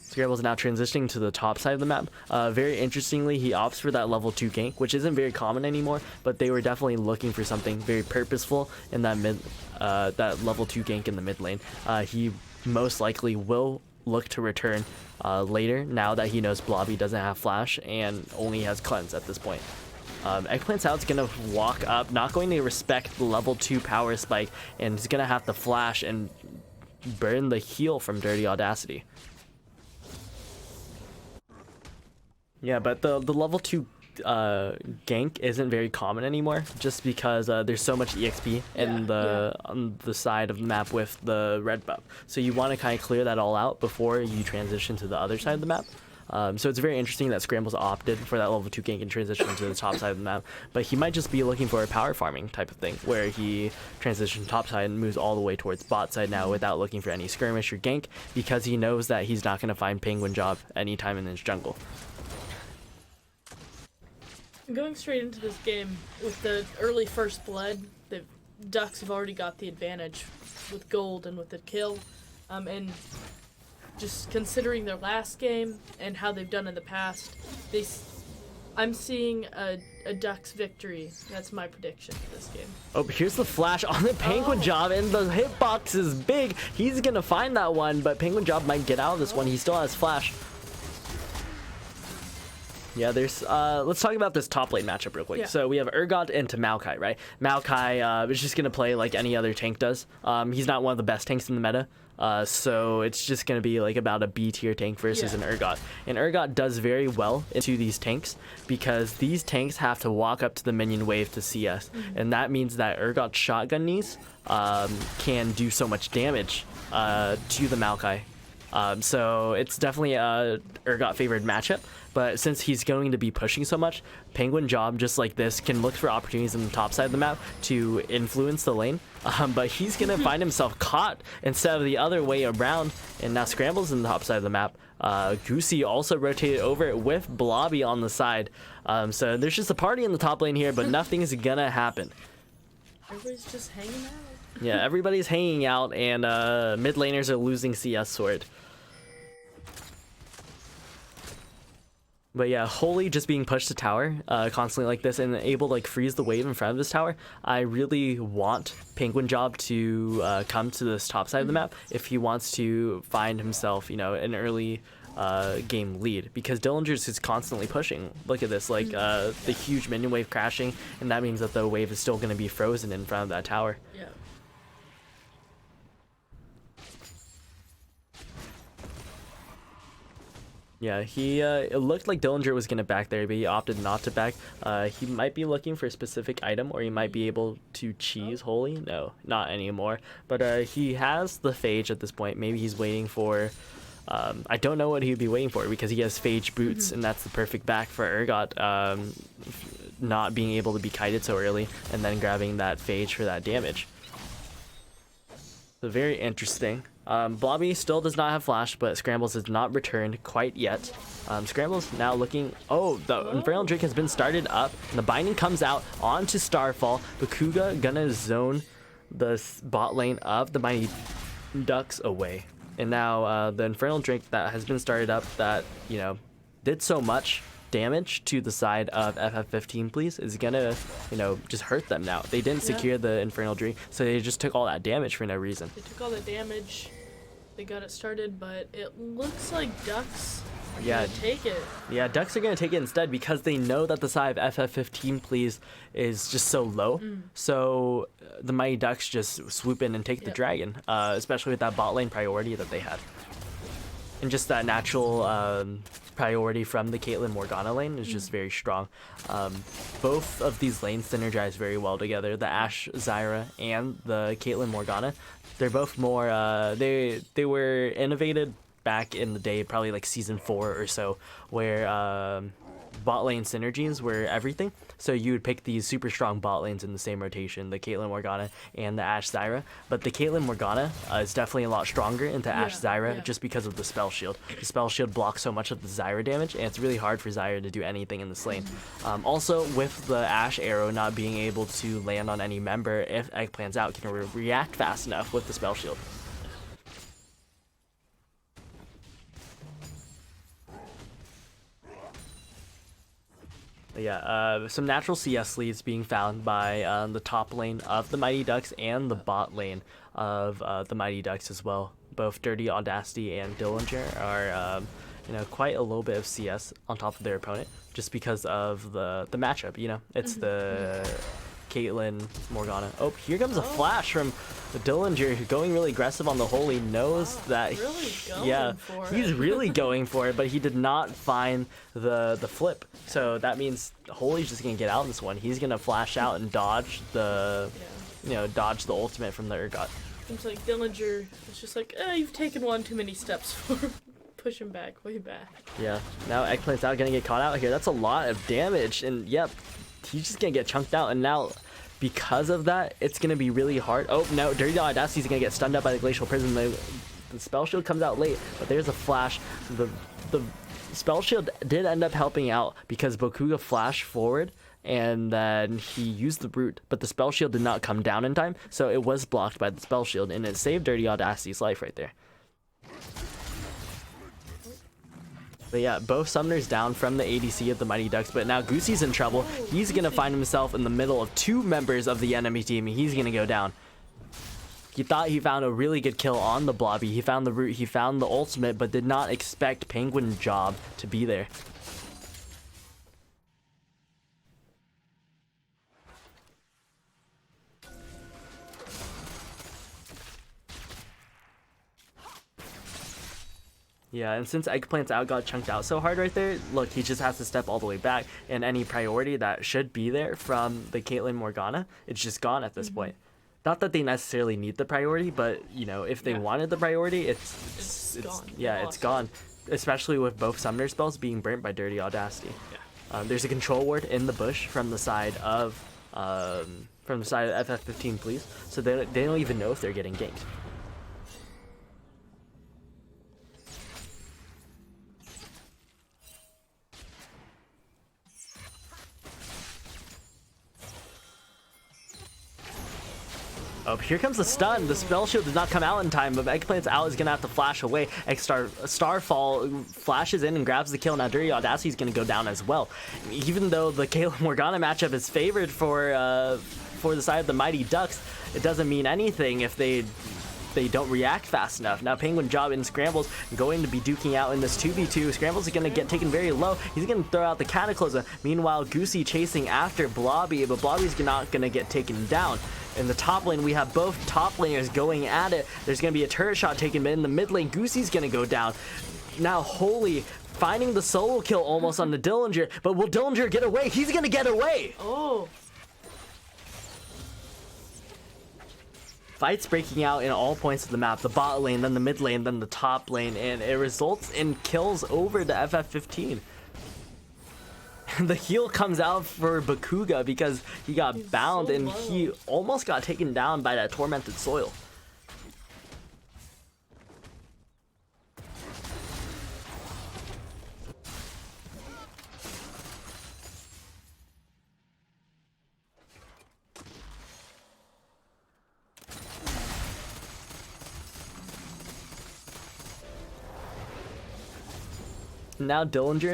Scrambles now transitioning to the top side of the map. Very interestingly, he opts for that level 2 gank, which isn't very common anymore, but they were definitely looking for something very purposeful in that that level 2 gank in the mid lane. He most likely will look to return later, now that he knows Blobby doesn't have flash and only has cleanse at this point. Eggplant Scout's gonna walk up, not going to respect the level 2 power spike, and he's gonna have to flash and burn the heal from Dirty Audacity. Yeah, but the level 2 gank isn't very common anymore, just because there's so much EXP on the side of the map with the red buff. So you want to kind of clear that all out before you transition to the other side of the map. So it's very interesting that Scrambles opted for that level 2 gank and transition to the top side of the map. But he might just be looking for a power farming type of thing, where he transitions top side and moves all the way towards bot side now without looking for any skirmish or gank, because he knows that he's not going to find Penguin Job anytime in his jungle. Going straight into this game with the early first blood, the Ducks have already got the advantage with gold and with the kill, and just considering their last game and how they've done in the past, I'm seeing a Ducks victory. That's my prediction for this game. Oh, here's the flash on the Penguin Job, and the hitbox is big. He's gonna find that one, but Penguin Job might get out of this one. He still has flash. Yeah, there's let's talk about this top lane matchup real quick. Yeah. So we have Urgot into Maokai, right? Maokai is just gonna play like any other tank does. He's not one of the best tanks in the meta. So it's just gonna be like about a B tier tank versus an Urgot. And Urgot does very well into these tanks, because these tanks have to walk up to the minion wave to CS. And that means that Urgot's shotgun knees can do so much damage to the Maokai So it's definitely a Urgot favored matchup. But since he's going to be pushing so much, Penguin Job, just like this, can look for opportunities in the top side of the map to influence the lane. But he's going to find himself caught instead of the other way around. And now Scrambles in the top side of the map. Goosey also rotated over with Blobby on the side. So there's just a party in the top lane here, but nothing's going to happen. Everybody's just hanging out. Yeah, everybody's hanging out, and mid laners are losing CS Sword. But yeah, Holy just being pushed to tower constantly like this and able to like freeze the wave in front of this tower. I really want Penguin Job to come to this top side of the map if he wants to find himself, you know, an early game lead, because Dillinger's is constantly pushing. Look at this, like the huge minion wave crashing, and that means that the wave is still going to be frozen in front of that tower. Yeah. Yeah, it looked like Dillinger was going to back there, but he opted not to back. He might be looking for a specific item, or he might be able to cheese Holy. No, not anymore. But he has the Phage at this point. Maybe he's waiting for... I don't know what he'd be waiting for, because he has Phage boots, and that's the perfect back for Urgot, not being able to be kited so early, and then grabbing that Phage for that damage. So very interesting. Blobby still does not have flash, but Scrambles has not returned quite yet. Scrambles now looking... Oh, the Infernal Drake has been started up, and the binding comes out onto Starfall. Bakuga gonna zone the bot lane of the Mighty Ducks away. And now the Infernal Drake that has been started up that, you know, did so much damage to the side of FF15, please, is gonna, you know, just hurt them now. They didn't secure the Infernal Drake, so they just took all that damage for no reason. They took all the damage. They got it started, but it looks like Ducks are gonna take it. Yeah, Ducks are gonna take it instead, because they know that the side of FF15, please, is just so low. So the Mighty Ducks just swoop in and take the dragon, especially with that bot lane priority that they had. And just that natural priority from the Caitlyn Morgana lane is just very strong. Both of these lanes synergize very well together. The Ashe Zyra and the Caitlyn Morgana, they're both more, they were innovated back in the day, probably like season 4 or so, where bot lane synergies were everything. So you would pick these super strong bot lanes in the same rotation, the Caitlyn Morgana and the Ashe Zyra. But the Caitlyn Morgana is definitely a lot stronger into Ashe Zyra just because of the spell shield. The spell shield blocks so much of the Zyra damage, and it's really hard for Zyra to do anything in this lane. Also, with the Ashe arrow not being able to land on any member if Eggplant's out, can react fast enough with the spell shield. Yeah, some natural CS leads being found by the top lane of the Mighty Ducks and the bot lane of the Mighty Ducks as well. Both Dirty Audacity and Dillinger are, you know, quite a little bit of CS on top of their opponent, just because of the matchup. You know, it's the Caitlyn Morgana. Oh, here comes a flash from Dillinger, going really aggressive on the Holy. Knows that he's really going for it, but he did not find the flip. So that means Holy's just gonna get out in this one. He's gonna flash out and dodge the dodge the ultimate from the Urgot. Seems like Dillinger is just like, you've taken one too many steps for push him back, way back. Yeah, now Eggplant's out, gonna get caught out here. That's a lot of damage, and yep, he's just gonna get chunked out. And now, because of that, it's gonna be really hard. Oh no, Dirty Audacity's gonna get stunned up by the Glacial Prism. The spell shield comes out late, but there's a flash. The spell shield did end up helping out, because Bakuga flashed forward and then he used the root, but the spell shield did not come down in time, so it was blocked by the spell shield, and it saved Dirty Audacity's life right there. But yeah, both summoners down from the ADC of the Mighty Ducks, but now Goosey's in trouble. He's going to find himself in the middle of two members of the enemy team, and he's going to go down. He thought he found a really good kill on the Blobby. He found the root, he found the ultimate, but did not expect Penguin Job to be there. Yeah, and since Eggplant's out got chunked out so hard right there, look, he just has to step all the way back, and any priority that should be there from the Caitlyn Morgana, it's just gone at this point. Not that they necessarily need the priority, but you know, if they Yeah. wanted the priority, It's gone. yeah, They it's lost gone. Especially with both summoner spells being burnt by Dirty Audacity. Yeah. There's a control ward in the bush from the side of FF15, please. So they don't even know if they're getting ganked. Oh, here comes the stun. The spell shield did not come out in time, but Eggplant's out is gonna have to flash away. Starfall flashes in and grabs the kill. Now Dirty Audacity is gonna go down as well. Even though the Kayla Morgana matchup is favored for the side of the Mighty Ducks, it doesn't mean anything if they don't react fast enough. Now Penguin Job and Scrambles going to be duking out in this 2v2. Scrambles is going to get taken very low. He's going to throw out the Cataclysm. Meanwhile, Goosey chasing after Blobby, but Blobby's not going to get taken down. In the top lane, we have both top laners going at it. There's going to be a turret shot taken, but in the mid lane, Goosey's going to go down. Now Holy finding the solo kill almost on the Dillinger, but will Dillinger get away? He's going to get away! Oh. Fights breaking out in all points of the map, the bot lane, then the mid lane, then the top lane, and it results in kills over the FF15. The heal comes out for Bakuga because he got He's bound so and low. he almost got taken down by that Tormented Soil. Now Dillinger,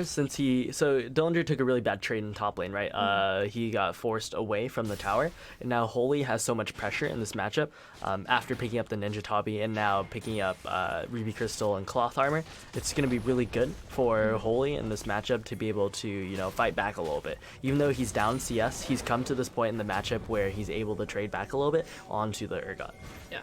Dillinger took a really bad trade in top lane, right? He got forced away from the tower, and now Holy has so much pressure in this matchup after picking up the Ninja Tabi and now picking up Ruby Crystal and Cloth Armor. It's going to be really good for Holy in this matchup to be able to, you know, fight back a little bit. Even though he's down CS, he's come to this point in the matchup where he's able to trade back a little bit onto the Urgot. Yeah.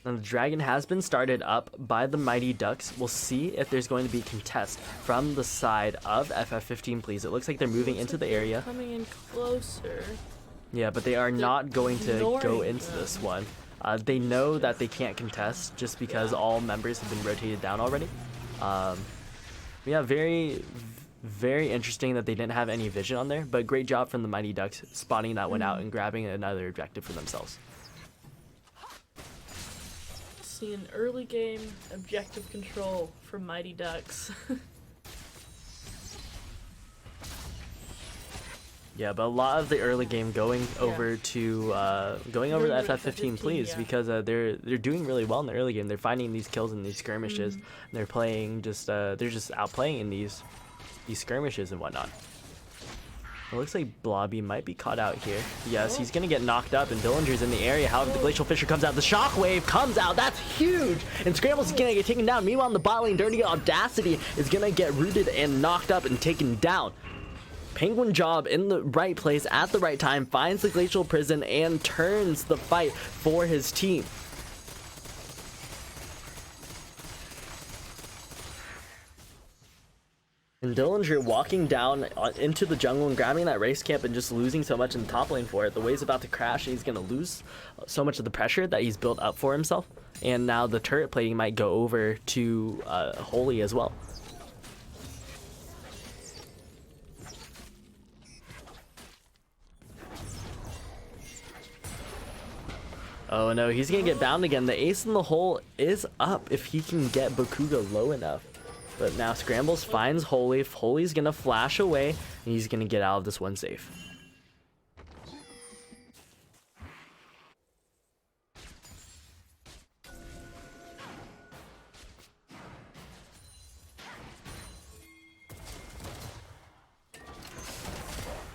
And the dragon has been started up by the Mighty Ducks. We'll see if there's going to be contest from the side of FF15, please. It looks like they're moving into the area. Coming in closer. Yeah, but they are not going to go ignoring into them. this one. They know that they can't contest just because all members have been rotated down already. Yeah, very, very interesting that they didn't have any vision on there, but great job from the Mighty Ducks spotting that one out and grabbing another objective for themselves. See an early game objective control from Mighty Ducks. Yeah, but a lot of the early game going over to going over to Going over to FF15, please, yeah. because they're doing really well in the early game. They're finding these kills in these skirmishes. They're playing they're just outplaying in these skirmishes and whatnot. It looks like Blobby might be caught out here. Yes, he's gonna get knocked up, and Dillinger's in the area. However, the Glacial Fisher comes out. The Shockwave comes out. That's huge! And Scrambles is gonna get taken down. Meanwhile, in the bot lane, Dirty Audacity is gonna get rooted and knocked up and taken down. Penguin Job in the right place at the right time, finds the Glacial Prison and turns the fight for his team. And Dillinger walking down into the jungle and grabbing that race camp and just losing so much in the top lane for it. The wave's about to crash and he's going to lose so much of the pressure that he's built up for himself. And now the turret plating might go over to Holy as well. Oh no, he's going to get bound again. The ace in the hole is up if he can get Bakuga low enough. But now Scrambles finds Holy. Holy's gonna flash away, and he's gonna get out of this one safe.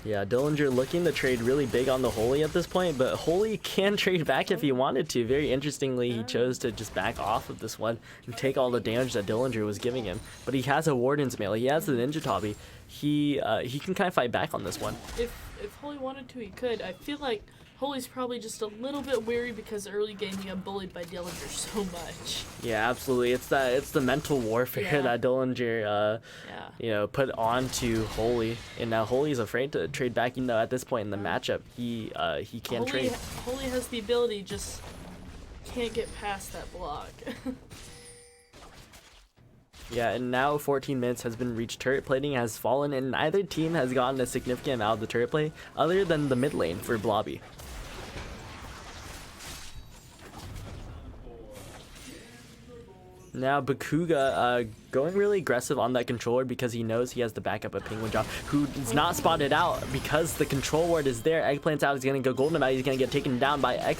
Yeah, Dillinger looking to trade really big on the Holy at this point, but Holy can trade back if he wanted to. Very interestingly, he chose to just back off of this one and take all the damage that Dillinger was giving him. But he has a Warden's Mail, he has the Ninja Tabi. He can kind of fight back on this one. If Holy wanted to, he could. I feel like Holy's probably just a little bit weary because early game he got bullied by Dillinger so much. Yeah, absolutely. It's the mental warfare Yeah. that Dillinger Yeah. put onto Holy, and now Holy's afraid to trade back. At this point in the matchup, he can't trade. Holy has the ability, just can't get past that block. Yeah, and now 14 minutes has been reached. Turret plating has fallen, and neither team has gotten a significant amount of the turret play other than the mid lane for Blobby. Now Bakuga going really aggressive on that controller because he knows he has the backup of Penguin Job, who is not spotted out because the control ward is there. Eggplant's out, he's going to go golden about, he's going to get taken down by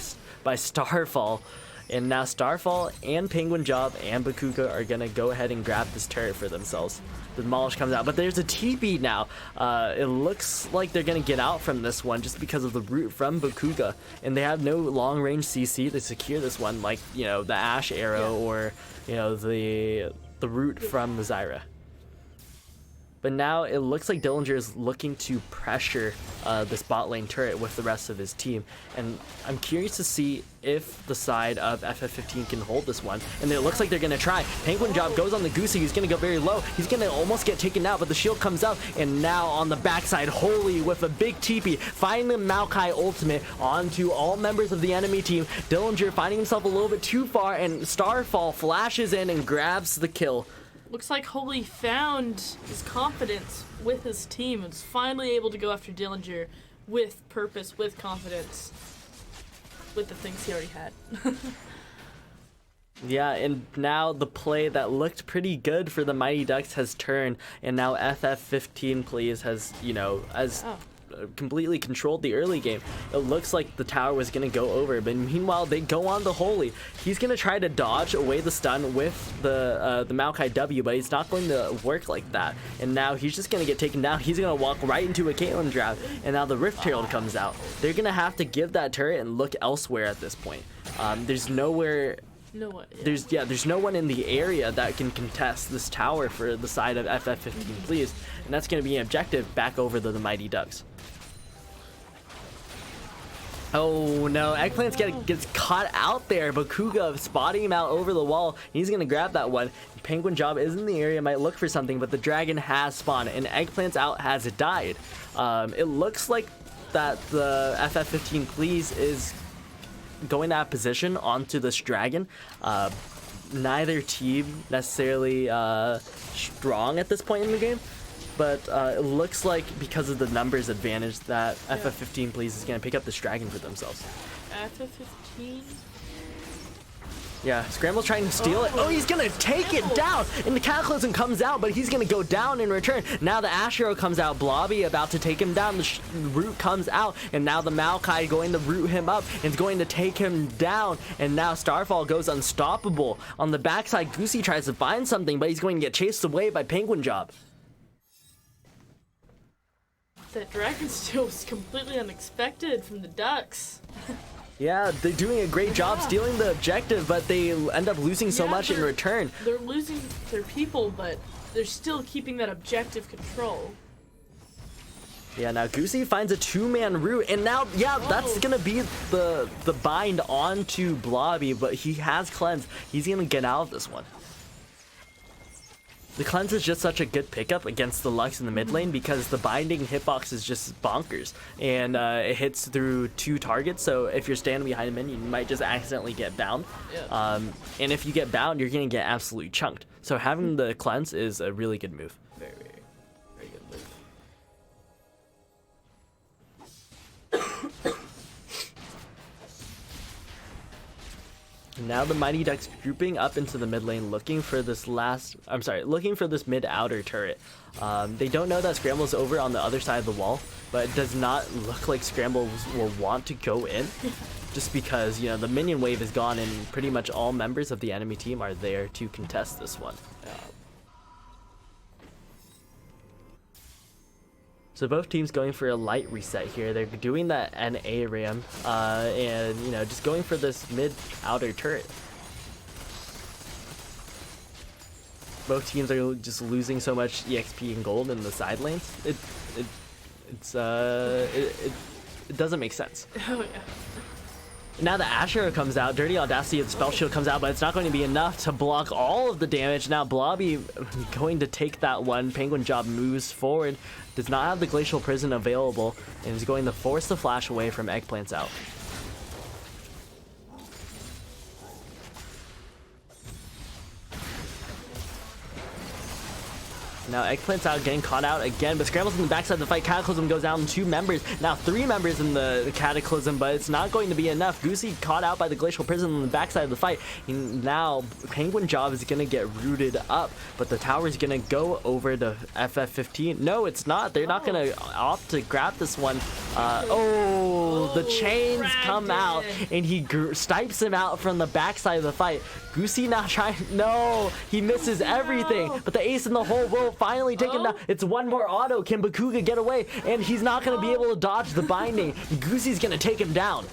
Starfall. And now Starfall and Penguin Job and Bakuga are going to go ahead and grab this turret for themselves. The Demolish comes out, but there's a TP now. It looks like they're going to get out from this one just because of the root from Bakuga. And they have no long-range CC to secure this one, like, the Ash Arrow or, the root from the Zyra. But now it looks like Dillinger is looking to pressure this bot lane turret with the rest of his team. And I'm curious to see if the side of FF15 can hold this one. And it looks like they're going to try. Penguin Job goes on the Goosey. He's going to go very low. He's going to almost get taken out, but the shield comes out. And now on the backside, Holy with a big TP, finding the Maokai ultimate onto all members of the enemy team. Dillinger finding himself a little bit too far, and Starfall flashes in and grabs the kill. Looks like Holy found his confidence with his team and is finally able to go after Dillinger with purpose, with confidence, with the things he already had. Yeah, and now the play that looked pretty good for the Mighty Ducks has turned, and now FF15 plays has, completely controlled the early game. It looks like the tower was going to go over, but meanwhile they go on the Holy. He's going to try to dodge away the stun with the Maokai W, but he's not going to work like that. And now he's just going to get taken down. He's going to walk right into a Caitlyn trap, and now the Rift Herald comes out. They're going to have to give that turret and look elsewhere at this point. There's nowhere... No one. Yeah. There's no one in the area that can contest this tower for the side of FF15, please. And that's going to be an objective back over the Mighty Ducks. Oh no, Eggplant gets caught out there. Bakuga spotting him out over the wall. He's going to grab that one. Penguin Job is in the area, might look for something, but the dragon has spawned, and Eggplant's out has died. It looks like that the FF15 please is going that position onto this dragon. Neither team necessarily strong at this point in the game, but it looks like because of the numbers advantage that FF15 please is going to pick up this dragon for themselves. FF15? Yeah, Scramble's trying to steal it. Oh, he's going to take it down. And the Cataclysm comes out, but he's going to go down in return. Now the Ash Arrow comes out. Blobby about to take him down. The root comes out. And now the Maokai going to root him up and is going to take him down. And now Starfall goes unstoppable. On the backside, Goosey tries to find something, but he's going to get chased away by Penguin Job. That dragon steal was completely unexpected from the Ducks. Yeah, they're doing a great job stealing the objective, but they end up losing so much in return. They're losing their people, but they're still keeping that objective control. Yeah, now Goosey finds a two-man root, and now, that's gonna be the bind onto Blobby, but he has cleanse. He's gonna get out of this one. The cleanse is just such a good pickup against the Lux in the mid lane because the binding hitbox is just bonkers, and it hits through 2 targets. So if you're standing behind him, you might just accidentally get bound. Yeah. And if you get bound, you're gonna get absolutely chunked. So having the cleanse is a really good move. Very, very, very good move. Now the Mighty Ducks grouping up into the mid lane, looking for this mid outer turret. They don't know that Scramble's over on the other side of the wall, but it does not look like Scramble will want to go in, just because the minion wave is gone and pretty much all members of the enemy team are there to contest this one. So both teams going for a light reset here. They're doing that NA ram, and just going for this mid outer turret. Both teams are just losing so much EXP and gold in the side lanes. it doesn't make sense. Oh yeah. Now the Asher comes out, Dirty Audacity of the Spell Shield comes out, but it's not going to be enough to block all of the damage. Now Blobby going to take that one. Penguin Job moves forward, does not have the Glacial Prison available, and is going to force the flash away from Eggplants out. Now Eggplant's out, getting caught out again, but Scrambles in the backside of the fight. Cataclysm goes down 2 members, now 3 members in the Cataclysm, but it's not going to be enough. Goosey caught out by the Glacial Prison on the backside of the fight. And now Penguin Job is going to get rooted up, but the tower is going to go over to FF15. No, it's not. They're not going to opt to grab this one. The chains come out, and he stipes him out from the backside of the fight. Goosey now trying. No, he misses everything, but the ace in the hole will finally take him down. It's one more auto. Can Bakuga get away? And he's not going to be able to dodge the binding. Goosey's going to take him down.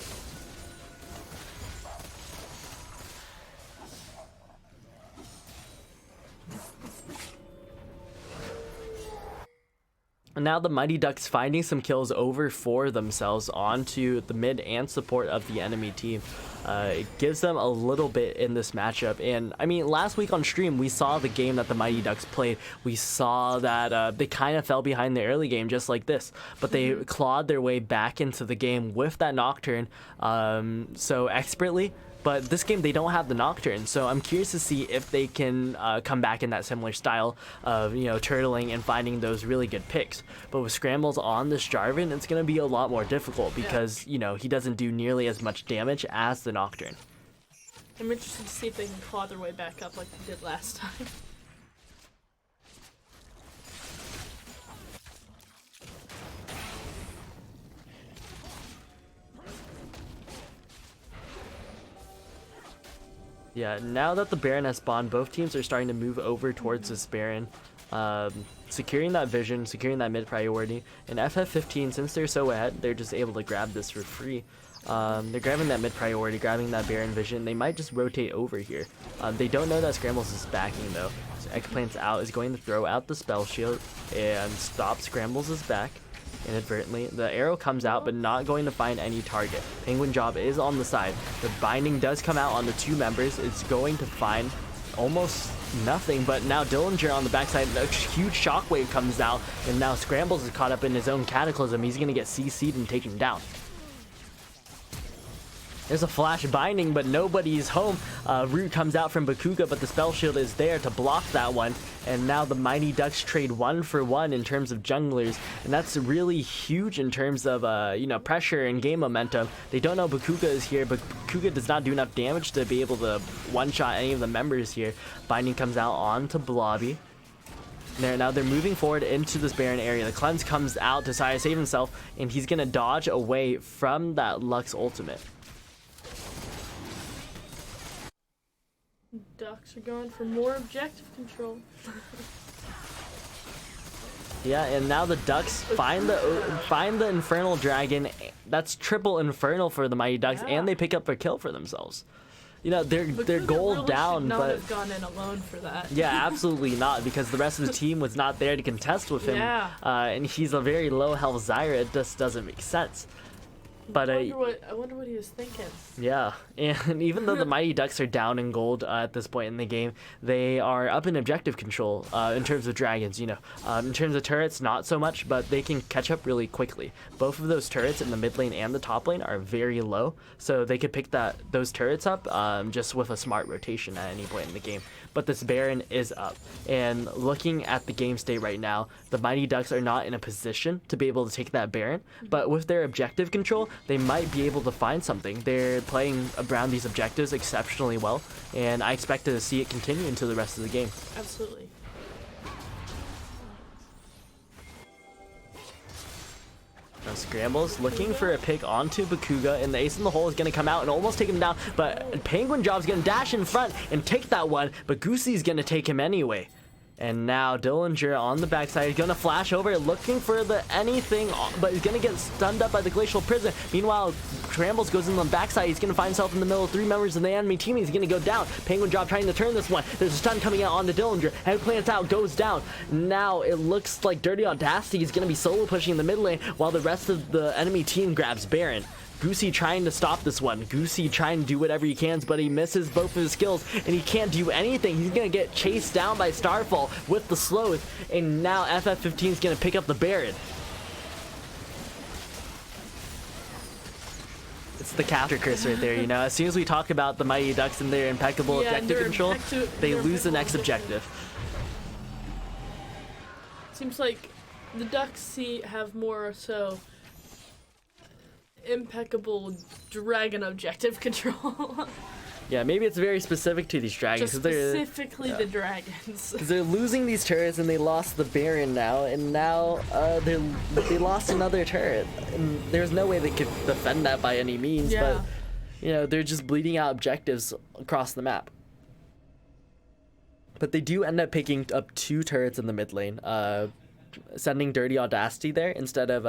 And now the Mighty Ducks finding some kills over for themselves onto the mid and support of the enemy team. It gives them a little bit in this matchup. And I mean, last week on stream, we saw the game that the Mighty Ducks played. We saw that they kind of fell behind the early game just like this, but they clawed their way back into the game with that Nocturne so expertly. But this game, they don't have the Nocturne, so I'm curious to see if they can come back in that similar style of, you know, turtling and finding those really good picks. But with Scrambles on this Jarvan, it's going to be a lot more difficult because, you know, he doesn't do nearly as much damage as the Nocturne. I'm interested to see if they can claw their way back up like they did last time. Yeah, now that the Baron has spawned, both teams are starting to move over towards this Baron, securing that vision, securing that mid priority. And FF15, since they're so ahead, they're just able to grab this for free. They're grabbing that mid priority, grabbing that Baron vision. They might just rotate over here. They don't know that Scrambles is backing though. So Eggplant's out, is going to throw out the Spell Shield and stop Scrambles' back. Inadvertently, the arrow comes out, but not going to find any target. Penguin Job is on the side. The binding does come out on the 2 members. It's going to find almost nothing, but now Dillinger on the backside, a huge shockwave comes out, and now Scrambles is caught up in his own Cataclysm. He's going to get CC'd and taken down. There's a flash binding, but nobody's home. Root comes out from Bakuga, but the Spell Shield is there to block that one. And now the Mighty Ducks trade 1-for-1 in terms of junglers. And that's really huge in terms of, you know, pressure and game momentum. They don't know Bakuga is here, but Bakuga does not do enough damage to be able to one-shot any of the members here. Binding comes out onto Blobby. Now they're moving forward into this Baron area. The Cleanse comes out to try to save himself, and he's going to dodge away from that Lux ultimate. Ducks are going for more objective control. Yeah, and now the Ducks find the Infernal Dragon. That's triple Infernal for the Mighty Ducks, and they pick up a kill for themselves. You know, they're gold really down, should not but have gone in alone for that. yeah, absolutely not, because the rest of the team was not there to contest with him. Yeah. And he's a very low health Zyra. It just doesn't make sense. But I wonder what he was thinking. yeah, and even though the Mighty Ducks are down in gold at this point in the game, they are up in objective control in terms of dragons, you know. In terms of turrets, not so much, but they can catch up really quickly. Both of those turrets in the mid lane and the top lane are very low, so they could pick those turrets up just with a smart rotation at any point in the game. But this Baron is up, and looking at the game state right now, the Mighty Ducks are not in a position to be able to take that Baron, but with their objective control, they might be able to find something. They're playing around these objectives exceptionally well, and I expect to see it continue into the rest of the game. Absolutely. Now Scrambles looking for a pick onto Bakuga, and the ace in the hole is going to come out and almost take him down, but Penguin Job's going to dash in front and take that one, but Goosey's going to take him anyway. And now Dillinger on the backside is going to flash over looking for the anything, but he's going to get stunned up by the Glacial Prison. Meanwhile, Scrambles goes in the backside. He's going to find himself in the middle of 3 members of the enemy team. He's going to go down. Penguin Drop trying to turn this one. There's a stun coming out on the Dillinger. Head plants out, goes down. Now it looks like Dirty Audacity is going to be solo pushing in the mid lane while the rest of the enemy team grabs Baron. Goosey trying to stop this one. Goosey trying to do whatever he can, but he misses both of his skills, and he can't do anything. He's going to get chased down by Starfall with the slows, and now FF15 is going to pick up the Baron. It's the capture curse right there, you know. As soon as we talk about the Mighty Ducks and their impeccable objective control, they lose the next objective. Seems like the Ducks have more so impeccable dragon objective control. Yeah, maybe it's very specific to these dragons. Just specifically the dragons. Because they're losing these turrets and they lost the Baron now, and now they lost another turret. And there's no way they could defend that by any means, Yeah. but you know, they're just bleeding out objectives across the map. But they do end up picking up 2 turrets in the mid lane, sending Dirty Audacity there instead of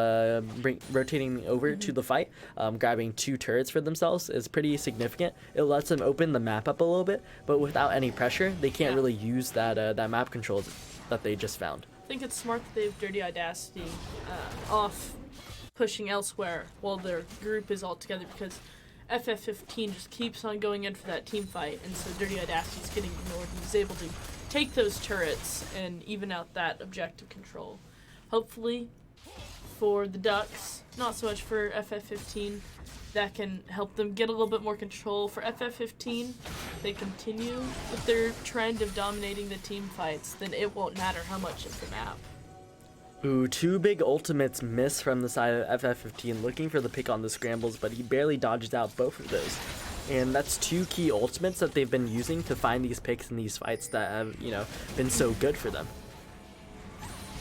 rotating over to the fight. Grabbing 2 turrets for themselves is pretty significant. It lets them open the map up a little bit, but without any pressure, they can't really use that map control that they just found. I think it's smart that they have Dirty Audacity off pushing elsewhere while their group is all together, because FF15 just keeps on going in for that team fight, and so Dirty Audacity is getting ignored, and he's able to take those turrets and even out that objective control. Hopefully for the Ducks, not so much for FF15, that can help them get a little bit more control. For FF15, they continue with their trend of dominating the team fights, then it won't matter how much of the map. Ooh, 2 big ultimates miss from the side of FF15, looking for the pick on the Scrambles, but he barely dodges out both of those. And that's 2 key ultimates that they've been using to find these picks in these fights that have, you know, been so good for them.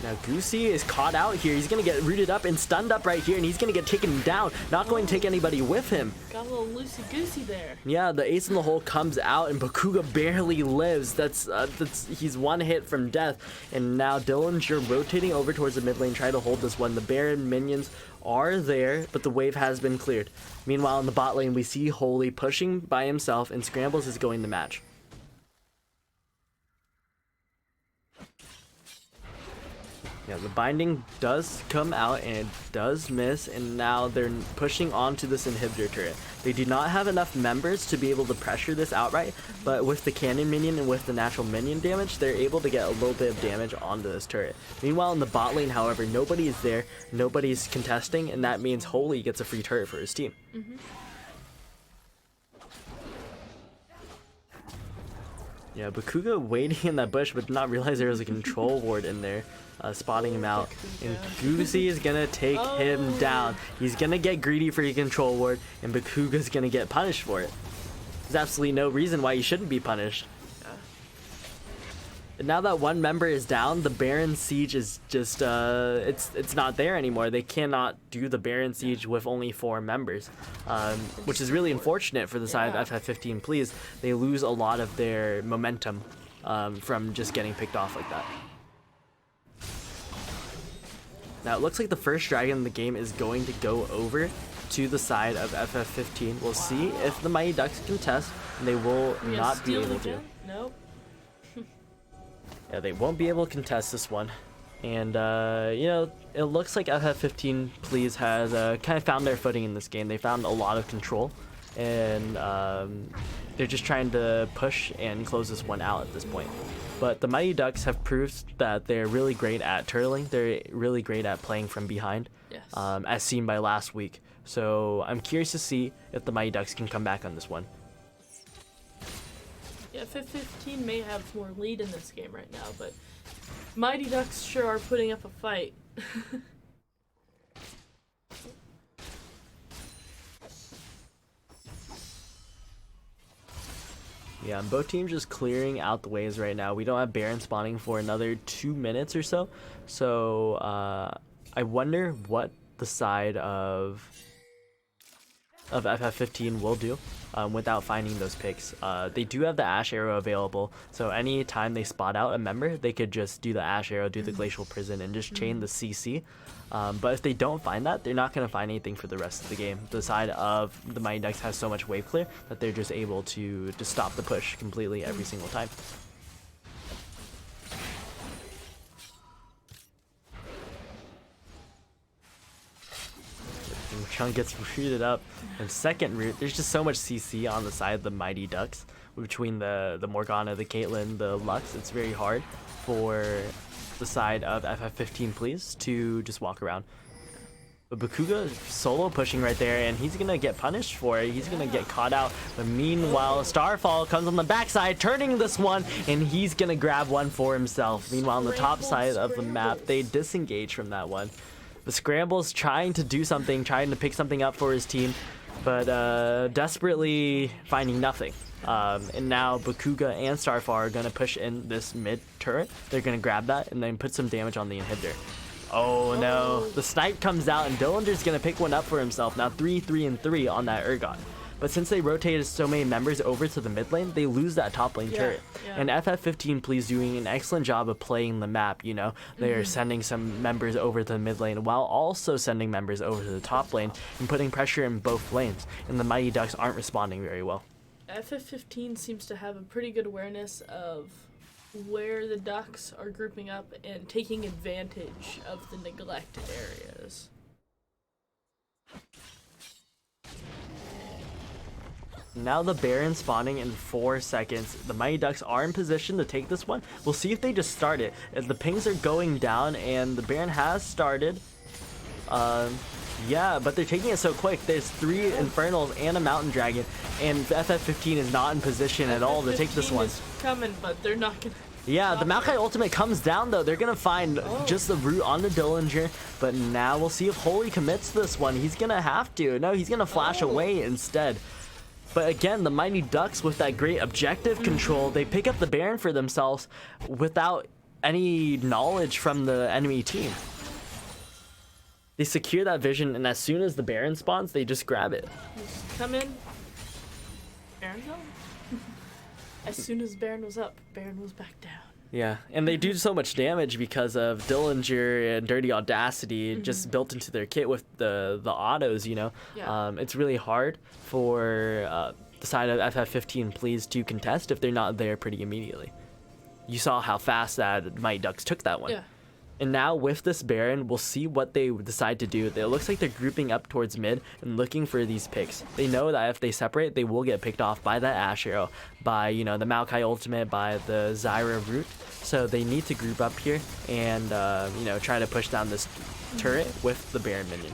Now Goosey is caught out here. He's going to get rooted up and stunned up right here, and he's going to get taken down. Not going to take anybody with him. Got a little loosey-goosey there. Yeah, the ace in the hole comes out, and Bakuga barely lives. He's 1 hit from death. And now Dillinger rotating over towards the mid lane, trying to hold this one. The Baron minions are there, but the wave has been cleared. Meanwhile, in the bot lane, we see Holy pushing by himself, and Scrambles is going to match. Yeah, the binding does come out and it does miss, and now they're pushing onto this inhibitor turret. They do not have enough members to be able to pressure this outright, but with the cannon minion and with the natural minion damage, they're able to get a little bit of damage onto this turret. Meanwhile, in the bot lane, however, nobody is there, nobody's contesting, and that means Holy gets a free turret for his team. Yeah, Bakuga waiting in that bush, but did not realize there was a control ward in there, spotting him out. And Goosey is gonna take him down. He's gonna get greedy for your control ward, and Bakuga's gonna get punished for it. There's absolutely no reason why he shouldn't be punished. And now that 1 member is down, the Baron Siege is just, it's not there anymore. They cannot do the Baron Siege with only 4 members, which is really unfortunate for the side of FF15. Please, they lose a lot of their momentum from just getting picked off like that. Now, it looks like the first dragon in the game is going to go over to the side of FF15. We'll see if the Mighty Ducks contest, and they will not be able to. Nope. Yeah, they won't be able to contest this one. And, you know, it looks like FF15 Please has kind of found their footing in this game. They found a lot of control, and they're just trying to push and close this one out at this point. But the Mighty Ducks have proved that they're really great at turtling. They're really great at playing from behind, Yes. as seen by last week. So I'm curious to see if the Mighty Ducks can come back on this one. Yeah, FF15 may have more lead in this game right now, but Mighty Ducks sure are putting up a fight. Yeah, both teams just clearing out the waves right now. We don't have Baron spawning for another 2 minutes or so. So I wonder what the side of of FF15 will do without finding those picks. They do have the Ash Arrow available, so anytime they spot out a member, they could just do the Ash Arrow, do the Glacial Prison, and just chain the CC. But if they don't find that, they're not going to find anything for the rest of the game. The side of the Mighty Ducks has so much wave clear that they're just able to just stop the push completely every single time. Chunk gets rooted up. And second root, there's just so much CC on the side of the Mighty Ducks. Between the Morgana, the Caitlyn, the Lux, it's very hard for the side of FF15 please to just walk around. But Bakuga solo pushing right there, and he's gonna get punished for it. He's gonna get caught out. But meanwhile, Starfall comes on the backside, turning this one, and he's gonna grab one for himself. Meanwhile, on the top side of the map, they disengage from that one. The Scramble's trying to do something, trying to pick something up for his team, but desperately finding nothing. And now Bakuga and Starfall are going to push in this mid turret. They're going to grab that and then put some damage on the inhibitor. Oh no, the snipe comes out and Dillinger's going to pick one up for himself. Now 3-3-3 on that Urgot. But since they rotated so many members over to the mid lane, they lose that top lane turret. Yeah. And FF15 please doing an excellent job of playing the map, you know. They are sending some members over to the mid lane while also sending members over to the top lane and putting pressure in both lanes. And the Mighty Ducks aren't responding very well. FF15 seems to have a pretty good awareness of where the Ducks are grouping up and taking advantage of the neglected areas. Now the Baron spawning in 4 seconds. The Mighty Ducks are in position to take this one. We'll see if they just start it. As the pings are going down and the Baron has started. Yeah, but they're taking it so quick. There's 3 Infernals and a Mountain Dragon, and FF15 is not in position at all to take this one. Is coming, but they're not gonna. Yeah, the Maokai ultimate comes down though. They're gonna find just the root on the Dillinger, but now we'll see if Holy commits this one. He's gonna have to. No, he's gonna flash away instead. But again, the Mighty Ducks with that great objective control, they pick up the Baron for themselves without any knowledge from the enemy team. They secure that vision, and as soon as the Baron spawns, they just grab it. Just come in. Baron's up. As soon as Baron was up, Baron was back down. Yeah, and they do so much damage because of Dillinger and Dirty Audacity just built into their kit with the autos, you know. Yeah. It's really hard for the side of FF15 please to contest if they're not there pretty immediately. You saw how fast that Mighty Ducks took that one. Yeah. And now with this Baron, we'll see what they decide to do. It looks like they're grouping up towards mid and looking for these picks. They know that if they separate, they will get picked off by that Ash Arrow, by, you know, the Maokai ultimate, by the Zyra root. So they need to group up here and, you know, try to push down this turret with the Baron minion.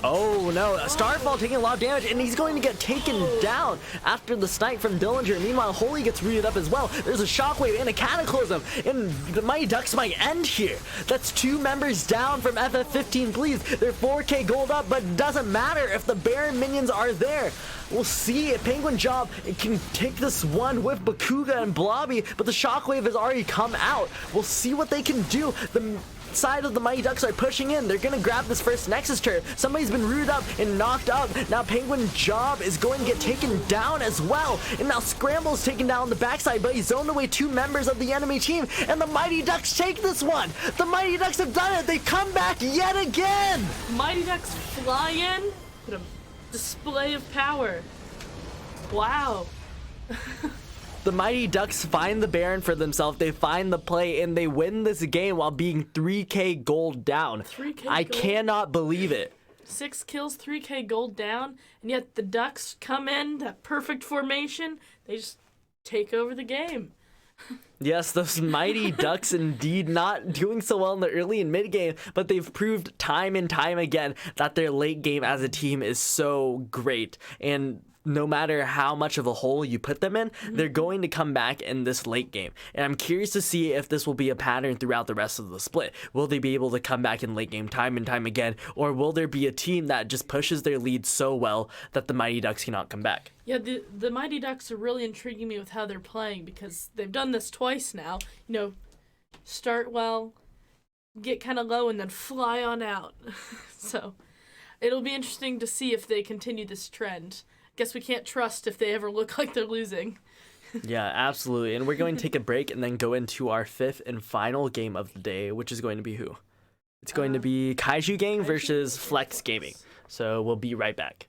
Oh no, Starfall taking a lot of damage, and he's going to get taken down after the snipe from Dillinger. Meanwhile, Holy gets rooted up as well. There's a shockwave and a cataclysm, and the Mighty Ducks might end here. That's 2 members down from FF15 please. They're 4k gold up, but it doesn't matter if the Baron minions are there. We'll see if Penguin Job can take this one with Bakuga and Blobby, but the shockwave has already come out. We'll see what they can do. The side of the Mighty Ducks are pushing in. They're gonna grab this first Nexus turret. Somebody's been rooted up and knocked up. Now Penguin Job is going to get taken down as well. And now Scramble's taken down the backside, but he's zoned away 2 members of the enemy team. And the Mighty Ducks take this one. The Mighty Ducks have done it. They come back yet again. Mighty Ducks fly in. What a display of power. Wow. The Mighty Ducks find the Baron for themselves. They find the play, and they win this game while being 3k gold down. 3K I gold? cannot believe it. 6 kills, 3k gold down, and yet the Ducks come in, that perfect formation. They just take over the game. Yes, those Mighty Ducks indeed not doing so well in the early and mid game, but they've proved time and time again that their late game as a team is so great. And no matter how much of a hole you put them in, they're going to come back in this late game. And I'm curious to see if this will be a pattern throughout the rest of the split. Will they be able to come back in late game time and time again? Or will there be a team that just pushes their lead so well that the Mighty Ducks cannot come back? Yeah, the Mighty Ducks are really intriguing me with how they're playing because they've done this twice now. You know, start well, get kind of low, and then fly on out. So it'll be interesting to see if they continue this trend. Guess we can't trust if they ever look like they're losing. Yeah, absolutely. And we're going to take a break and then go into our fifth and final game of the day, which is going to be who? It's going to be Kaiju Gang versus Flex Gaming. So we'll be right back.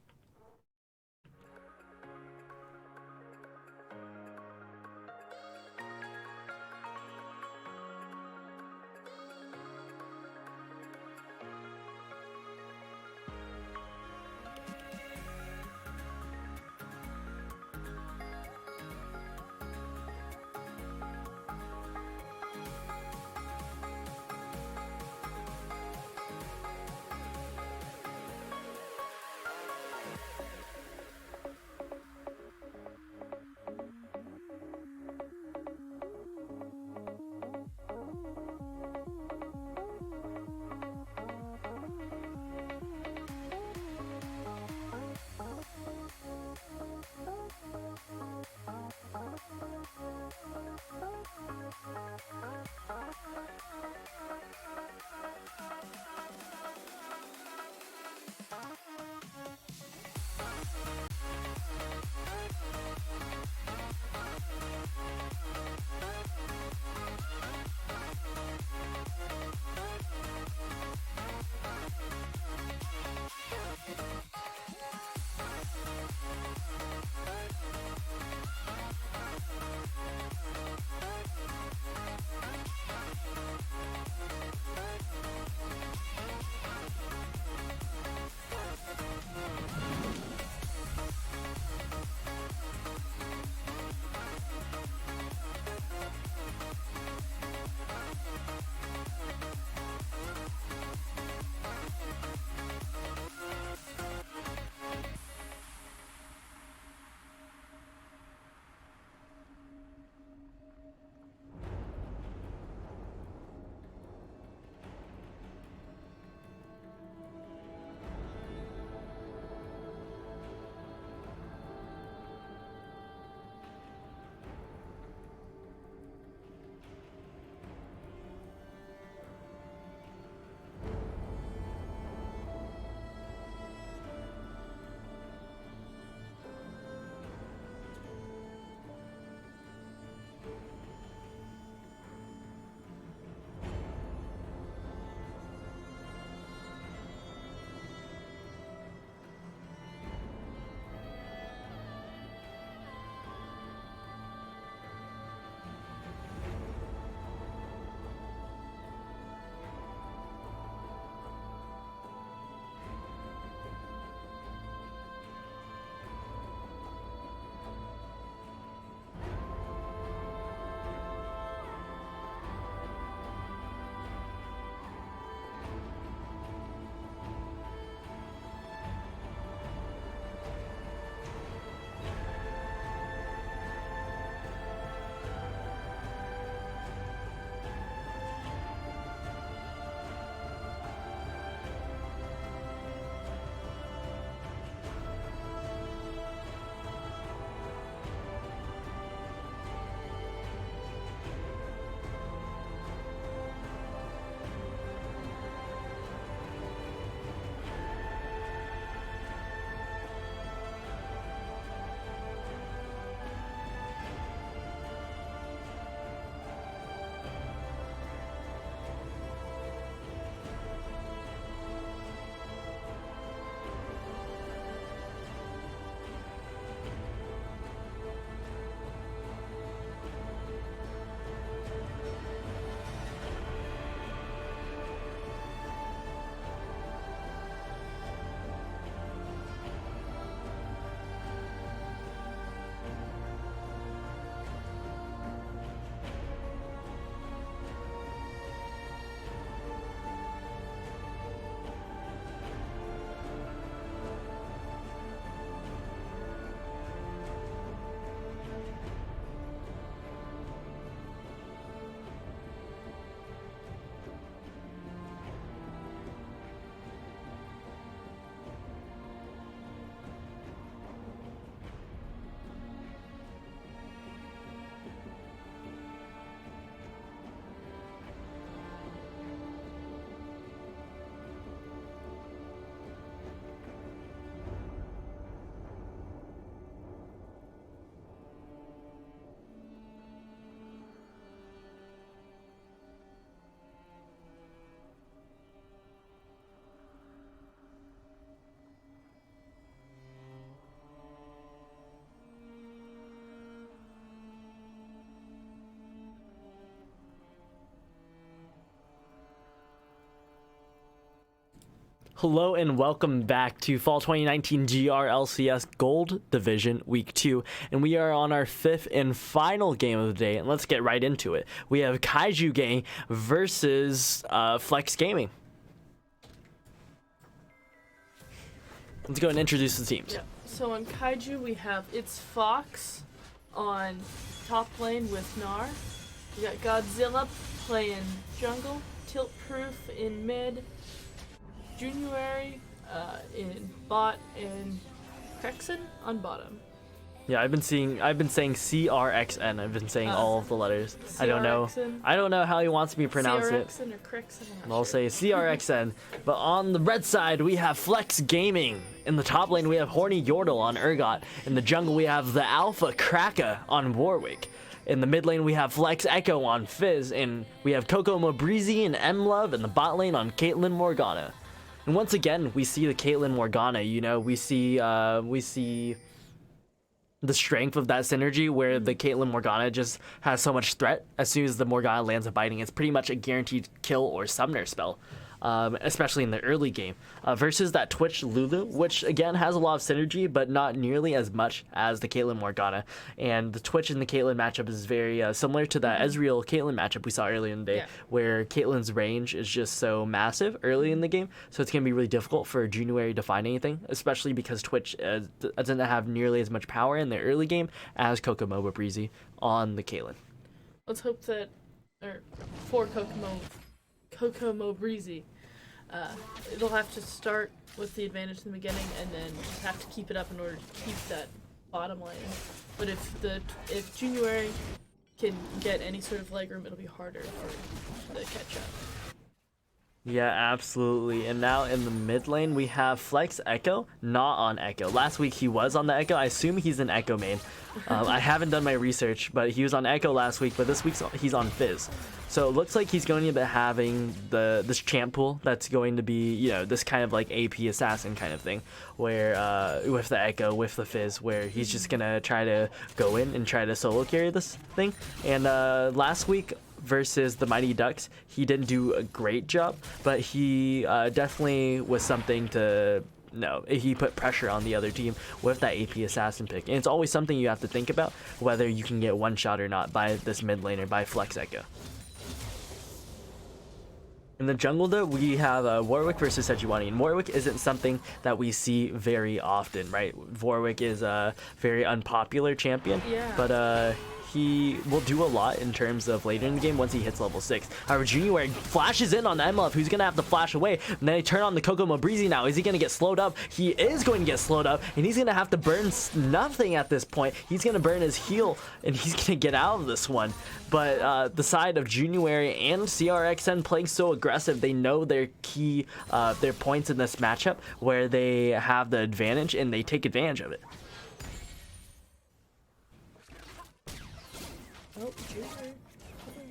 Hello and welcome back to Fall 2019 GRLCS Gold Division Week 2, and we are on our 5th and final game of the day, and let's get right into it. We have Kaiju Gang versus Flex Gaming. Let's go and introduce the teams. Yeah. So on Kaiju we have It's Fox on top lane with Gnar. We got Godzilla playing jungle, Tilt Proof in mid, January in bot, and Crexen on bottom. Yeah, I've been saying CRXN. I've been saying all of the letters. I don't know. CRXN. I don't know how he wants me to pronounce it. CRXen or Crexen, I'm And not I'll sure. say CRXN. But on the red side, we have Flex Gaming. In the top lane, we have Horny Yordle on Urgot. In the jungle, we have the Alpha Kraka on Warwick. In the mid lane, we have Flex Echo on Fizz. And we have Coco Mobreezy and M-Love in the bot lane on Caitlyn Morgana. And once again, we see the Caitlyn Morgana. You know, we see the strength of that synergy where the Caitlyn Morgana just has so much threat. As soon as the Morgana lands a biting, it's pretty much a guaranteed kill or summoner spell, especially in the early game, versus that Twitch Lulu, which again has a lot of synergy, but not nearly as much as the Caitlyn Morgana. And the Twitch and the Caitlyn matchup is very similar to that Ezreal Caitlyn matchup we saw earlier in the day, Yeah. where Caitlyn's range is just so massive early in the game, so it's going to be really difficult for January to find anything, especially because Twitch doesn't have nearly as much power in the early game as Coco Mobreezy on the Caitlyn. Let's hope that, or for Coco Mobreezy, it'll have to start with the advantage in the beginning and then just have to keep it up in order to keep that bottom lane. But if January can get any sort of legroom, it'll be harder for the catch up. Yeah, absolutely. And now in the mid lane, we have Flex Echo, not on Echo. Last week he was on the Echo. I assume he's an Echo main. I haven't done my research, but he was on Echo last week, but this week he's on Fizz. So it looks like he's going to be having this champ pool that's going to be, you know, this kind of like AP assassin kind of thing, where with the Echo, with the Fizz, where he's just going to try to go in and try to solo carry this thing. And last week, versus the Mighty Ducks, he didn't do a great job, but he definitely was something to know. He put pressure on the other team with that AP assassin pick, and it's always something you have to think about, whether you can get one shot or not by this mid laner, by Flex Echo. In the jungle, though, we have Warwick versus Sejuani, and Warwick isn't something that we see very often, right? Warwick is a very unpopular champion, Yeah. but he will do a lot in terms of later in the game once he hits level 6. However, January flashes in on M-Love, who's going to have to flash away, and then they turn on the Coco Mobreezy now. Is he going to get slowed up? He is going to get slowed up, and he's going to have to burn nothing at this point. He's going to burn his heal, and he's going to get out of this one. But the side of January and CRXN playing so aggressive, they know their key, their points in this matchup where they have the advantage, and they take advantage of it. Oh, January.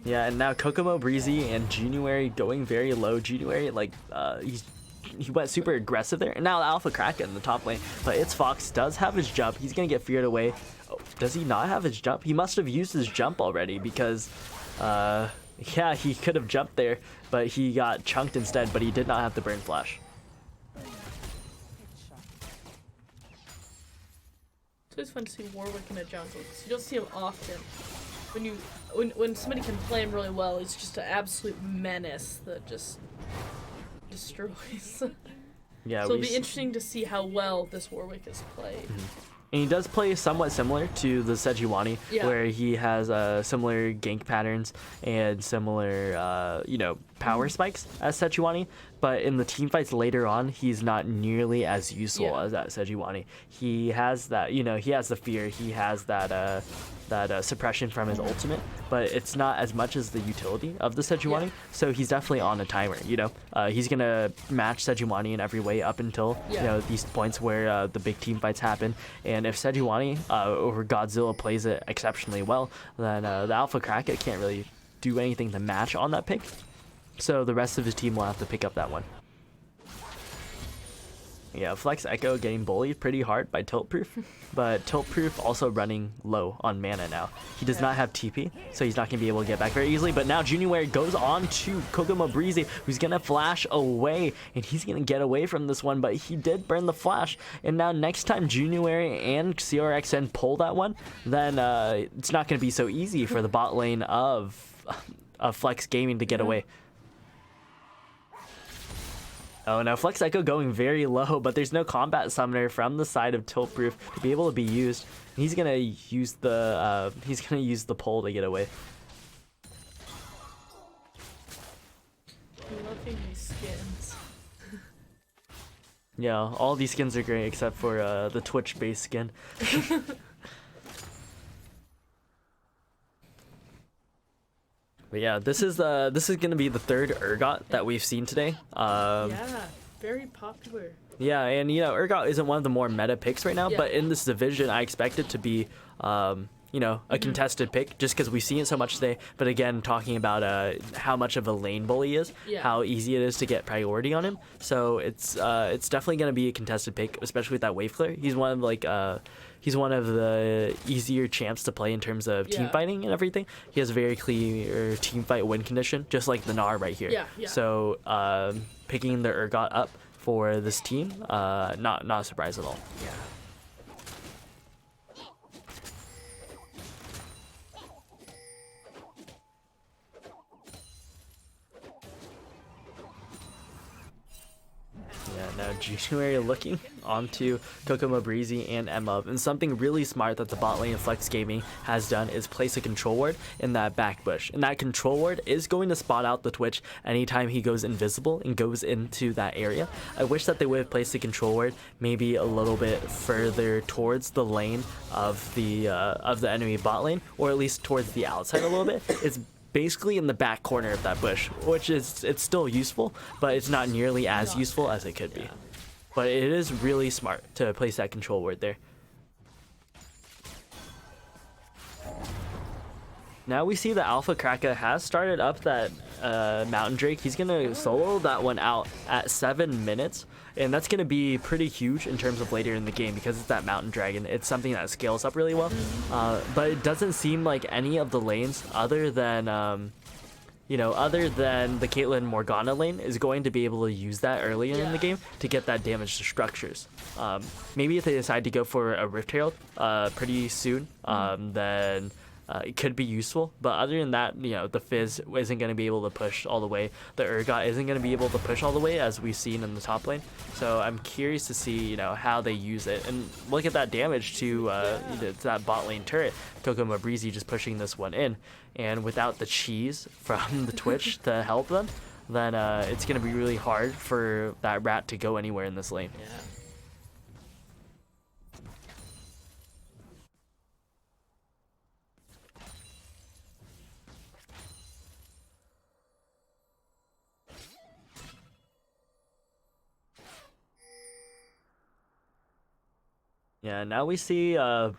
Yeah, and now Coco Mobreezy and January going very low. January, like, he went super aggressive there. And now Alpha Kraka in the top lane. But It's Fox does have his jump. He's going to get feared away. Oh, does he not have his jump? He must have used his jump already because, yeah, he could have jumped there. But he got chunked instead, but he did not have the burn flash. It's always fun to see Warwick in a jungle because you don't see him often. When somebody can play him really well, he's just an absolute menace that just destroys. Yeah, So it'll be interesting to see how well this Warwick is played. And he does play somewhat similar to the Sejuani, Yeah. where he has similar gank patterns and similar, you know, power spikes as Sejuani. But in the team fights later on, he's not nearly as useful Yeah. as that Sejuani. He has that, you know, he has the fear, he has that suppression from his ultimate, but it's not as much as the utility of the Sejuani. Yeah. So he's definitely on a timer, you know. He's gonna match Sejuani in every way up until you know these points where the big team fights happen. And if Sejuani over Godzilla plays it exceptionally well, then the Alpha Kraka can't really do anything to match on that pick. So the rest of his team will have to pick up that one. Yeah, Flex Echo getting bullied pretty hard by Tiltproof, but Tiltproof also running low on mana now. He does not have TP, so he's not going to be able to get back very easily, but now Junior goes on to Kokomo Breezy, who's going to flash away, and he's going to get away from this one, but he did burn the flash, and now next time Junior and CRXN pull that one, then it's not going to be so easy for the bot lane of Flex Gaming to get away. Oh, now Flex Echo going very low, but there's no combat summoner from the side of Tiltproof to be able to be used. He's gonna use the pull to get away. I'm loving these skins. Yeah, all these skins are great except for the Twitch-based skin. But yeah, this is gonna be the third Urgot that we've seen today. Yeah, very popular. Yeah, and you know, Urgot isn't one of the more meta picks right now, Yeah. but in this division, I expect it to be, you know, a contested pick just because we've seen it so much today. But again, talking about how much of a lane bully he is, Yeah. how easy it is to get priority on him. So it's definitely gonna be a contested pick, especially with that wave clear. He's one of the easier champs to play in terms of team Yeah. fighting and everything. He has a very clear team fight win condition, just like the Gnar right here. Yeah, yeah. So picking the Urgot up for this team, not a surprise at all. Yeah. Yeah, now Junior looking onto Kokomo Breezy and Emma, and something really smart that the bot lane of Flex Gaming has done is place a control ward in that back bush, and that control ward is going to spot out the Twitch anytime he goes invisible and goes into that area. I wish that they would have placed the control ward maybe a little bit further towards the lane of the enemy bot lane, or at least towards the outside a little bit. It's basically in the back corner of that bush, which it's still useful, but it's not nearly as useful as it could be. But it is really smart to place that control word there. Now we see the Alpha Kraka has started up that Mountain Drake. He's gonna solo that one out at 7 minutes, and that's gonna be pretty huge in terms of later in the game because it's that Mountain Dragon. It's something that scales up really well, but it doesn't seem like any of the lanes other than the Caitlyn Morgana lane is going to be able to use that earlier in the game to get that damage to structures. Maybe if they decide to go for a Rift Herald pretty soon, then it could be useful. But other than that, you know, the Fizz isn't going to be able to push all the way. The Urgot isn't going to be able to push all the way as we've seen in the top lane. So I'm curious to see, you know, how they use it. And look at that damage to that bot lane turret. Kokomo Breezy just pushing this one in. And without the cheese from the Twitch to help them, then it's going to be really hard for that rat to go anywhere in this lane. Yeah. Yeah, now we see the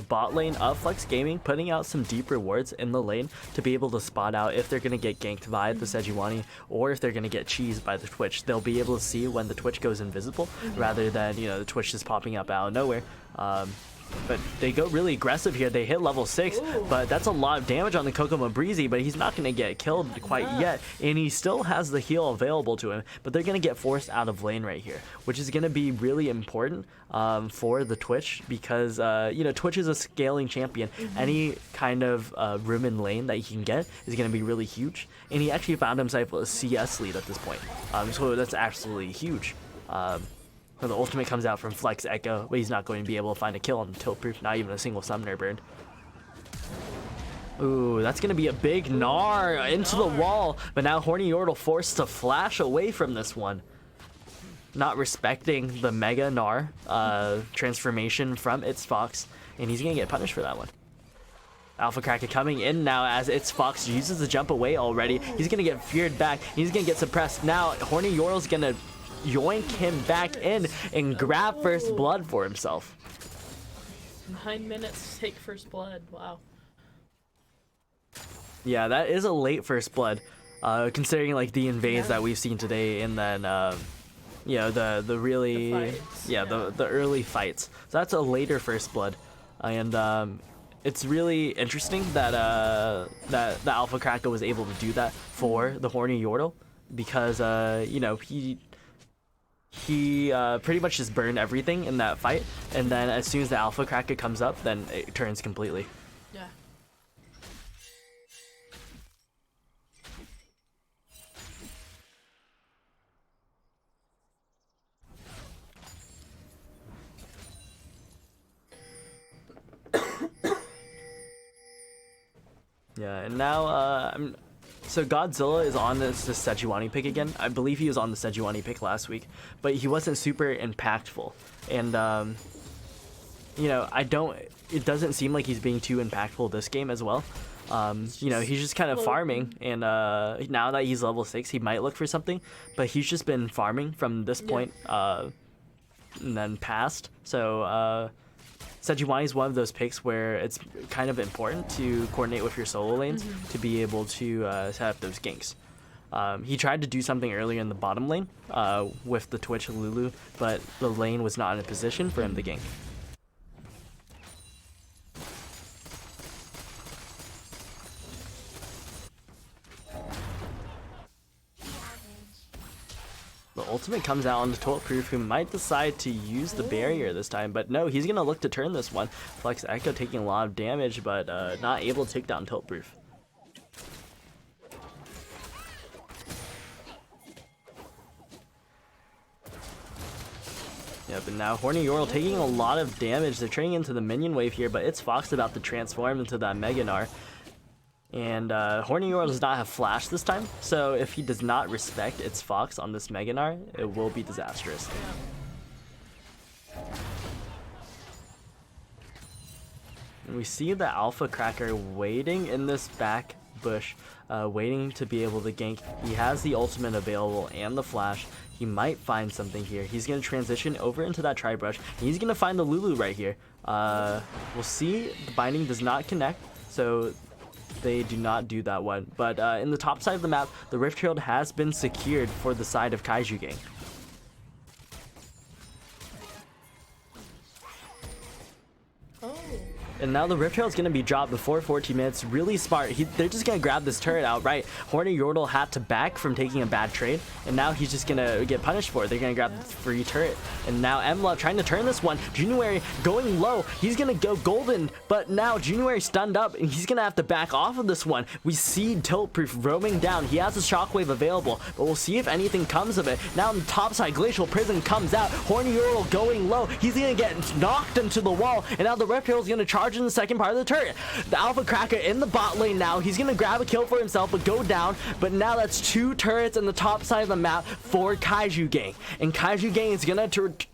bot lane of Flex Gaming putting out some deep rewards in the lane to be able to spot out if they're going to get ganked by the Sejuani or if they're going to get cheesed by the Twitch. They'll be able to see when the Twitch goes invisible rather than, you know, the Twitch just popping up out of nowhere. But they go really aggressive here. They hit level 6, but that's a lot of damage on the Kokomo Breezy, but he's not going to get killed quite yet, and he still has the heal available to him, but they're going to get forced out of lane right here, which is going to be really important for the Twitch because, you know, Twitch is a scaling champion. Any kind of room in lane that he can get is going to be really huge, and he actually found himself a CS lead at this point, so that's absolutely huge. The ultimate comes out from Flex Echo, but he's not going to be able to find a kill on the Tiltproof, not even a single summoner burned. Ooh, that's going to be a big Gnar into the wall, but now Horny Yordle forced to flash away from this one. Not respecting the Mega Gnar transformation from It's Fox, and he's going to get punished for that one. Alpha Kraka coming in now as It's Fox uses the jump away already. He's going to get feared back. He's going to get suppressed. Now Horny Yordle's going to yoink him back in and grab first blood for himself. 9 minutes to take first blood. Wow. Yeah, that is a late first blood, considering like the invades that we've seen today, and then the really fights, the early fights. So that's a later first blood, and it's really interesting that that the Alpha Cracker was able to do that for the Horny Yordle, because he pretty much just burned everything in that fight, and then as soon as the Alpha Cracker comes up, then it turns completely. Yeah. Yeah, and now so Godzilla is on this Sejuani pick again. I believe he was on the Sejuani pick last week, but he wasn't super impactful. And it doesn't seem like he's being too impactful this game as well. He's just kind of farming, and now that he's level 6, he might look for something, but he's just been farming from this point and then past. So Sejuani is one of those picks where it's kind of important to coordinate with your solo lanes to be able to set up those ganks. He tried to do something earlier in the bottom lane with the Twitch Lulu, but the lane was not in a position for him to gank. The ultimate comes out on the Tultproof, who might decide to use the barrier this time, but no, he's going to look to turn this one. Flex Echo taking a lot of damage, but not able to take down Tultproof. Yep, and now Horny Yordle taking a lot of damage. They're turning into the minion wave here, but it's Fox about to transform into that Mega Gnar. And Horny Yordle does not have Flash this time, so if he does not respect its Fox on this Mega Gnar, it will be disastrous. And we see the Alpha Cracker waiting in this back bush, waiting to be able to gank. He has the ultimate available and the Flash. He might find something here. He's going to transition over into that Tri-Brush. He's going to find the Lulu right here. We'll see. The binding does not connect, so they do not do that one. But in the top side of the map, the Rift Herald has been secured for the side of Kaiju Gang. And now the Rift Herald's going to be dropped before 14 minutes. Really smart. They're just going to grab this turret outright. Horny Yordle had to back from taking a bad trade, and now he's just going to get punished for it. They're going to grab the free turret. And now Emla trying to turn this one. January going low. He's going to go golden, but now January stunned up, and he's going to have to back off of this one. We see Tiltproof roaming down. He has a shockwave available, but we'll see if anything comes of it. Now on the top side, Glacial Prison comes out. Horny Yordle going low. He's going to get knocked into the wall, and now the Rift Herald's going to charge in the second part of the turret. The Alpha Cracker in the bot lane now. He's gonna grab a kill for himself but go down, but now that's 2 turrets in the top side of the map for Kaiju Gang, and Kaiju Gang is gonna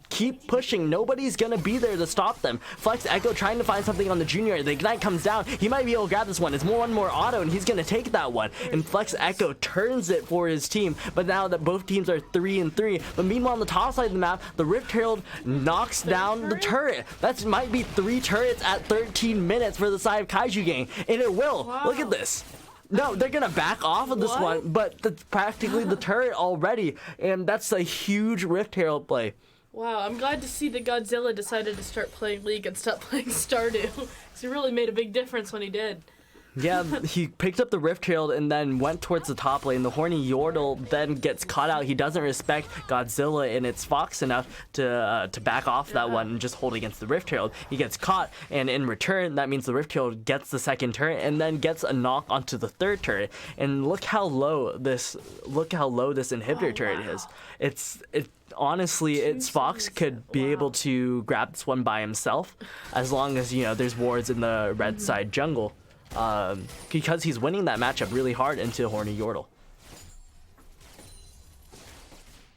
keep pushing. Nobody's gonna be there to stop them. Flex Echo trying to find something on the Junior. The Ignite comes down. He might be able to grab this one. It's one more auto, and he's gonna take that one. And Flex Echo turns it for his team. But now that both teams are 3-3, but meanwhile on the top side of the map, the Rift Herald knocks down the turret. That might be 3 turrets at 13 minutes for the side of Kaiju Gang, and it will. Wow. Look at this. No, they're gonna back off of this one, but that's practically the turret already, and that's a huge Rift Herald play. Wow, I'm glad to see that Godzilla decided to start playing League and stop playing Stardew. Because he really made a big difference when he did. Yeah, he picked up the Rift Herald and then went towards the top lane. The Horny Yordle then gets caught out. He doesn't respect Godzilla and its Fox enough to back off that one and just hold against the Rift Herald. He gets caught, and in return, that means the Rift Herald gets the second turret and then gets a knock onto the third turret. And look how low this inhibitor turret is. Honestly, its Fox could be able to grab this one by himself, as long as there's wards in the red side jungle. Because he's winning that matchup really hard into Horny Yordle.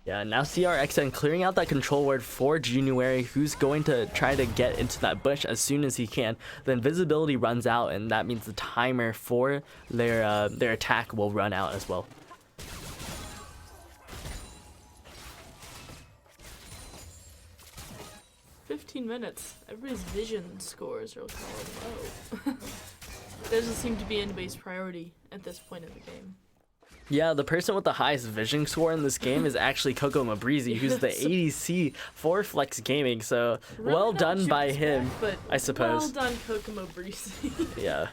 Yeah, now CRXN clearing out that control ward for January, who's going to try to get into that bush as soon as he can. The invisibility runs out, and that means the timer for their attack will run out as well. Minutes. Everybody's vision scores are kind of low. Doesn't seem to be anybody's priority at this point in the game. Yeah, the person with the highest vision score in this game is actually Coco Mabrizi, who's the ADC for Flex Gaming. So Really well not done shoot by this him, back, but I suppose. Well done, Kokomo Breezy. Yeah.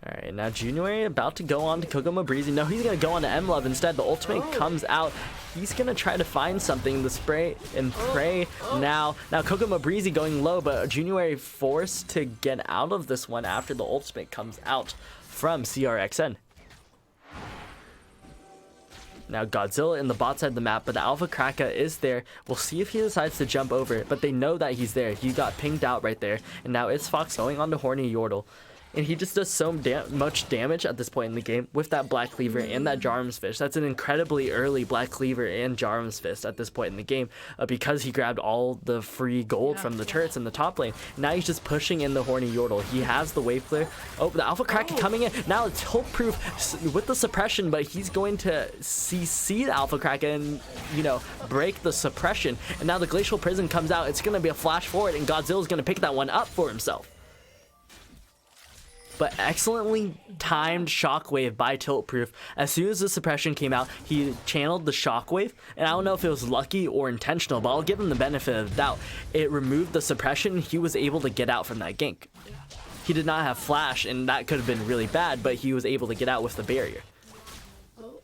All right, now January about to go on to Kokomo Breezy. No, he's gonna go on to M-Love instead. The ultimate comes out. He's gonna try to find something. The spray and pray now. Now Kokomo Breezy going low, but January forced to get out of this one after the ultimate comes out from CRXN. Now Godzilla in the bot side of the map, but the Alpha Kraka is there. We'll see if he decides to jump over it, but they know that he's there. He got pinged out right there, and now it's Fox going on to Horny Yordle. And he just does so much damage at this point in the game with that Black Cleaver and that Jarm's Fist. That's an incredibly early Black Cleaver and Jarm's Fist at this point in the game because he grabbed all the free gold from the turrets in the top lane. Now he's just pushing in the Horny Yordle. He has the wave clear. Oh, the Alpha Kraken coming in. Now it's Tilt Proof with the suppression, but he's going to CC the Alpha Kraken and, you know, break the suppression. And now the Glacial Prison comes out. It's going to be a flash forward, and Godzilla's going to pick that one up for himself. But excellently timed shockwave by Tiltproof. As soon as the suppression came out, he channeled the shockwave, and I don't know if it was lucky or intentional, but I'll give him the benefit of the doubt. It removed the suppression. He was able to get out from that gank. He did not have flash, and that could have been really bad, but he was able to get out with the barrier. Oh.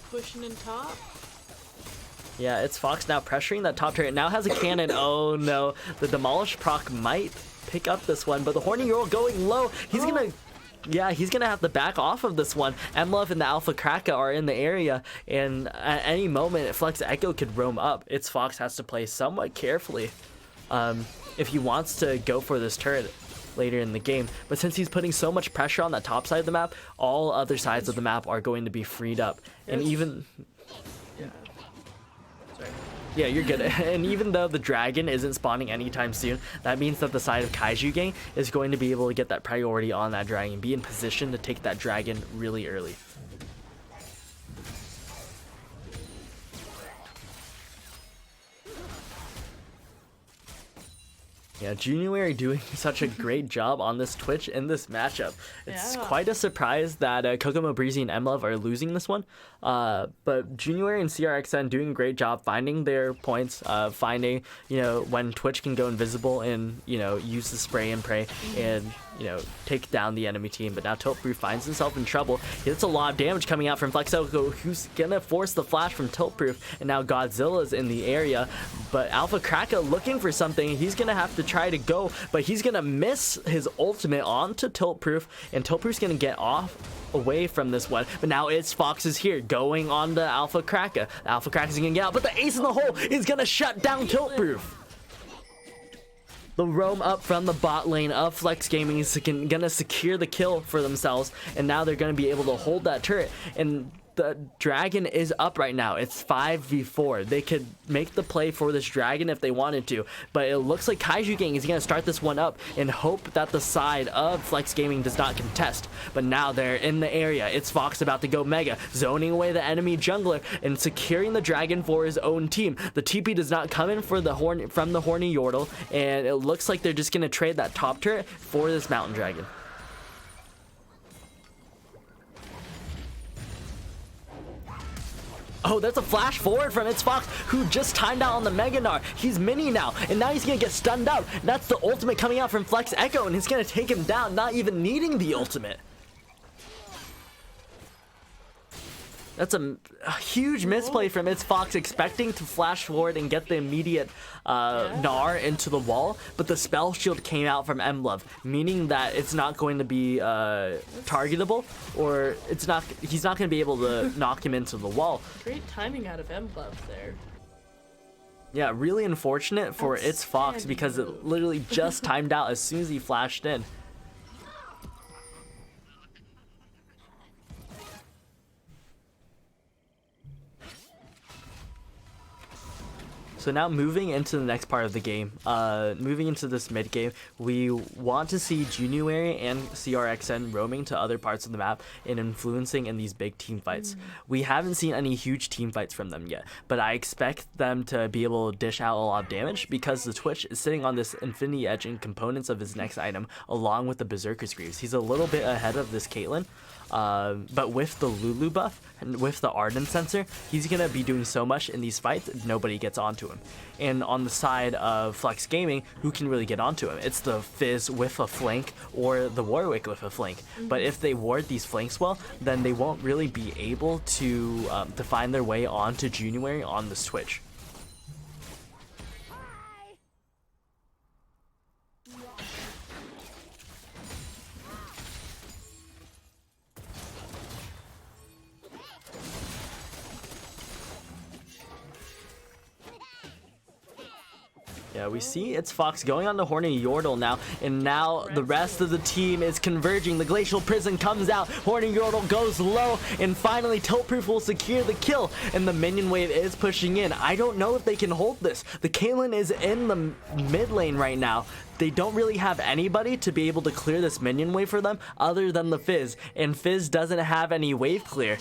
Pushing in top. Yeah, it's Fox now pressuring that top turret. Now has a cannon. Oh no, the Demolish proc might pick up this one, but the Horny Yordle going low. He's gonna have to back off of this one. M-Love and the Alpha Kraka are in the area, and at any moment Flex Echo could roam up. It's Fox has to play somewhat carefully if he wants to go for this turret later in the game. But since he's putting so much pressure on that top side of the map, all other sides of the map are going to be freed up. And even yeah, you're good. And even though the dragon isn't spawning anytime soon, that means that the side of Kaiju Gang is going to be able to get that priority on that dragon, be in position to take that dragon really early. Yeah, January doing such a great job on this Twitch in this matchup. It's quite a surprise that Kokomo Breezy and M-Love are losing this one. But January and CRXN doing a great job finding their points, finding, you know, when Twitch can go invisible and, you know, use the spray and pray and, you know, take down the enemy team. But now Tiltproof finds himself in trouble. He gets a lot of damage coming out from Flexo, who's gonna force the flash from Tiltproof. And now Godzilla's in the area, but Alpha Kraka looking for something. He's gonna have to try to go, but he's gonna miss his ultimate onto Tiltproof, and Tiltproof's gonna get off away from this one. But now it's Fox's here going on to Alpha Kraka. Alpha Kraka's gonna get out, but the ace in the hole is gonna shut down Tiltproof. The roam up from the bot lane of Flex Gaming is gonna secure the kill for themselves, and now they're gonna be able to hold that turret. And the dragon is up right now. It's 5v4. They could make the play for this dragon if they wanted to, but it looks like Kaiju Gang is gonna start this one up and hope that the side of Flex Gaming does not contest. But now they're in the area. It's Fox about to go mega, zoning away the enemy jungler and securing the dragon for his own team. The TP does not come in for the Horny Yordle, and it looks like they're just gonna trade that top turret for this mountain dragon. Oh, that's a flash forward from It's Fox, who just timed out on the Mega Gnar. He's mini now, and now he's gonna get stunned up. That's the ultimate coming out from Flex Echo, and he's gonna take him down, not even needing the ultimate. That's a huge misplay from It's Fox, expecting to flash forward and get the immediate Gnar into the wall, but the spell shield came out from M-Love, meaning that it's not going to be targetable, or he's not going to be able to knock him into the wall. Great timing out of M-Love there. Yeah, really unfortunate for It's Fox because it literally just timed out as soon as he flashed in. So So now moving into the next part of the game, moving into this mid game, we want to see January and CRXN roaming to other parts of the map and influencing in these big team fights. We haven't seen any huge team fights from them yet, but I expect them to be able to dish out a lot of damage because the Twitch is sitting on this Infinity Edge and components of his next item along with the Berserker's Greaves. He's a little bit ahead of this Caitlyn. But with the Lulu buff and with the Arden sensor, he's going to be doing so much in these fights, nobody gets onto him. And on the side of Flex Gaming, who can really get onto him? It's the Fizz with a flank or the Warwick with a flank. But if they ward these flanks well, then they won't really be able to find their way onto January on this Twitch. Yeah, we see it's Fox going on to Horny Yordle now, and now the rest of the team is converging. The Glacial Prison comes out, Horny Yordle goes low, and finally Tiltproof will secure the kill, and the minion wave is pushing in. I don't know if they can hold this. The Caitlyn is in the mid lane right now. They don't really have anybody to be able to clear this minion wave for them other than the Fizz, and Fizz doesn't have any wave clear.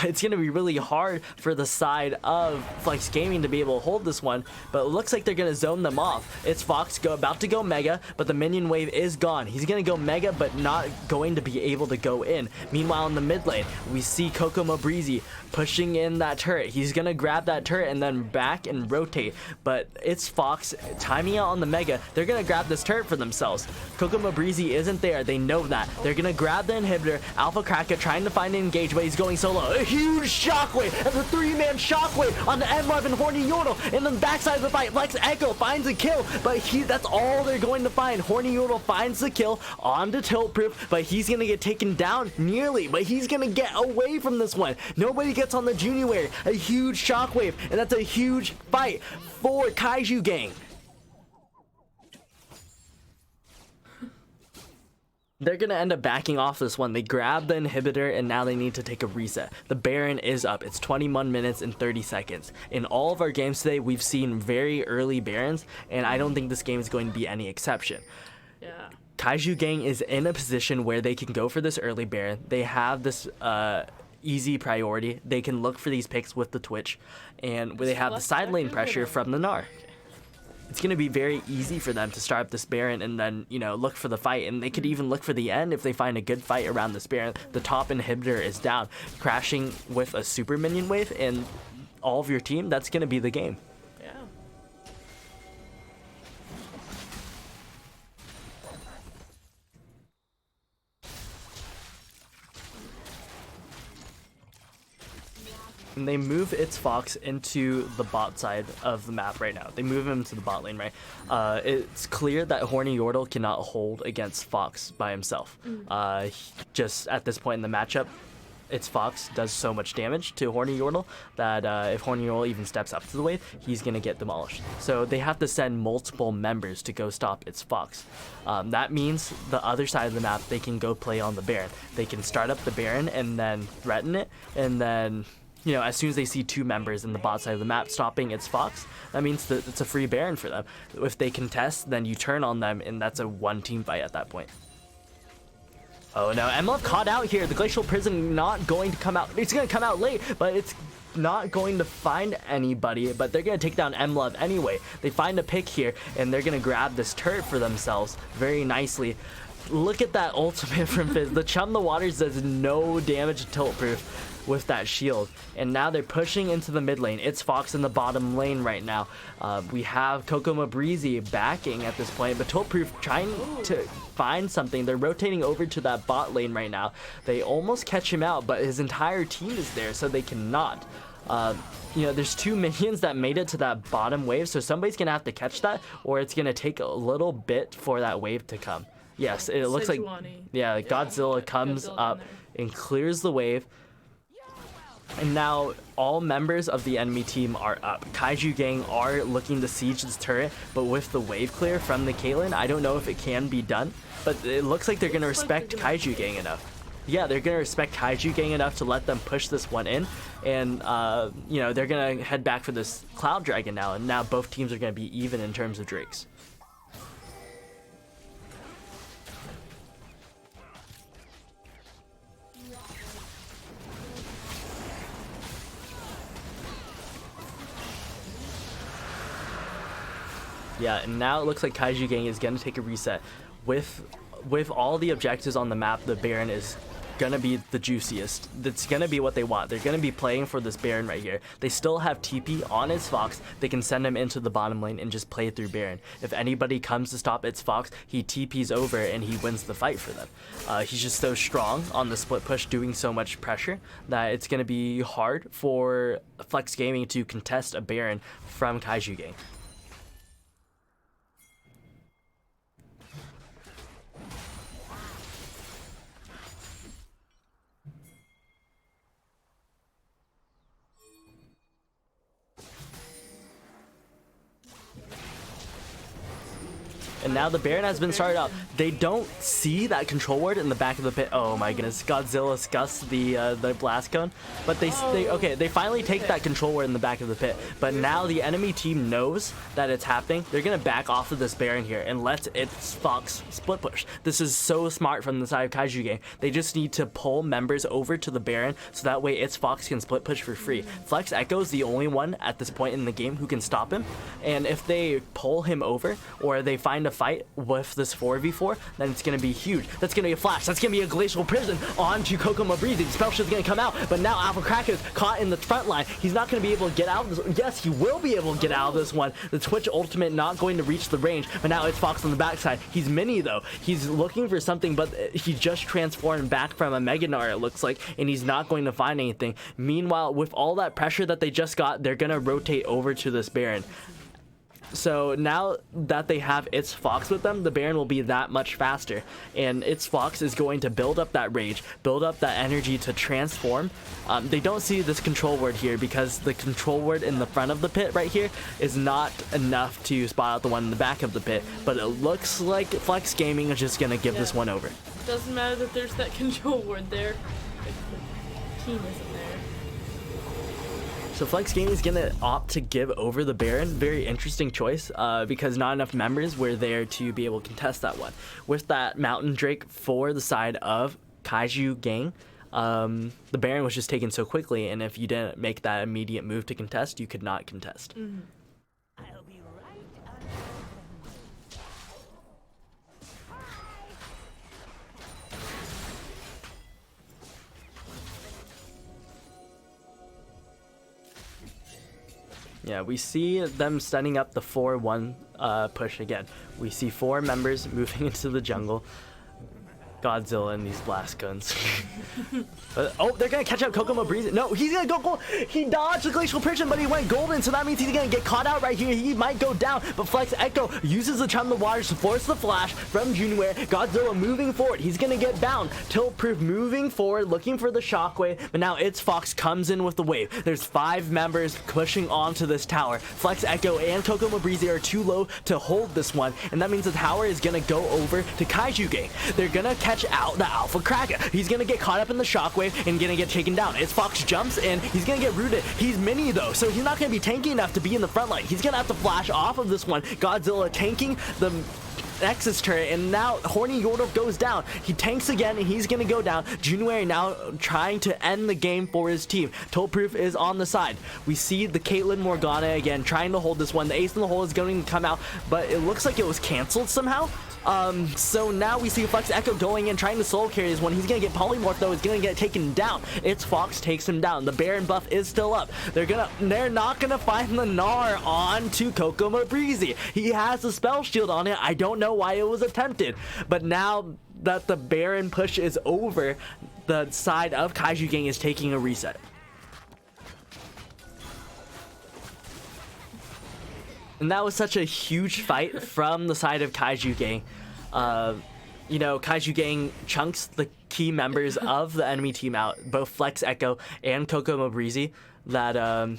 It's going to be really hard for the side of Flex Gaming to be able to hold this one, but it looks like they're going to zone them off. It's Fox about to go Mega, but the minion wave is gone. He's going to go Mega, but not going to be able to go in. Meanwhile, in the mid lane, we see Kokomo Breezy pushing in that turret. He's going to grab that turret and then back and rotate, but it's Fox timing out on the Mega. They're going to grab this turret for themselves. Kokomo Breezy isn't there. They know that. They're going to grab the inhibitor. Alpha Kraka trying to find an engage, but he's going solo. A huge shockwave as a 3-man shockwave on the M11 Horny Yordle. And on the backside of the fight, Flex Echo finds a kill, but that's all they're going to find. Horny Yordle finds the kill onto Tiltproof, but he's going to get taken down nearly, but he's going to get away from this one. Nobody gets on the January. A huge shockwave, and that's a huge fight for Kaiju Gang. They're going to end up backing off this one. They grab the inhibitor, and now they need to take a reset. The Baron is up. It's 21 minutes and 30 seconds. In all of our games today, we've seen very early Barons, and I don't think this game is going to be any exception. Yeah. Kaiju Gang is in a position where they can go for this early Baron. They have this easy priority. They can look for these picks with the Twitch, and where they have the side lane pressure from the Gnar. It's going to be very easy for them to start up this Baron and then, look for the fight. And they could even look for the end if they find a good fight around this Baron. The top inhibitor is down. Crashing with a super minion wave and all of your team, that's going to be the game. Yeah. And they move its Fox into the bot side of the map right now. They move him to the bot lane, right? It's clear that Horny Yordle cannot hold against Fox by himself. Just at this point in the matchup, its Fox does so much damage to Horny Yordle that if Horny Yordle even steps up to the wave, he's going to get demolished. So they have to send multiple members to go stop its Fox. That means the other side of the map, they can go play on the Baron. They can start up the Baron and then threaten it, and then as soon as they see 2 members in the bot side of the map stopping its Fox, that means that it's a free Baron for them. If they contest, then you turn on them, and that's a 1-team fight at that point. Oh no, MLF caught out here. The Glacial Prison not going to come out. It's going to come out late, but it's not going to find anybody, but they're going to take down MLove anyway. They find a pick here, and they're going to grab this turret for themselves very nicely. Look at that ultimate from Fizz. The Chum the Waters does no damage to Tiltproof with that shield, and now they're pushing into the mid lane. It's Fox in the bottom lane right now. We have Kokomo Breezy backing at this point, but Tiltproof trying to find something. They're rotating over to that bot lane right now. They almost catch him out, but his entire team is there, so they cannot. There's 2 minions that made it to that bottom wave, so somebody's gonna have to catch that, or it's gonna take a little bit for that wave to come. Yes, it looks like Godzilla comes up and clears the wave. And now all members of the enemy team are up. Kaiju Gang are looking to siege this turret, but with the wave clear from the Caitlyn, I don't know if it can be done, but it looks like they're going to respect Kaiju Gang enough. yeah, they're gonna respect Kaiju Gang enough to let them push this one in, and you know, they're gonna head back for this Cloud Dragon now, and now both teams are gonna be even in terms of Drakes. Yeah, and now it looks like Kaiju Gang is gonna take a reset. With all the objectives on the map, the Baron is gonna be the juiciest. That's gonna be what they want. They're gonna be playing for this Baron right here. They still have TP on its Fox. They can send him into the bottom lane and just play through Baron. If anybody comes to stop its Fox, he TPs over and he wins the fight for them. He's just so strong on the split push, doing so much pressure that it's gonna be hard for Flex Gaming to contest a Baron from Kaiju Gang. And now the Baron has been started up. They don't see that control ward in the back of the pit. Oh my goodness, Godzilla scuffs the blast cone. But they finally take that control ward in the back of the pit. But now the enemy team knows that it's happening. They're gonna back off of this Baron here and let its Fox split push. This is so smart from the side of Kaiju Gang. They just need to pull members over to the Baron so that way its Fox can split push for free. Flex Echo is the only one at this point in the game who can stop him. And if they pull him over or they find a fight with this 4v4, then it's gonna be huge. That's gonna be a flash. That's gonna be a glacial prison onto Kokomo Breezy. The spell shield's gonna come out, but now Alpha Kraken's caught in the front line. He's not gonna be able to get out of this. Yes, he will be able to get out of this one. The Twitch ultimate not going to reach the range, but now it's Fox on the backside. He's mini though. He's looking for something, but he just transformed back from a Mega Gnar, it looks like, and he's not going to find anything. Meanwhile, with all that pressure that they just got, they're gonna rotate over to this Baron. So now that they have its Fox with them, the Baron will be that much faster. And its Fox is going to build up that rage, build up that energy to transform. They don't see this control word here because the control word in the front of the pit right here is not enough to spot out the one in the back of the pit. But it looks like Flex Gaming is just going to give this one over. Doesn't matter that there's that control word there. If the team isn't there. So Flex Gaming is going to opt to give over the Baron. Very interesting choice because not enough members were there to be able to contest that one. With that Mountain Drake for the side of Kaiju Gang, the Baron was just taken so quickly, and if you didn't make that immediate move to contest, you could not contest. Mm-hmm. I'll be right on. Yeah, we see them setting up the 4-1 push again. We see 4 members moving into the jungle. Godzilla and these blast guns. Oh, they're gonna catch up Kokomo Breeze. No, he's gonna go gold. He dodged the glacial prison, but he went golden, so that means he's gonna get caught out right here. He might go down, but Flex Echo uses the Chum of the Waters to force the flash from Junware. Godzilla moving forward. He's gonna get bound. Tilt Proof moving forward, looking for the shockwave, but now its Fox comes in with the wave. There's 5 members pushing onto this tower. Flex Echo and Kokomo Breezy are too low to hold this one, and that means the tower is gonna go over to Kaiju Gang. They're gonna catch out the Alpha Kraken. He's gonna get caught up in the shockwave and gonna get taken down. Its Fox jumps and he's gonna get rooted. He's mini though, so he's not gonna be tanky enough to be in the front line. He's gonna have to flash off of this one. Godzilla tanking the Nexus turret, and now Horny Yordle goes down. He tanks again and he's gonna go down. January now trying to end the game for his team. Tollproof is on the side. We see the Caitlyn Morgana again trying to hold this one. The ace in the hole is going to come out, but it looks like it was canceled somehow. So now we see Flex Echo going in, trying to solo carry this one. He's gonna get polymorph though, he's gonna get taken down. Its Fox takes him down. The Baron buff is still up. They're not gonna find the Gnar onto Kokomo Breezy. He has a spell shield on it. I don't know why it was attempted, but now that the Baron push is over, the side of Kaiju Gang is taking a reset. And that was such a huge fight from the side of Kaiju Gang. You know, Kaiju Gang chunks the key members of the enemy team out, both Flex Echo and Kokomo Breezy, that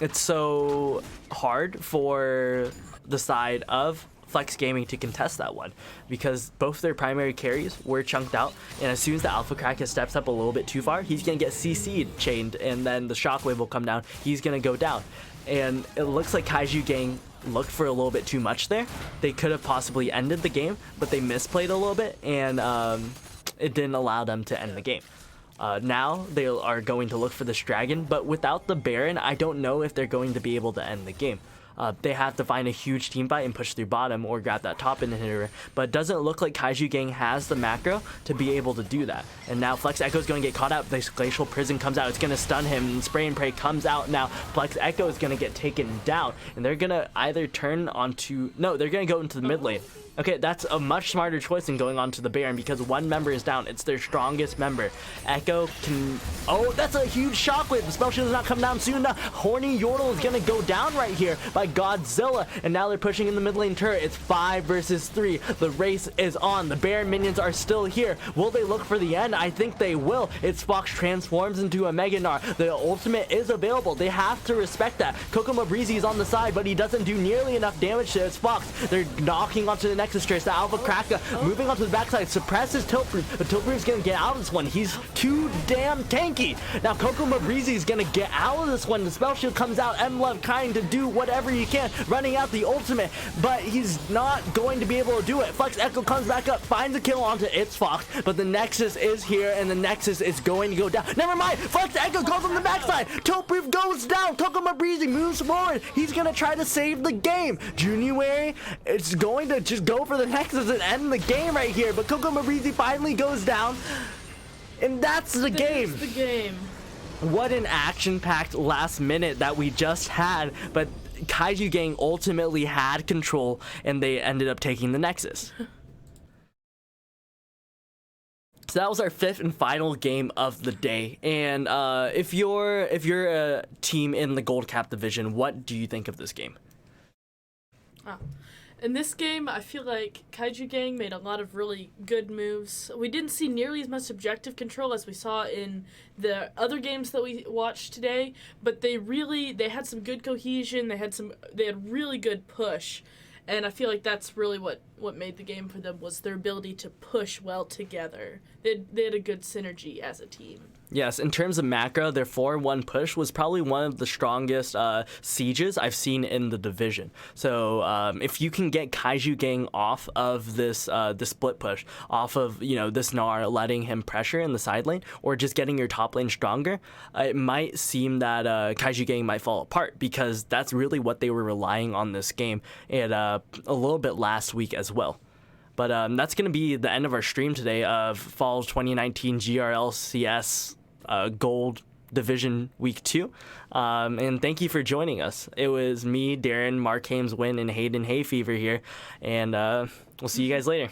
it's so hard for the side of Flex Gaming to contest that one, because both their primary carries were chunked out, and as soon as the Alpha Cracker steps up a little bit too far, he's going to get CC'd chained, and then the Shockwave will come down. He's going to go down. And it looks like Kaiju Gang looked for a little bit too much there. They could have possibly ended the game, but they misplayed a little bit, and it didn't allow them to end the game. Now they are going to look for this dragon, but without the Baron, I don't know if they're going to be able to end the game. They have to find a huge team fight and push through bottom or grab that top inhibitor, but it doesn't look like Kaiju Gang has the macro to be able to do that. And now Flex Echo is going to get caught out. This Glacial Prison comes out. It's going to stun him, and Spray and Pray comes out. Now Flex Echo is going to get taken down, and they're going to either turn onto... No, they're going to go into the mid lane. Okay, that's a much smarter choice than going on to the Baron, because one member is down. It's their strongest member. Echo can... Oh, that's a huge shockwave. The spell shield does not come down soon enough. Horny Yordle is going to go down right here by Godzilla, and now they're pushing in the mid lane turret. It's 5 versus 3. The race is on. The Baron minions are still here. Will they look for the end? I think they will. It's Fox transforms into a Mega Gnar. The ultimate is available. They have to respect that. Kokomo Breezy is on the side, but he doesn't do nearly enough damage to his Fox. They're knocking onto the Nexus Trace. The Alpha Cracker moving onto the backside, suppresses Tiltproof, but Tiltproof's gonna get out of this one. He's too damn tanky. Now Kokomo Breezy is gonna get out of this one. The spell shield comes out. M-Love trying to do whatever he can, running out the ultimate, but he's not going to be able to do it. Flex Echo comes back up, finds a kill onto its Fox, but the Nexus is here, and the Nexus is going to go down. Never mind, Flex Echo goes on the backside. Tiltproof goes down. Kokomo Breezy moves forward. He's gonna try to save the game. January, it's going to just go for the Nexus and end the game right here, but Kokomo Breezy finally goes down, and that's the game. The game. What an action-packed last minute that we just had, but Kaiju Gang ultimately had control, and they ended up taking the Nexus. So that was our 5th and final game of the day. And if you're a team in the Gold Cap division, what do you think of this game? In this game, I feel like Kaiju Gang made a lot of really good moves. We didn't see nearly as much objective control as we saw in the other games that we watched today, but they had some good cohesion. They had really good push, and I feel like that's really what made the game for them, was their ability to push well together. They had a good synergy as a team. Yes, in terms of macro, their 4-1 push was probably one of the strongest sieges I've seen in the division. So if you can get Kaiju Gang off of this split push, off of this Gnar, letting him pressure in the side lane, or just getting your top lane stronger, it might seem that Kaiju Gang might fall apart, because that's really what they were relying on this game, and a little bit last week as well. But that's going to be the end of our stream today of Fall 2019 GRLCS Gold Division Week 2. And thank you for joining us. It was me, Darren, Mark Hames Win, and Hayden Hayfever here. And we'll see you guys later.